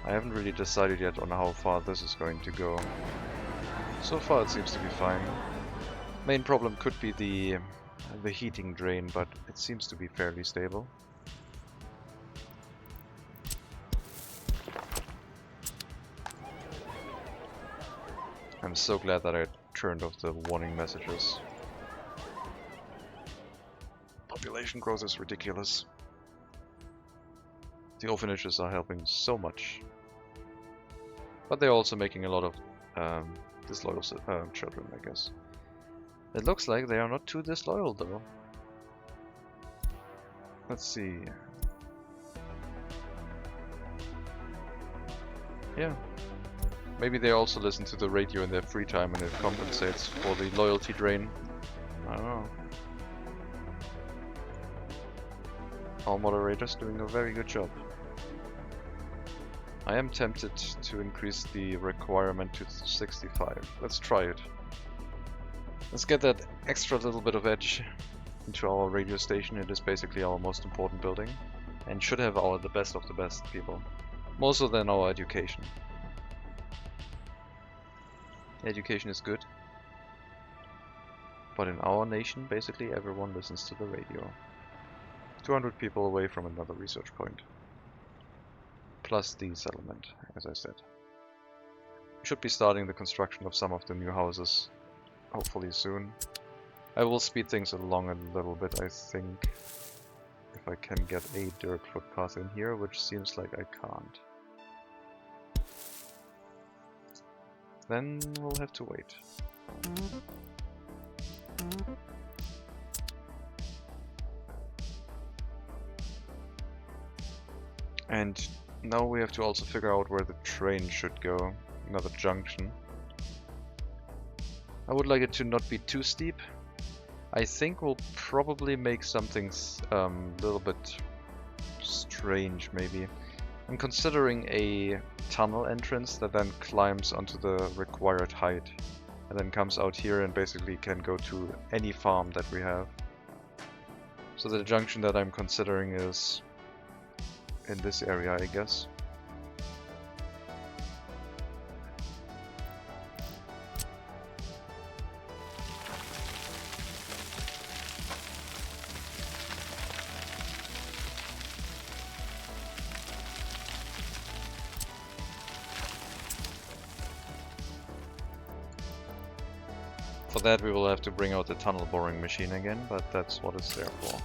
Speaker 1: I haven't really decided yet on how far this is going to go. So far it seems to be fine. Main problem could be the heating drain, but it seems to be fairly stable. I'm so glad that I turned off the warning messages. Population growth is ridiculous. The orphanages are helping so much. But they're also making a lot of disloyal children, I guess. It looks like they are not too disloyal though. Let's see. Yeah. Maybe they also listen to the radio in their free time and it compensates for the loyalty drain. I don't know. Our moderator's doing a very good job. I am tempted to increase the requirement to 65. Let's try it. Let's get that extra little bit of edge into our radio station. It is basically our most important building and should have the best of the best people. More so than our education. Education is good. But in our nation, basically everyone listens to the radio. 200 people away from another research point. Plus the settlement, as I said. We should be starting the construction of some of the new houses, hopefully soon. I will speed things along a little bit, I think. If I can get a dirt footpath in here, which seems like I can't. Then we'll have to wait. And now we have to also figure out where the train should go. Another junction. I would like it to not be too steep. I think we'll probably make something a little bit strange, maybe. I'm considering a tunnel entrance that then climbs onto the required height and then comes out here and basically can go to any farm that we have. So the junction that I'm considering is in this area, I guess. For that we will have to bring out the tunnel boring machine again, but that's what it's there for.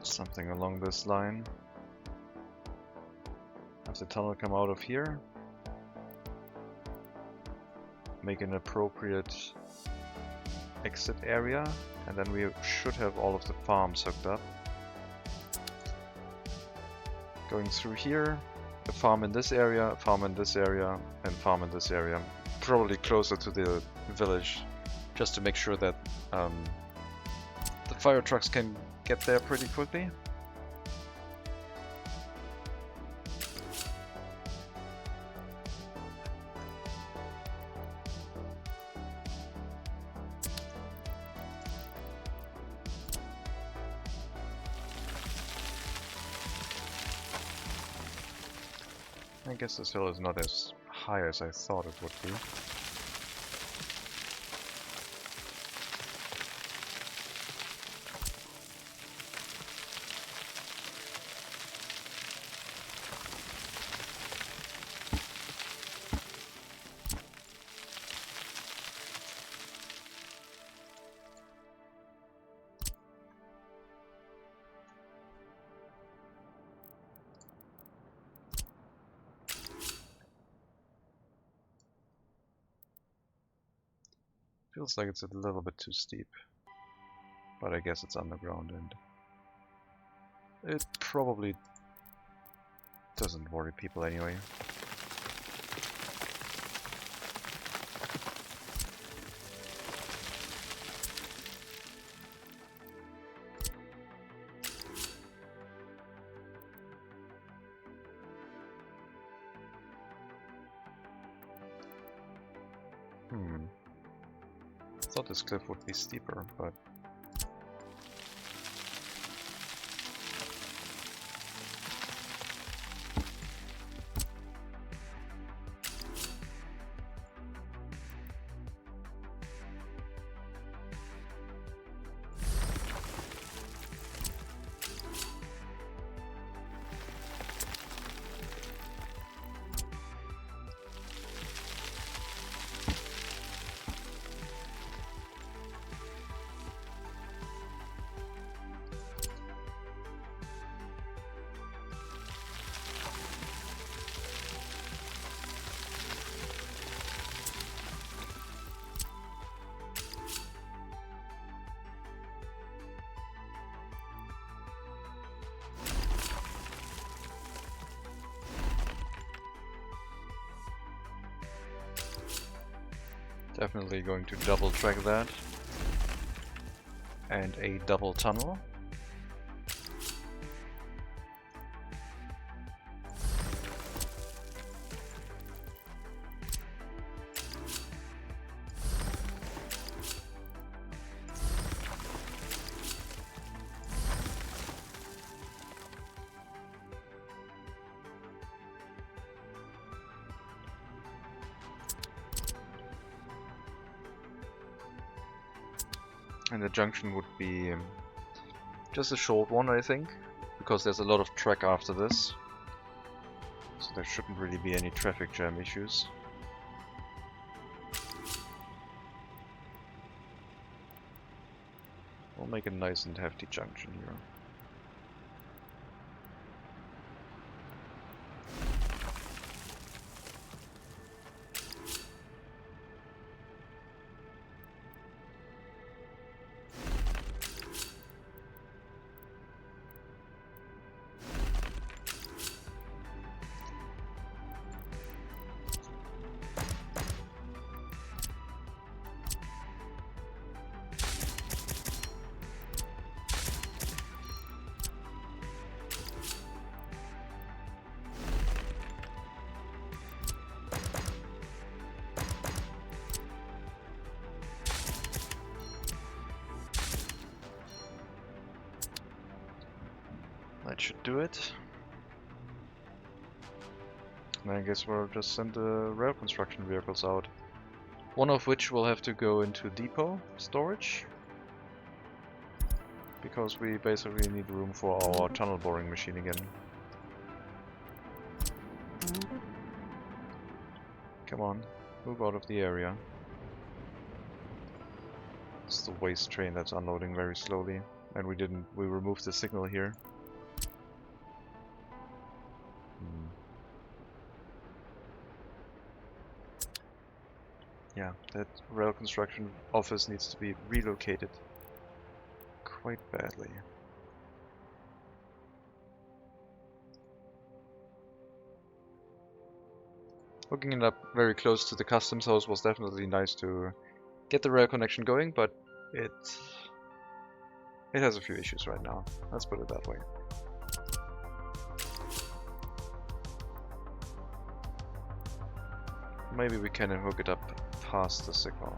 Speaker 1: Something along this line. Have the tunnel come out of here. Make an appropriate exit area, and then we should have all of the farms hooked up. Going through here, a farm in this area, a farm in this area, and farm in this area. Probably closer to the village, just to make sure that the fire trucks can get there pretty quickly. I guess this hill is not as high as I thought it would be. Feels like it's a little bit too steep. But I guess it's underground and it probably doesn't worry people anyway. Thought this cliff would be steeper, but definitely going to double track that. And a double tunnel. And the junction would be just a short one, I think, because there's a lot of track after this. So there shouldn't really be any traffic jam issues. We'll make a nice and hefty junction here. That should do it. And I guess we'll just send the rail construction vehicles out. One of which will have to go into depot storage. Because we basically need room for our tunnel boring machine again. Come on, move out of the area. It's the waste train that's unloading very slowly. And we removed the signal here. Yeah, that rail construction office needs to be relocated quite badly. Hooking it up very close to the customs house was definitely nice to get the rail connection going, but it has a few issues right now. Let's put it that way. Maybe we can hook it up past the signal.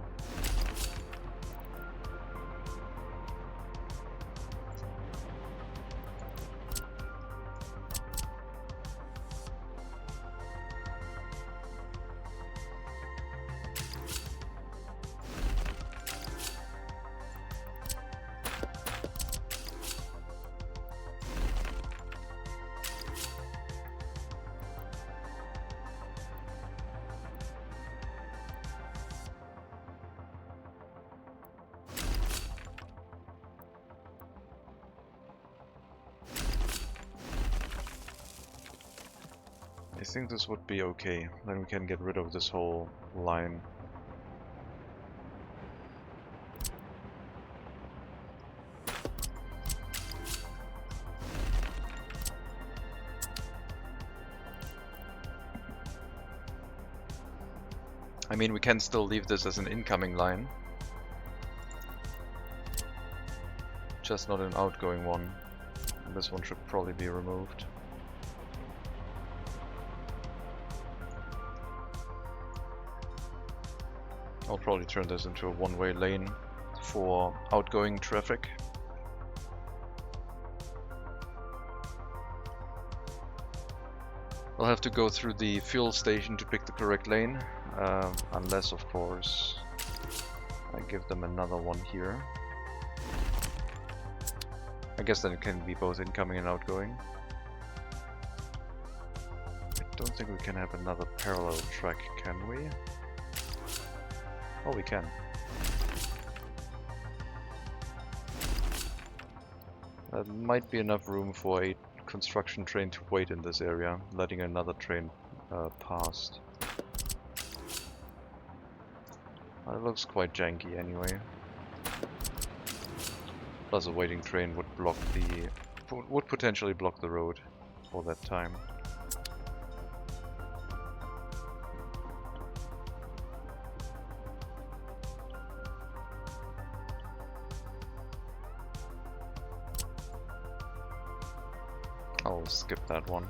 Speaker 1: I think this would be okay. Then we can get rid of this whole line. I mean, we can still leave this as an incoming line, just not an outgoing one. And this one should probably be removed. I'll probably turn this into a one-way lane for outgoing traffic. I'll have to go through the fuel station to pick the correct lane, unless of course I give them another one here. I guess then it can be both incoming and outgoing. I don't think we can have another parallel track, can we? Oh, we can. There might be enough room for a construction train to wait in this area, letting another train past. It looks quite janky anyway. Plus a waiting train would block the... would potentially block the road for that time. I'll skip that one.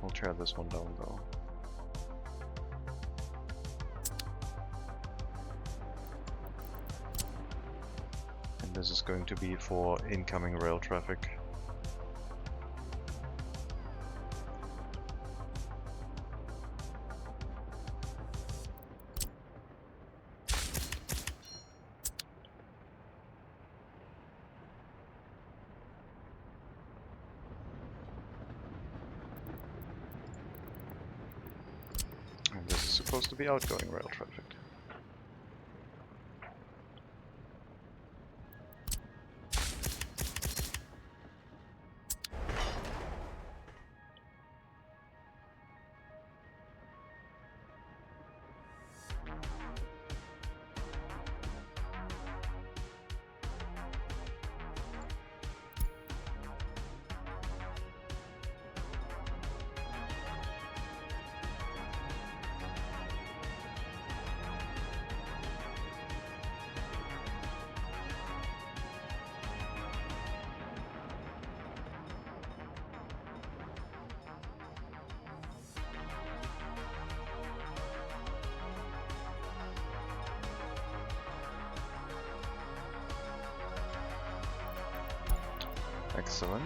Speaker 1: I'll tear this one down though. And this is going to be for incoming rail traffic. Supposed to be outgoing rail traffic. Excellent.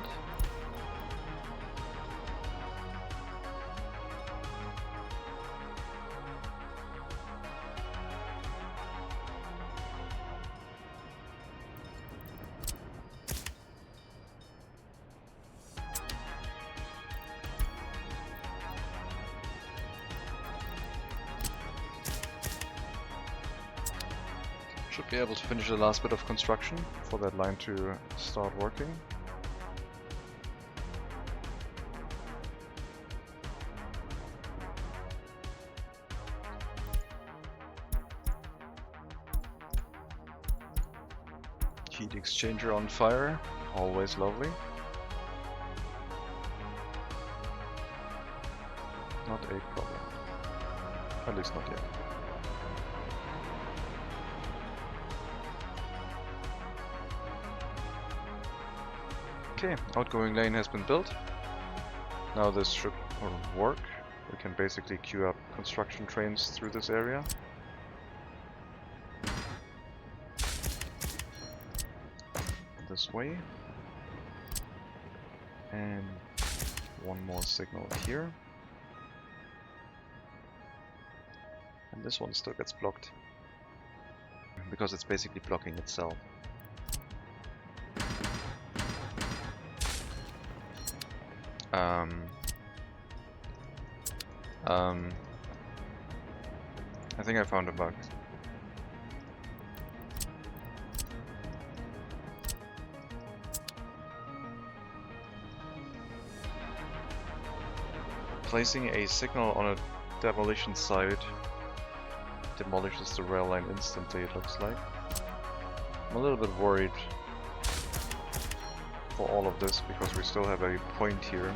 Speaker 1: Should be able to finish the last bit of construction for that line to start working. Heat exchanger on fire, always lovely. Not a problem. At least not yet. Okay, outgoing lane has been built. Now this should work. We can basically queue up construction trains through this area. This way. And one more signal here. And this one still gets blocked. Because it's basically blocking itself. I think I found a bug. Placing a signal on a demolition site demolishes the rail line instantly, it looks like. I'm a little bit worried for all of this because we still have a point here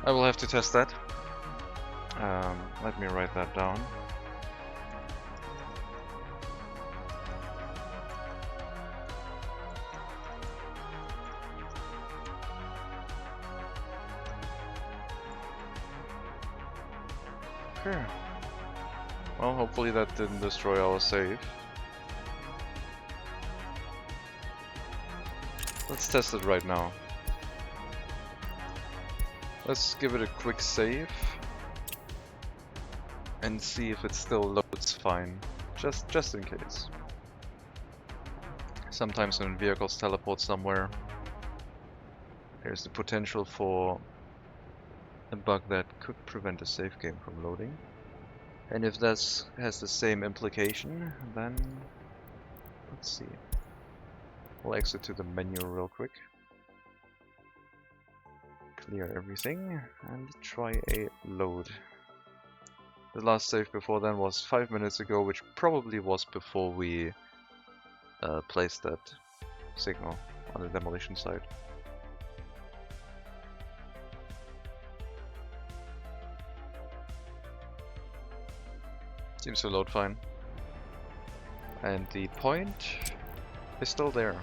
Speaker 1: I will have to test that. Let me write that down. Okay. Well, hopefully that didn't destroy our save. Let's test it right now. Let's give it a quick save and see if it still loads fine, just in case. Sometimes when vehicles teleport somewhere, there's the potential for a bug that could prevent a save game from loading. And if that has the same implication, then let's see. We'll exit to the menu real quick. Clear everything and try a load. The last save before then was 5 minutes ago, which probably was before we placed that signal on the demolition site. Seems to load fine. And the point is still there.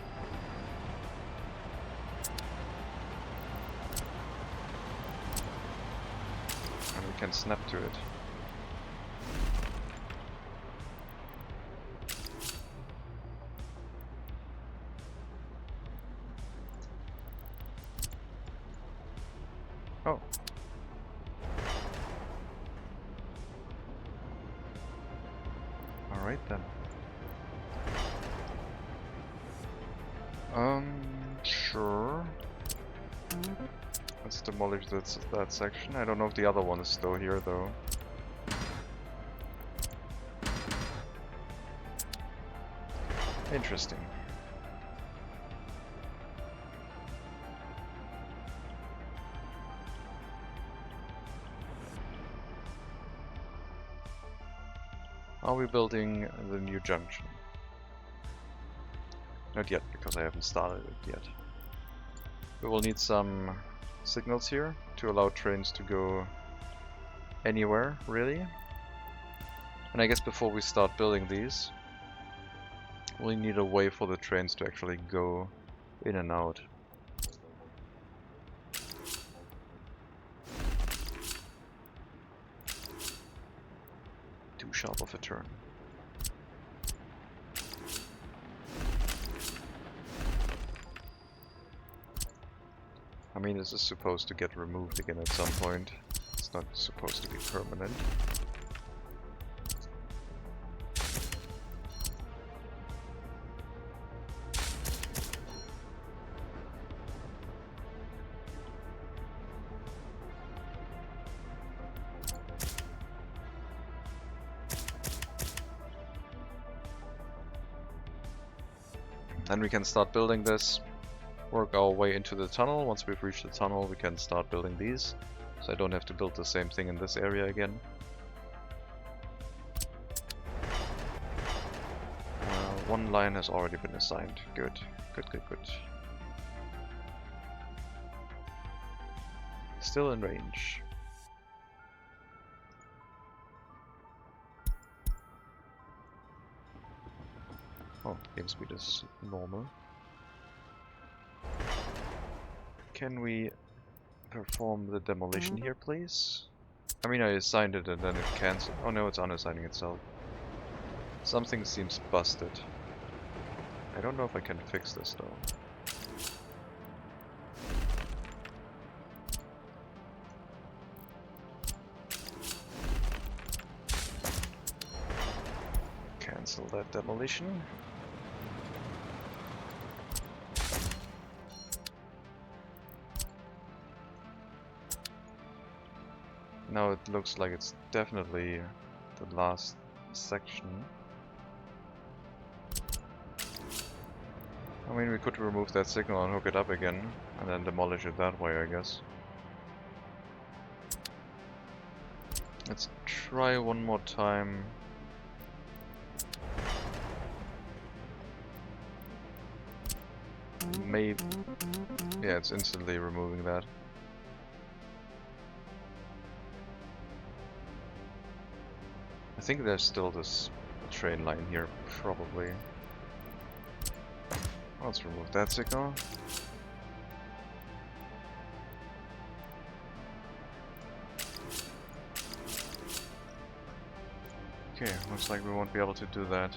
Speaker 1: And we can snap to it. Oh. Alright then. Sure. Let's demolish that section. I don't know if the other one is still here though. Interesting. Are we building the new junction? Not yet, because I haven't started it yet. We will need some signals here to allow trains to go anywhere, really. And I guess before we start building these, we need a way for the trains to actually go in and out. Too sharp of a turn. I mean, this is supposed to get removed again at some point. It's not supposed to be permanent. Then we can start building this. Work our way into the tunnel. Once we've reached the tunnel, we can start building these. So I don't have to build the same thing in this area again. One line has already been assigned. Good. Good, good, good. Still in range. Oh, game speed is normal. Can we perform the demolition here, please? I mean, I assigned it and then it cancelled. Oh no, it's unassigning itself. Something seems busted. I don't know if I can fix this though. Cancel that demolition. Now it looks like it's definitely the last section. I mean, we could remove that signal and hook it up again, and then demolish it that way, I guess. Let's try one more time. Maybe... yeah, it's instantly removing that. I think there's still this train line here, probably. Let's remove that signal. Okay, looks like we won't be able to do that.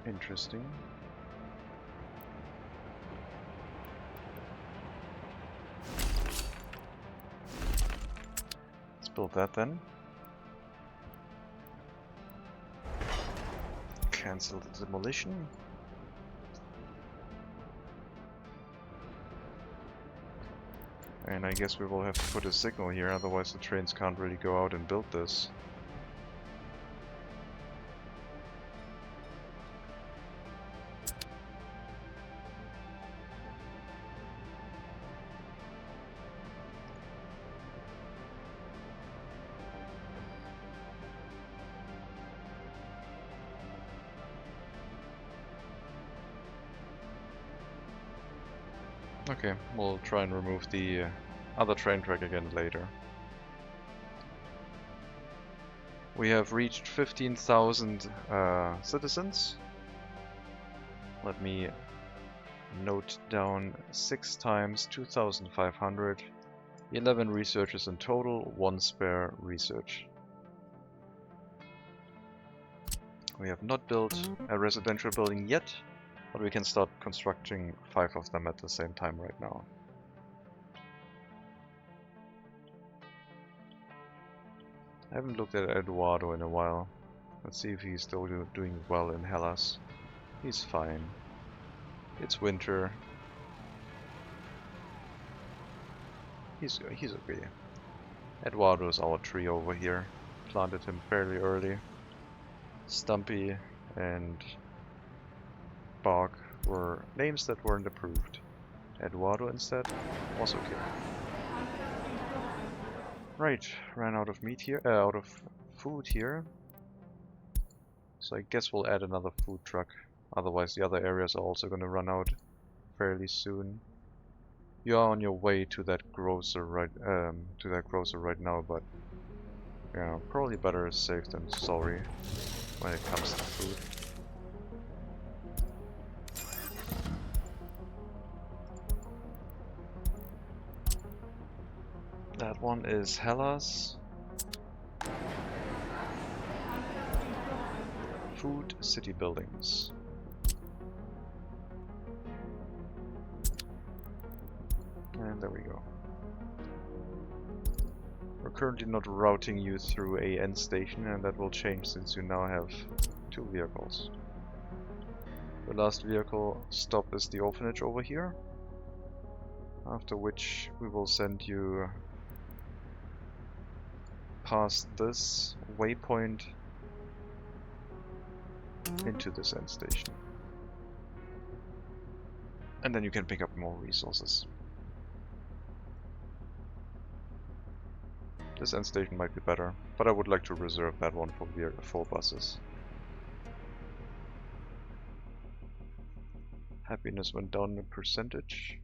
Speaker 1: Interesting. Let's build that then. Cancel the demolition. And I guess we will have to put a signal here, otherwise the trains can't really go out and build this. Okay, we'll try and remove the other train track again later. We have reached 15,000 citizens. Let me note down 6 times 2,500, 11 researchers in total, 1 spare research. We have not built a residential building yet, but we can start constructing 5 of them at the same time right now. I haven't looked at Eduardo in a while. Let's see if he's still doing well in Hellas. He's fine. It's winter. He's okay. Eduardo is our tree over here. Planted him fairly early. Stumpy and Bark were names that weren't approved. Eduardo instead was okay. Right, ran out of meat here, out of food here. So I guess we'll add another food truck. Otherwise the other areas are also going to run out fairly soon. You are on your way to that grocer right now, but yeah, probably better safe than sorry when it comes to food. That one is Hellas. Food, city buildings. And there we go. We're currently not routing you through a end station, and that will change since you now have 2 vehicles. The last vehicle stop is the orphanage over here. After which we will send you past this waypoint into this end station. And then you can pick up more resources. This end station might be better, but I would like to reserve that one for buses. Happiness went down in percentage.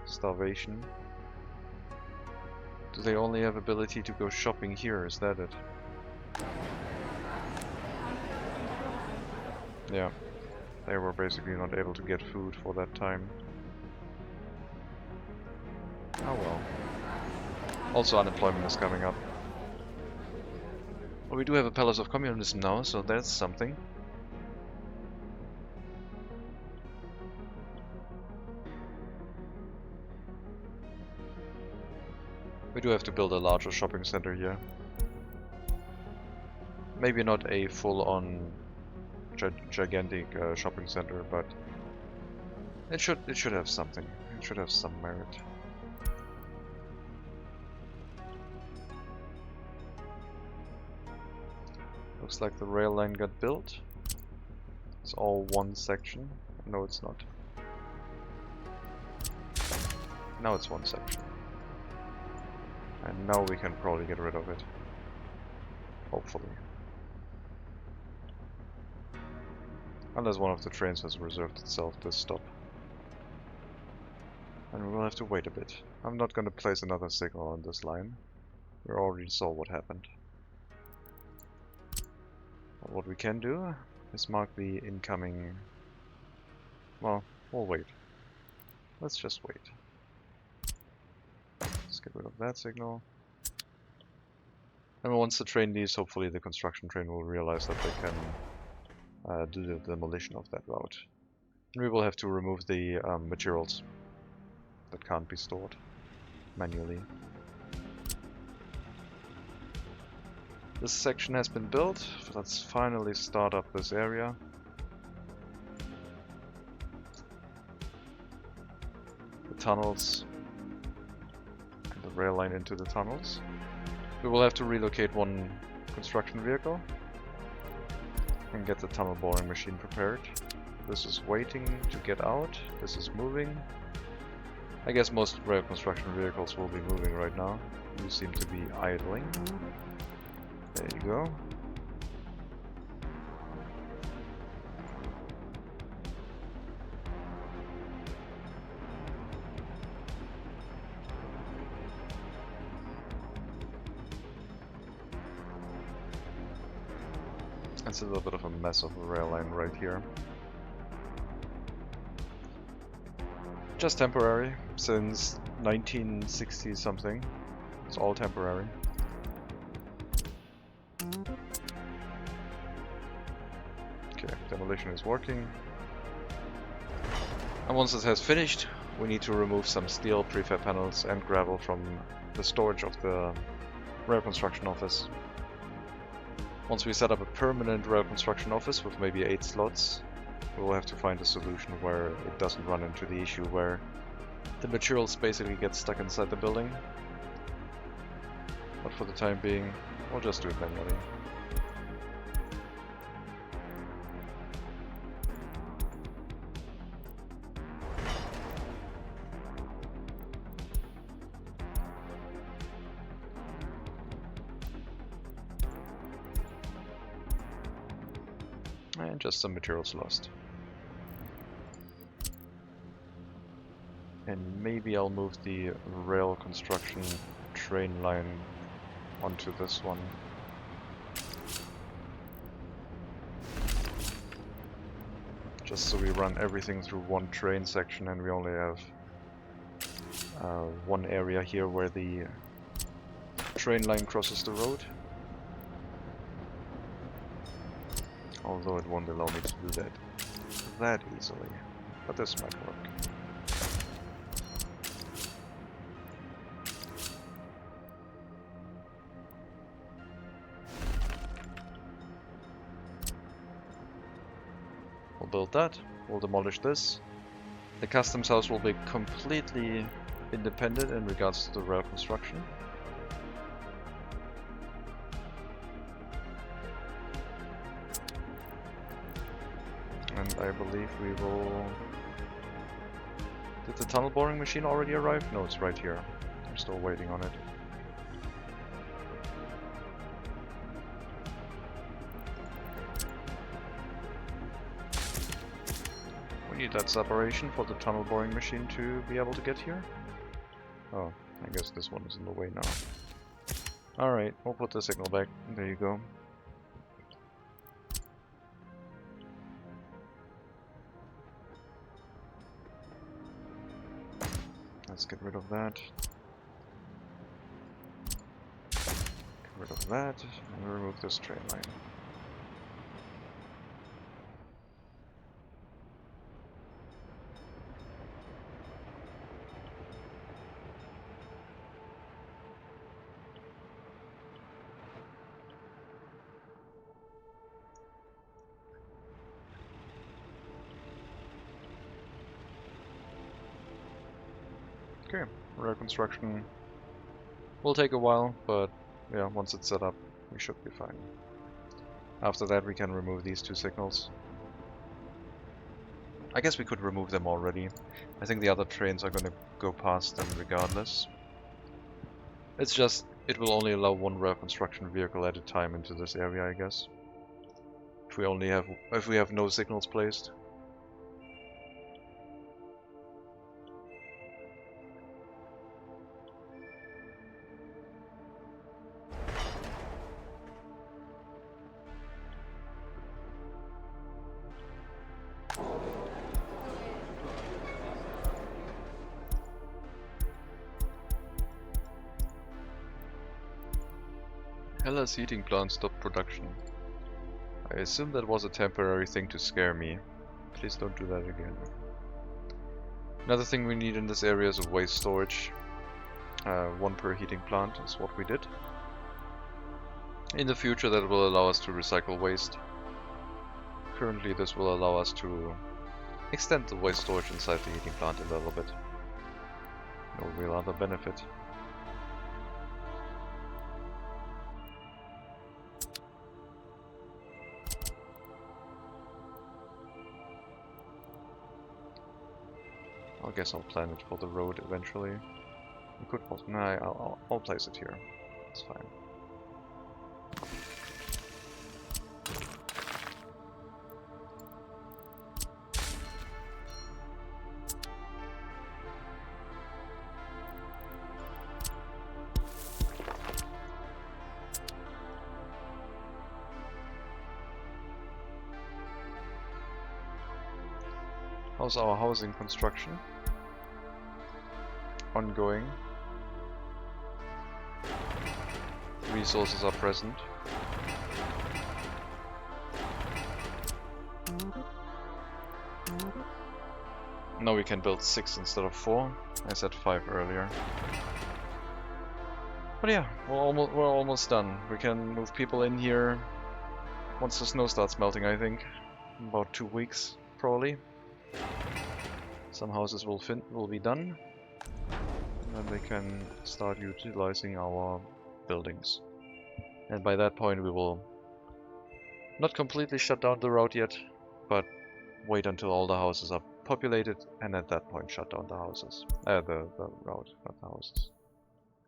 Speaker 1: Starvation. Do they only have ability to go shopping here? Is that it? Yeah. They were basically not able to get food for that time. Oh well. Also unemployment is coming up. Well, we do have a Palace of Communism now, so that's something. We do have to build a larger shopping center here. Maybe not a full-on gigantic shopping center, but it should have something. It should have some merit. Looks like the rail line got built. It's all one section. No, it's not. Now it's one section. And now we can probably get rid of it. Hopefully. Unless one of the trains has reserved itself this stop. And we will have to wait a bit. I'm not going to place another signal on this line. We already saw what happened. But what we can do is mark the incoming... Well, we'll wait. Let's just wait. Let's get rid of that signal. And once the train leaves, hopefully the construction train will realize that they can do the demolition of that route. And we will have to remove the materials that can't be stored manually. This section has been built. Let's finally start up this area. The tunnels and the rail line into the tunnels. We will have to relocate one construction vehicle and get the tunnel boring machine prepared. This is waiting to get out. This is moving. I guess most rail construction vehicles will be moving right now. You seem to be idling. There you go. It's a little bit of a mess of a rail line right here. Just temporary, since 1960 something. It's all temporary. Okay, demolition is working. And once it has finished, we need to remove some steel prefab panels and gravel from the storage of the rail construction office. Once we set up a permanent rail construction office with maybe 8 slots, we will have to find a solution where it doesn't run into the issue where the materials basically get stuck inside the building. But for the time being, we'll just do it manually. And just some materials lost. And maybe I'll move the rail construction train line onto this one. Just so we run everything through one train section and we only have one area here where the train line crosses the road. Although it won't allow me to do that easily. But this might work. We'll build that. We'll demolish this. The customs house will be completely independent in regards to the rail construction. And I believe we will... Did the tunnel boring machine already arrive? No, it's right here. I'm still waiting on it. We need that separation for the tunnel boring machine to be able to get here. Oh, I guess this one is in the way now. Alright, we'll put the signal back. There you go. Let's get rid of that. Get rid of that, and remove this train line. Okay, rail construction will take a while, but yeah, once it's set up, we should be fine. After that, we can remove these two signals. I guess we could remove them already. I think the other trains are going to go past them regardless. It's just, it will only allow one rail construction vehicle at a time into this area, I guess. if we have no signals placed. Hellas heating plant stopped production. I assume that was a temporary thing to scare me. Please don't do that again. Another thing we need in this area is a waste storage. 1 per heating plant is what we did. In the future that will allow us to recycle waste. Currently this will allow us to extend the waste storage inside the heating plant a little bit. No real other benefit. I guess I'll plan it for the road eventually. We could also, no, I'll place it here. It's fine. How's our housing construction? Ongoing. Resources are present. Now we can build 6 instead of 4. I said 5 earlier. But yeah, we're almost done. We can move people in here once the snow starts melting, I think. About 2 weeks, probably. Some houses will be done. And then we can start utilizing our buildings. And by that point we will not completely shut down the route yet, but wait until all the houses are populated, and at that point shut down the houses. The route, not the houses.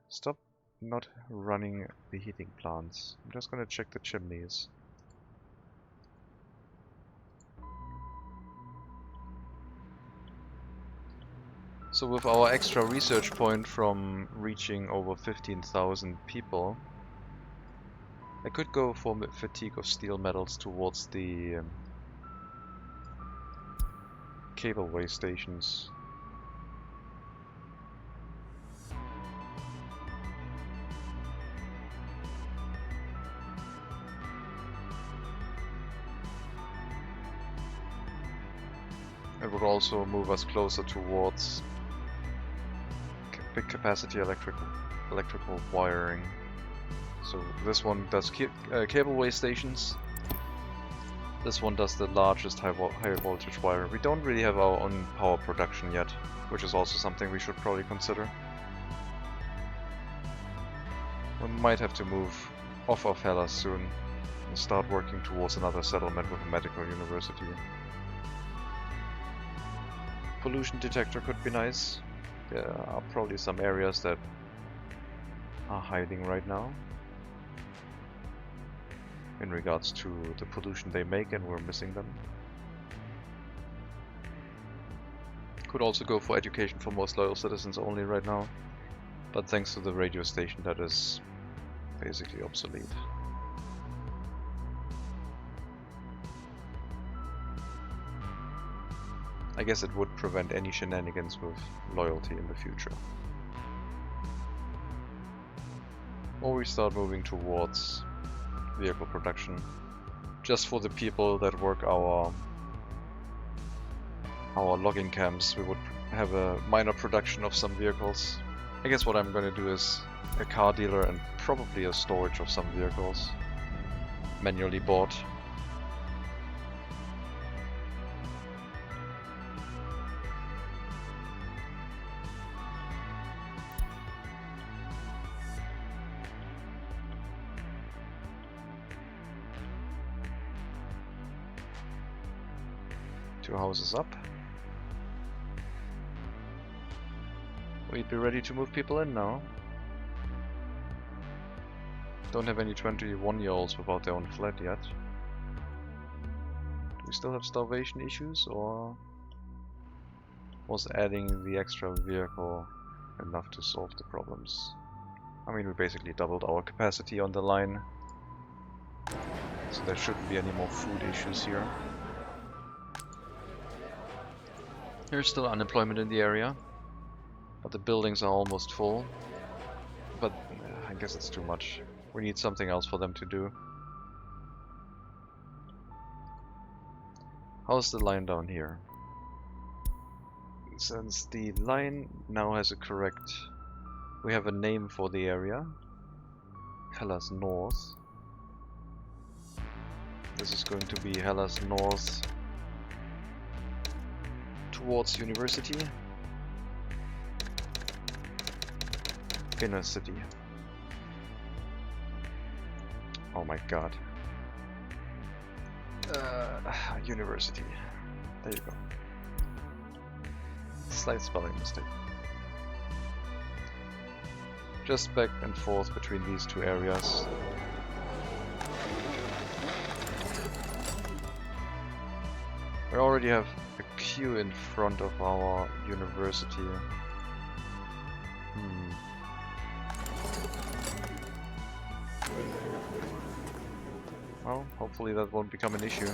Speaker 1: Stop not running the heating plants. I'm just gonna check the chimneys. So with our extra research point from reaching over 15,000 people, I could go for fatigue of steel metals towards the cableway stations. It would also move us closer towards big capacity electrical wiring. So this one does cableway stations. This one does the largest high voltage wire. We don't really have our own power production yet, which is also something we should probably consider. We might have to move off of Hellas soon and start working towards another settlement with a medical university. Pollution detector could be nice. There are probably some areas that are hiding right now in regards to the pollution they make, and we're missing them. Could also go for education for most loyal citizens only right now, but thanks to the radio station that is basically obsolete. I guess it would prevent any shenanigans with loyalty in the future. Or we start moving towards vehicle production, just for the people that work our logging camps. We would have a minor production of some vehicles. I guess what I'm going to do is a car dealer and probably a storage of some vehicles, manually bought. Two houses up. We'd be ready to move people in now. Don't have any 21-year-olds without their own flat yet. we still have starvation issues, or was adding the extra vehicle enough to solve the problems? I mean, we basically doubled our capacity on the line, so there shouldn't be any more food issues here. There's still unemployment in the area, but the buildings are almost full. But I guess it's too much. We need something else for them to do. How's the line down here? Since the line now has a correct... We have a name for the area. Hellas North. This is going to be Hellas North towards University. Inner City. Oh my god. University. There you go. Slight spelling mistake. Just back and forth between these two areas. We already have a queue in front of our university. Well, hopefully that won't become an issue.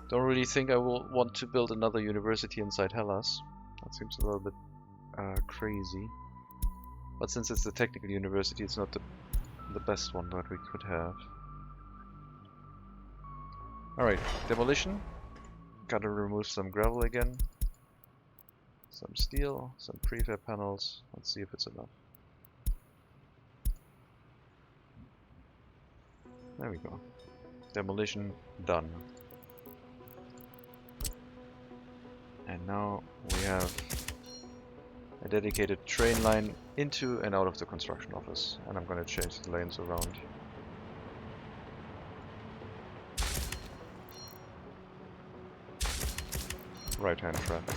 Speaker 1: Don't really think I will want to build another university inside Hellas. That seems a little bit crazy. But since it's a technical university, it's not the best one that we could have. Alright, demolition. Gotta remove some gravel again. Some steel, some prefab panels. Let's see if it's enough. There we go. Demolition done. And now we have a dedicated train line into and out of the construction office. And I'm going to change the lanes around. Right-hand traffic.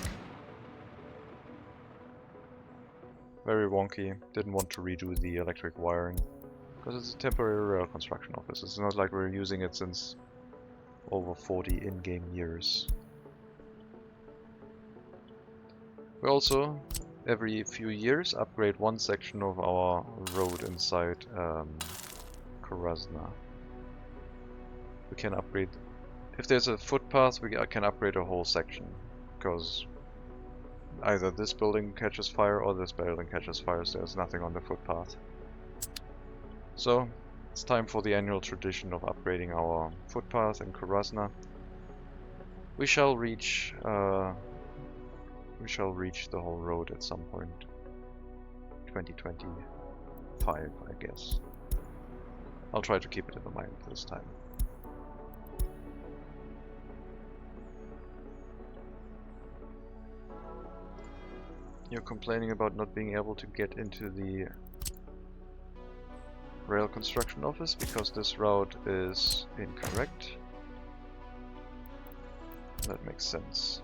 Speaker 1: Very wonky. Didn't want to redo the electric wiring. Because it's a temporary rail construction office. It's not like we're using it since over 40 in-game years. We also, every few years, upgrade one section of our road inside Krasna. We can upgrade... If there's a footpath, we can upgrade a whole section. Because either this building catches fire or this building catches fire, so there's nothing on the footpath. So, it's time for the annual tradition of upgrading our footpath in Krasna. We shall reach the whole road at some point. 2025, I guess. I'll try to keep it in mind this time. You're complaining about not being able to get into the rail construction office because this route is incorrect. That makes sense.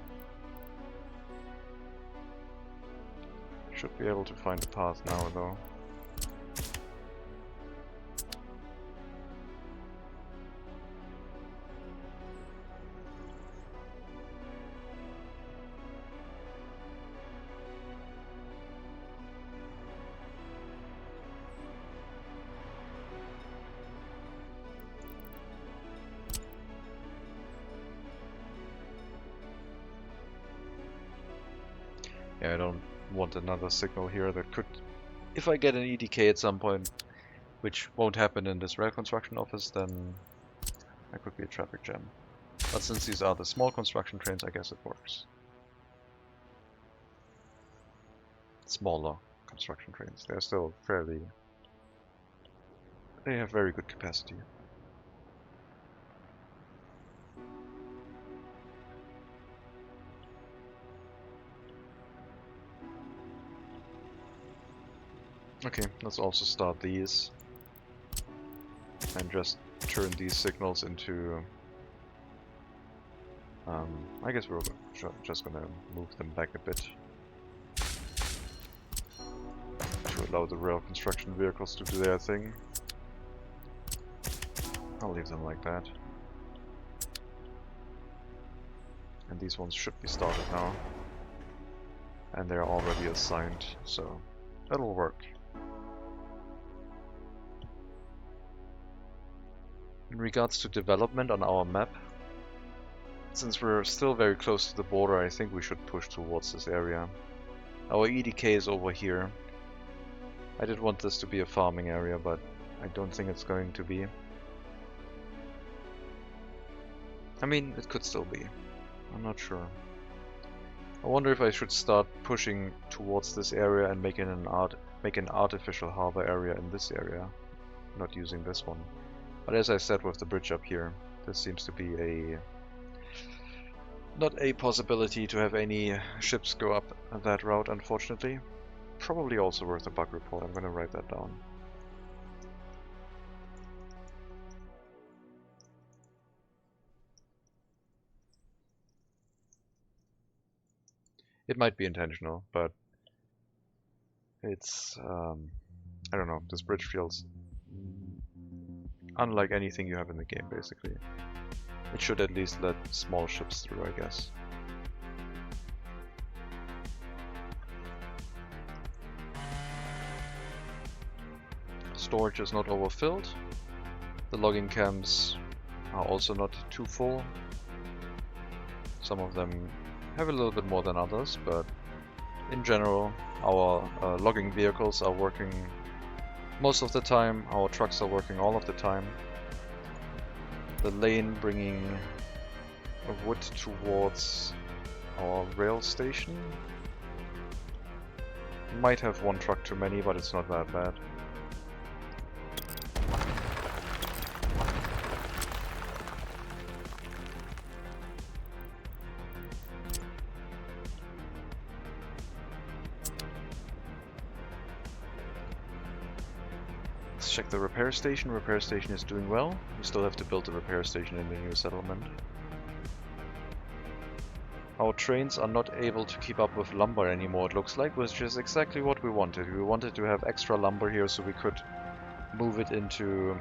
Speaker 1: Should be able to find a path now though. Yeah, I don't want another signal here that could... If I get an EDK at some point, which won't happen in this rail construction office, then that could be a traffic jam. But since these are the small construction trains, I guess it works. Smaller construction trains. They're still fairly... They have very good capacity. Okay, let's also start these and just turn these signals into... I guess we're just gonna move them back a bit to allow the rail construction vehicles to do their thing. I'll leave them like that. And these ones should be started now. And they're already assigned, so that'll work. In regards to development on our map, since we're still very close to the border, I think we should push towards this area. Our EDK is over here. I did want this to be a farming area, but I don't think it's going to be. I mean, it could still be. I'm not sure. I wonder if I should start pushing towards this area and make an artificial harbor area in this area, not using this one. But as I said with the bridge up here, this seems to be not a possibility to have any ships go up that route, unfortunately. Probably also worth a bug report. I'm gonna write that down. It might be intentional, but it's, I don't know, this bridge feels unlike anything you have in the game, basically. It should at least let small ships through, I guess. Storage is not overfilled. The logging camps are also not too full. Some of them have a little bit more than others, but in general our logging vehicles are working most of the time, our trucks are working all of the time. The lane bringing wood towards our rail station might have one truck too many, but it's not that bad. Let's check the repair station. Repair station is doing well. We still have to build the repair station in the new settlement. Our trains are not able to keep up with lumber anymore, it looks like, which is exactly what we wanted. We wanted to have extra lumber here so we could move it into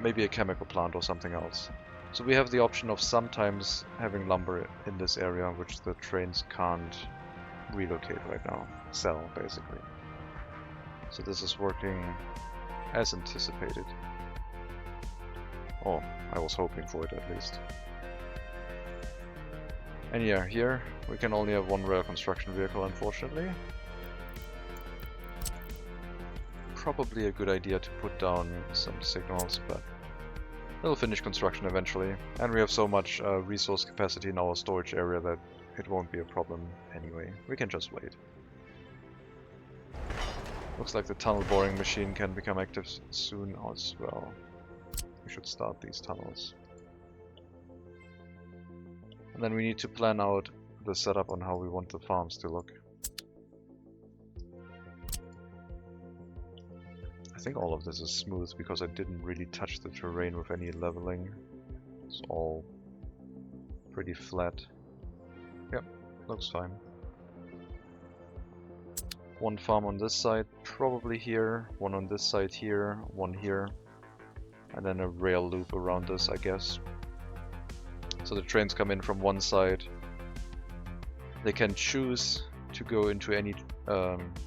Speaker 1: maybe a chemical plant or something else. So we have the option of sometimes having lumber in this area, which the trains can't relocate right now. Sell, basically. So this is working as anticipated. Oh, I was hoping for it at least. And yeah, here we can only have one rail construction vehicle, unfortunately. Probably a good idea to put down some signals, but it'll finish construction eventually. And we have so much resource capacity in our storage area that it won't be a problem anyway. We can just wait. Looks like the tunnel boring machine can become active soon as well. We should start these tunnels. And then we need to plan out the setup on how we want the farms to look. I think all of this is smooth because I didn't really touch the terrain with any leveling. It's all pretty flat. Yep, looks fine. One farm on this side, probably here, one on this side here, one here, and then a rail loop around this, I guess. So the trains come in from one side. They can choose to go into any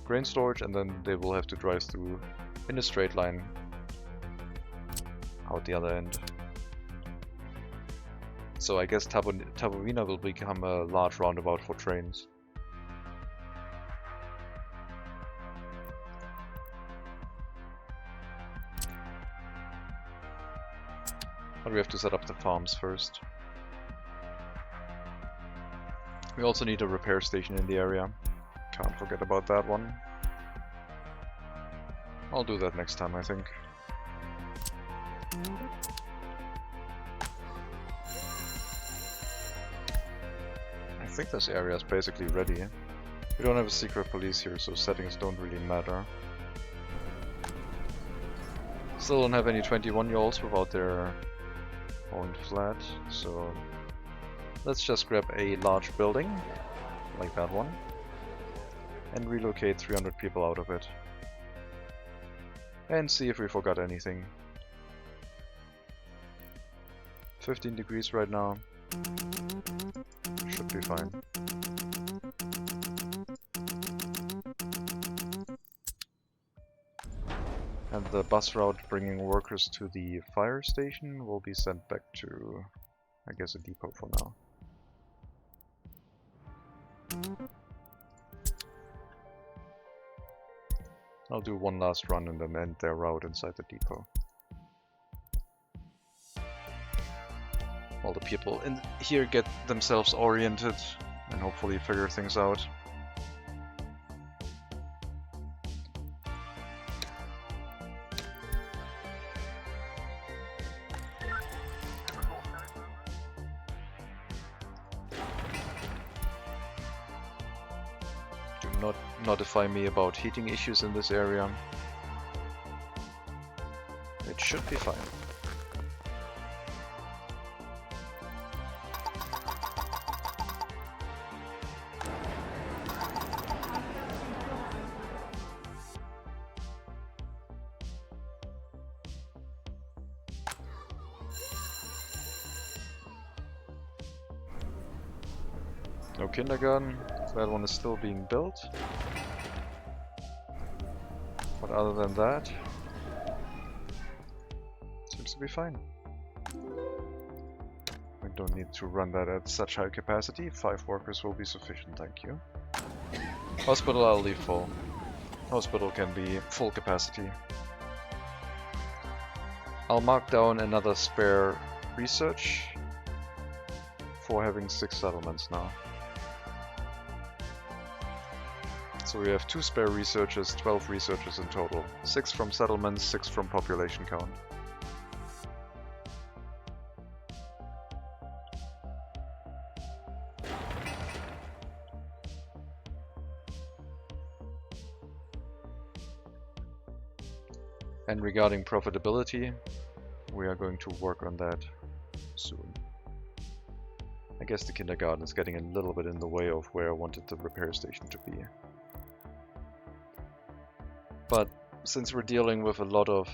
Speaker 1: grain storage, and then they will have to drive through in a straight line out the other end. So I guess Tabovina will become a large roundabout for trains. But we have to set up the farms first. We also need a repair station in the area. Can't forget about that one. I'll do that next time, I think. I think this area is basically ready. We don't have a secret police here, so settings don't really matter. Still don't have any 21-year-olds without their own flat, so let's just grab a large building, like that one, and relocate 300 people out of it. And see if we forgot anything. 15 degrees right now. Should be fine. And the bus route bringing workers to the fire station will be sent back to, I guess, a depot for now. I'll do one last run and then end their route inside the depot. All the people in here get themselves oriented and hopefully figure things out. Do not notify me about heating issues in this area. It should be fine. No kindergarten, that one is still being built. But other than that, seems to be fine. I don't need to run that at such high capacity. 5 workers will be sufficient, thank you. Hospital I'll leave full. Hospital can be full capacity. I'll mark down another spare research for having 6 settlements now. So we have 2 spare researchers, 12 researchers in total. 6 from settlements, 6 from population count. And regarding profitability, we are going to work on that soon. I guess the kindergarten is getting a little bit in the way of where I wanted the repair station to be. But since we're dealing with a lot of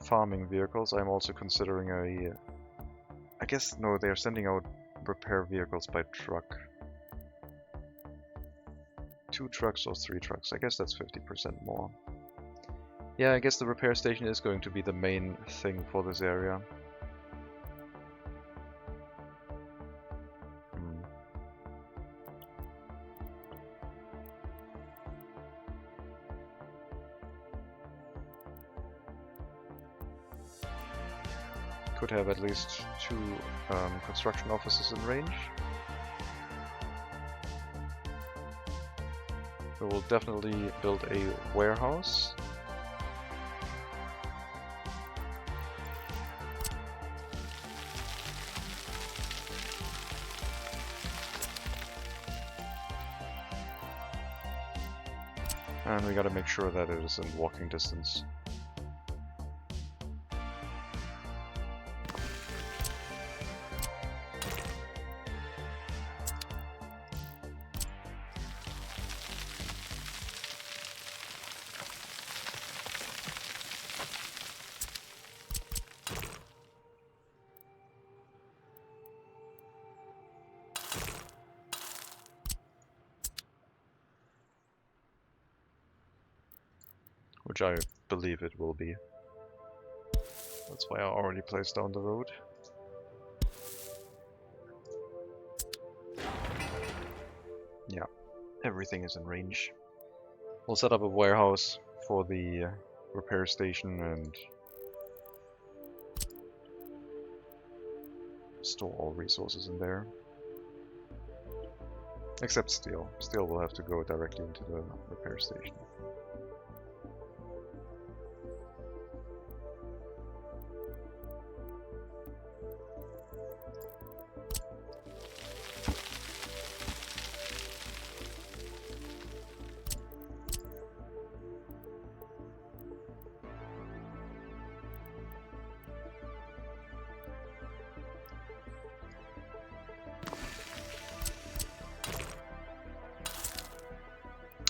Speaker 1: farming vehicles, I'm also considering I guess, no, they're sending out repair vehicles by truck. 2 trucks or 3 trucks, I guess that's 50% more. Yeah, I guess the repair station is going to be the main thing for this area. Could have at least 2 construction offices in range. We will definitely build a warehouse. And we gotta make sure that it is in walking distance. Which I believe it will be. That's why I already placed down the road. Yeah, everything is in range. We'll set up a warehouse for the repair station and store all resources in there. Except steel. Steel will have to go directly into the repair station.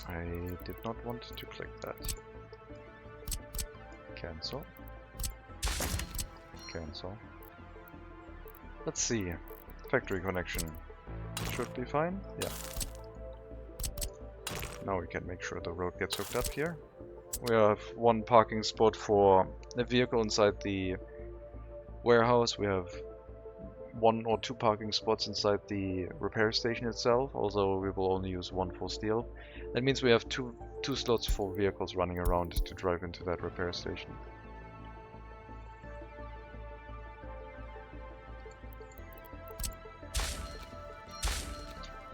Speaker 1: I did not want to click that. Cancel. Cancel. Let's see. factory connection. Should be fine. Yeah. Now we can make sure the road gets hooked up here. We have one parking spot for the vehicle inside the warehouse. We have 1 or 2 parking spots inside the repair station itself, although we will only use 1 for steel. That means we have two slots for vehicles running around to drive into that repair station.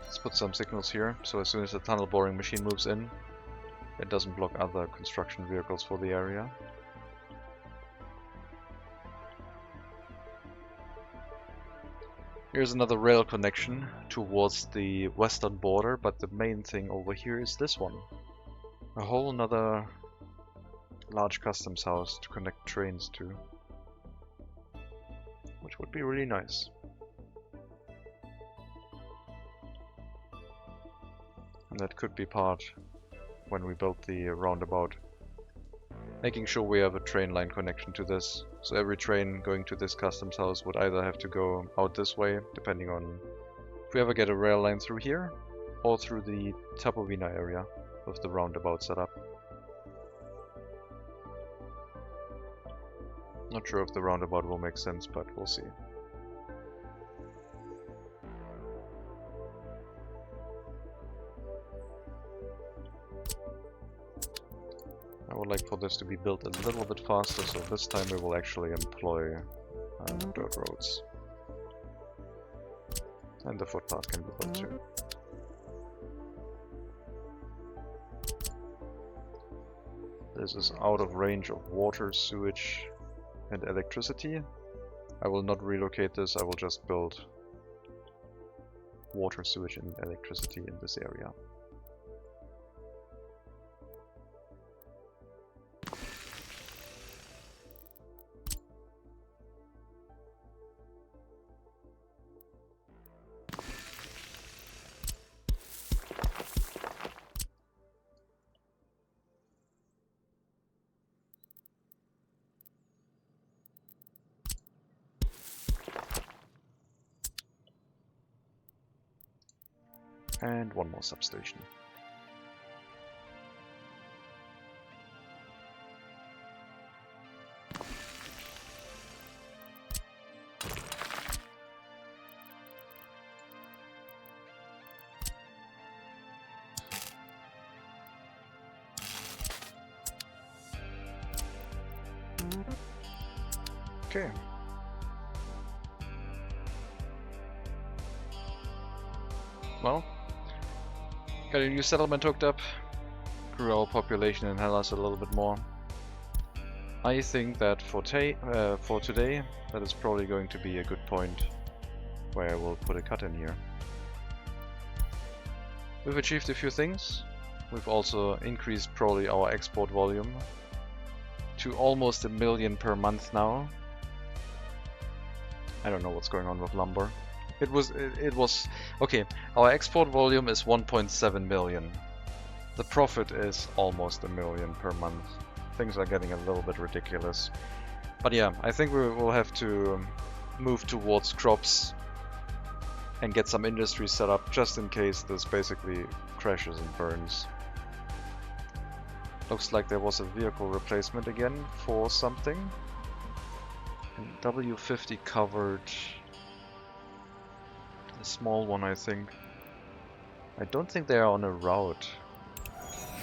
Speaker 1: Let's put some signals here, so as soon as the tunnel boring machine moves in, it doesn't block other construction vehicles for the area. Here's another rail connection towards the western border, but the main thing over here is this one. A whole another large customs house to connect trains to, which would be really nice. And that could be part when we build the roundabout. Making sure we have a train line connection to this. So every train going to this customs house would either have to go out this way, depending on if we ever get a rail line through here, or through the Tapovina area with the roundabout set up. Not sure if the roundabout will make sense, but we'll see. I would like for this to be built a little bit faster, so this time we will actually employ dirt roads. And the footpath can be built too. This is out of range of water, sewage and electricity. I will not relocate this, I will just build water, sewage and electricity in this area. And 1 more substation. Okay. Well, got a new settlement hooked up, grew our population in Hellas a little bit more. I think that for today, that is probably going to be a good point where I will put a cut in here. We've achieved a few things. We've also increased probably our export volume to almost 1 million per month now. I don't know what's going on with lumber. It was okay. Our export volume is 1.7 million. The profit is almost 1 million per month. Things are getting a little bit ridiculous. But yeah, I think we will have to move towards crops and get some industry set up just in case this basically crashes and burns. Looks like there was a vehicle replacement again for something. And W50 covered a small one, I think. I don't think they are on a route.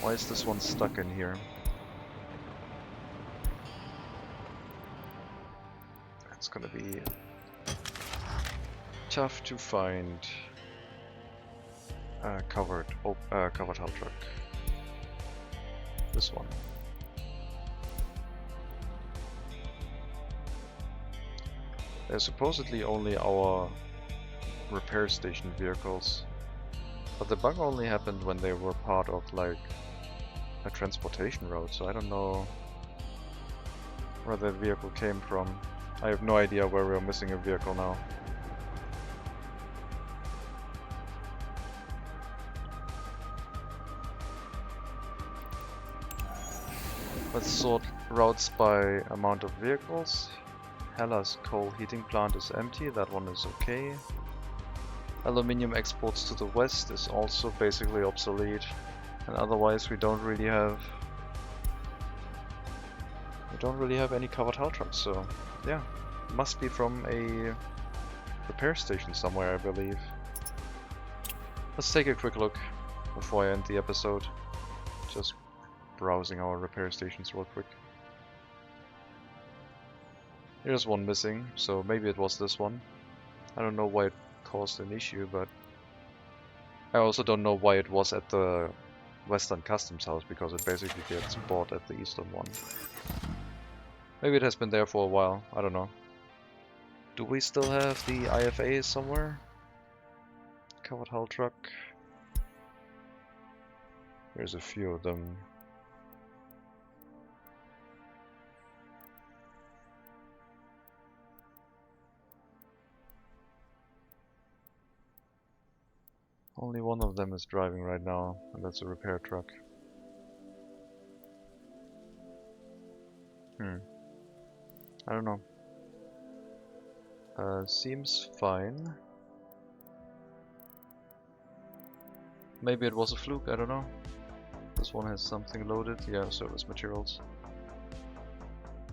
Speaker 1: Why is this one stuck in here? It's gonna be tough to find a covered haul truck. This one. They're supposedly only our repair station vehicles, but the bug only happened when they were part of like a transportation route, so I don't know where that vehicle came from. I have no idea where we're missing a vehicle now. Let's sort routes by amount of vehicles. Hellas coal heating plant is empty, that one is okay. Aluminium exports to the west is also basically obsolete, and otherwise we don't really have any covered hull trucks. So yeah, must be from a repair station somewhere, I believe. Let's take a quick look before I end the episode. Just browsing our repair stations real quick. Here's one missing, so maybe it was this one. I don't know why it caused an issue, but I also don't know why it was at the Western Customs House, because it basically gets bought at the Eastern one. Maybe it has been there for a while, I don't know. Do we still have the IFA somewhere? Covered hull truck. There's a few of them. Only one of them is driving right now, and that's a repair truck. I don't know. Seems fine. Maybe it was a fluke, I don't know. This one has something loaded. Yeah, service materials.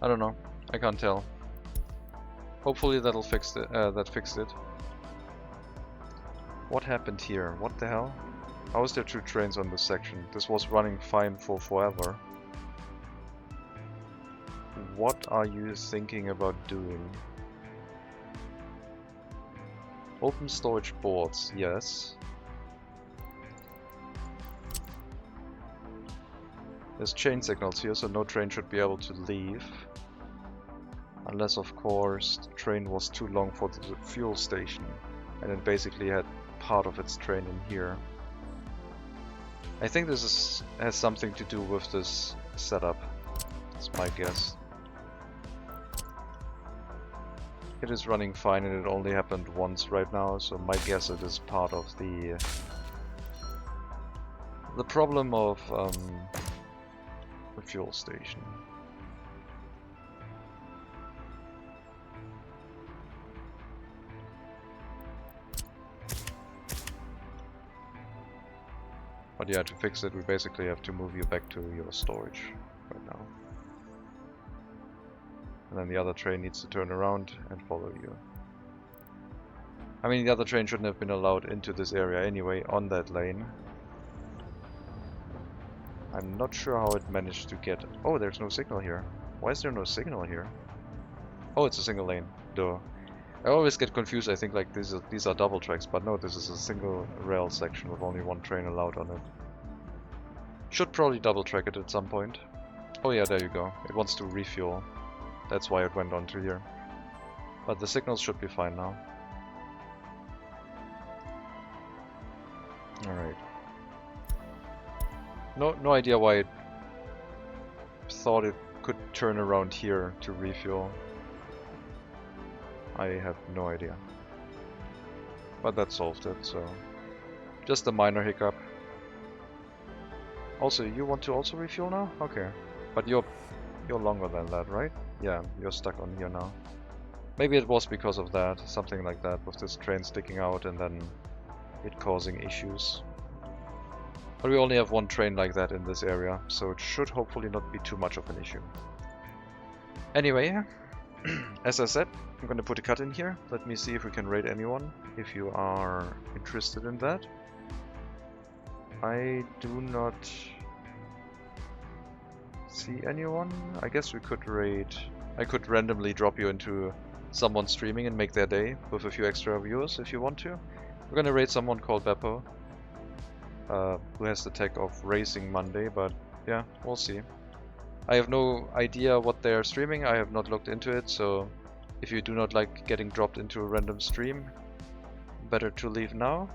Speaker 1: I don't know. I can't tell. Hopefully that'll fix it. That fixed it. What happened here? What the hell? How is there two trains on this section? This was running fine for forever. What are you thinking about doing? Open storage boards, yes. There's chain signals here, so no train should be able to leave. Unless, of course, the train was too long for the fuel station, and it basically had part of its train in here. I think this has something to do with this setup. That's my guess. It is running fine, and it only happened once right now, so my guess it is part of the problem of the fuel station. But yeah, to fix it, we basically have to move you back to your storage right now. And then the other train needs to turn around and follow you. I mean, the other train shouldn't have been allowed into this area anyway, on that lane. I'm not sure how it managed to get... Oh, there's no signal here. Why is there no signal here? Oh, it's a single lane. Duh. I always get confused, I think like these are double tracks, but no, this is a single rail section with only one train allowed on it. Should probably double track it at some point. Oh yeah, there you go. It wants to refuel. That's why it went on to here. But the signals should be fine now. Alright. No idea why it thought it could turn around here to refuel. I have no idea. But that solved it, so... just a minor hiccup. Also, you want to also refuel now? Okay. But you're longer than that, right? Yeah, you're stuck on here now. Maybe it was because of that, something like that, with this train sticking out and then it causing issues. But we only have one train like that in this area, so it should hopefully not be too much of an issue. Anyway, as I said, I'm going to put a cut in here. Let me see if we can raid anyone, if you are interested in that. I do not see anyone. I guess we could raid. I could randomly drop you into someone streaming and make their day with a few extra viewers if you want to. We're going to raid someone called Beppo, who has the tag of Racing Monday, but yeah, we'll see. I have no idea what they are streaming. I have not looked into it, so if you do not like getting dropped into a random stream, better to leave now.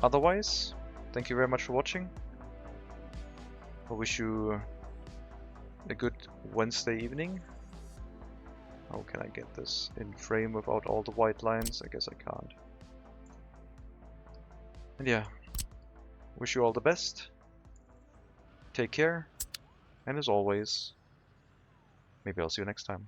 Speaker 1: Otherwise, thank you very much for watching. I wish you a good Wednesday evening. How can I get this in frame without all the white lines? I guess I can't. And yeah, wish you all the best. Take care. And as always, maybe I'll see you next time.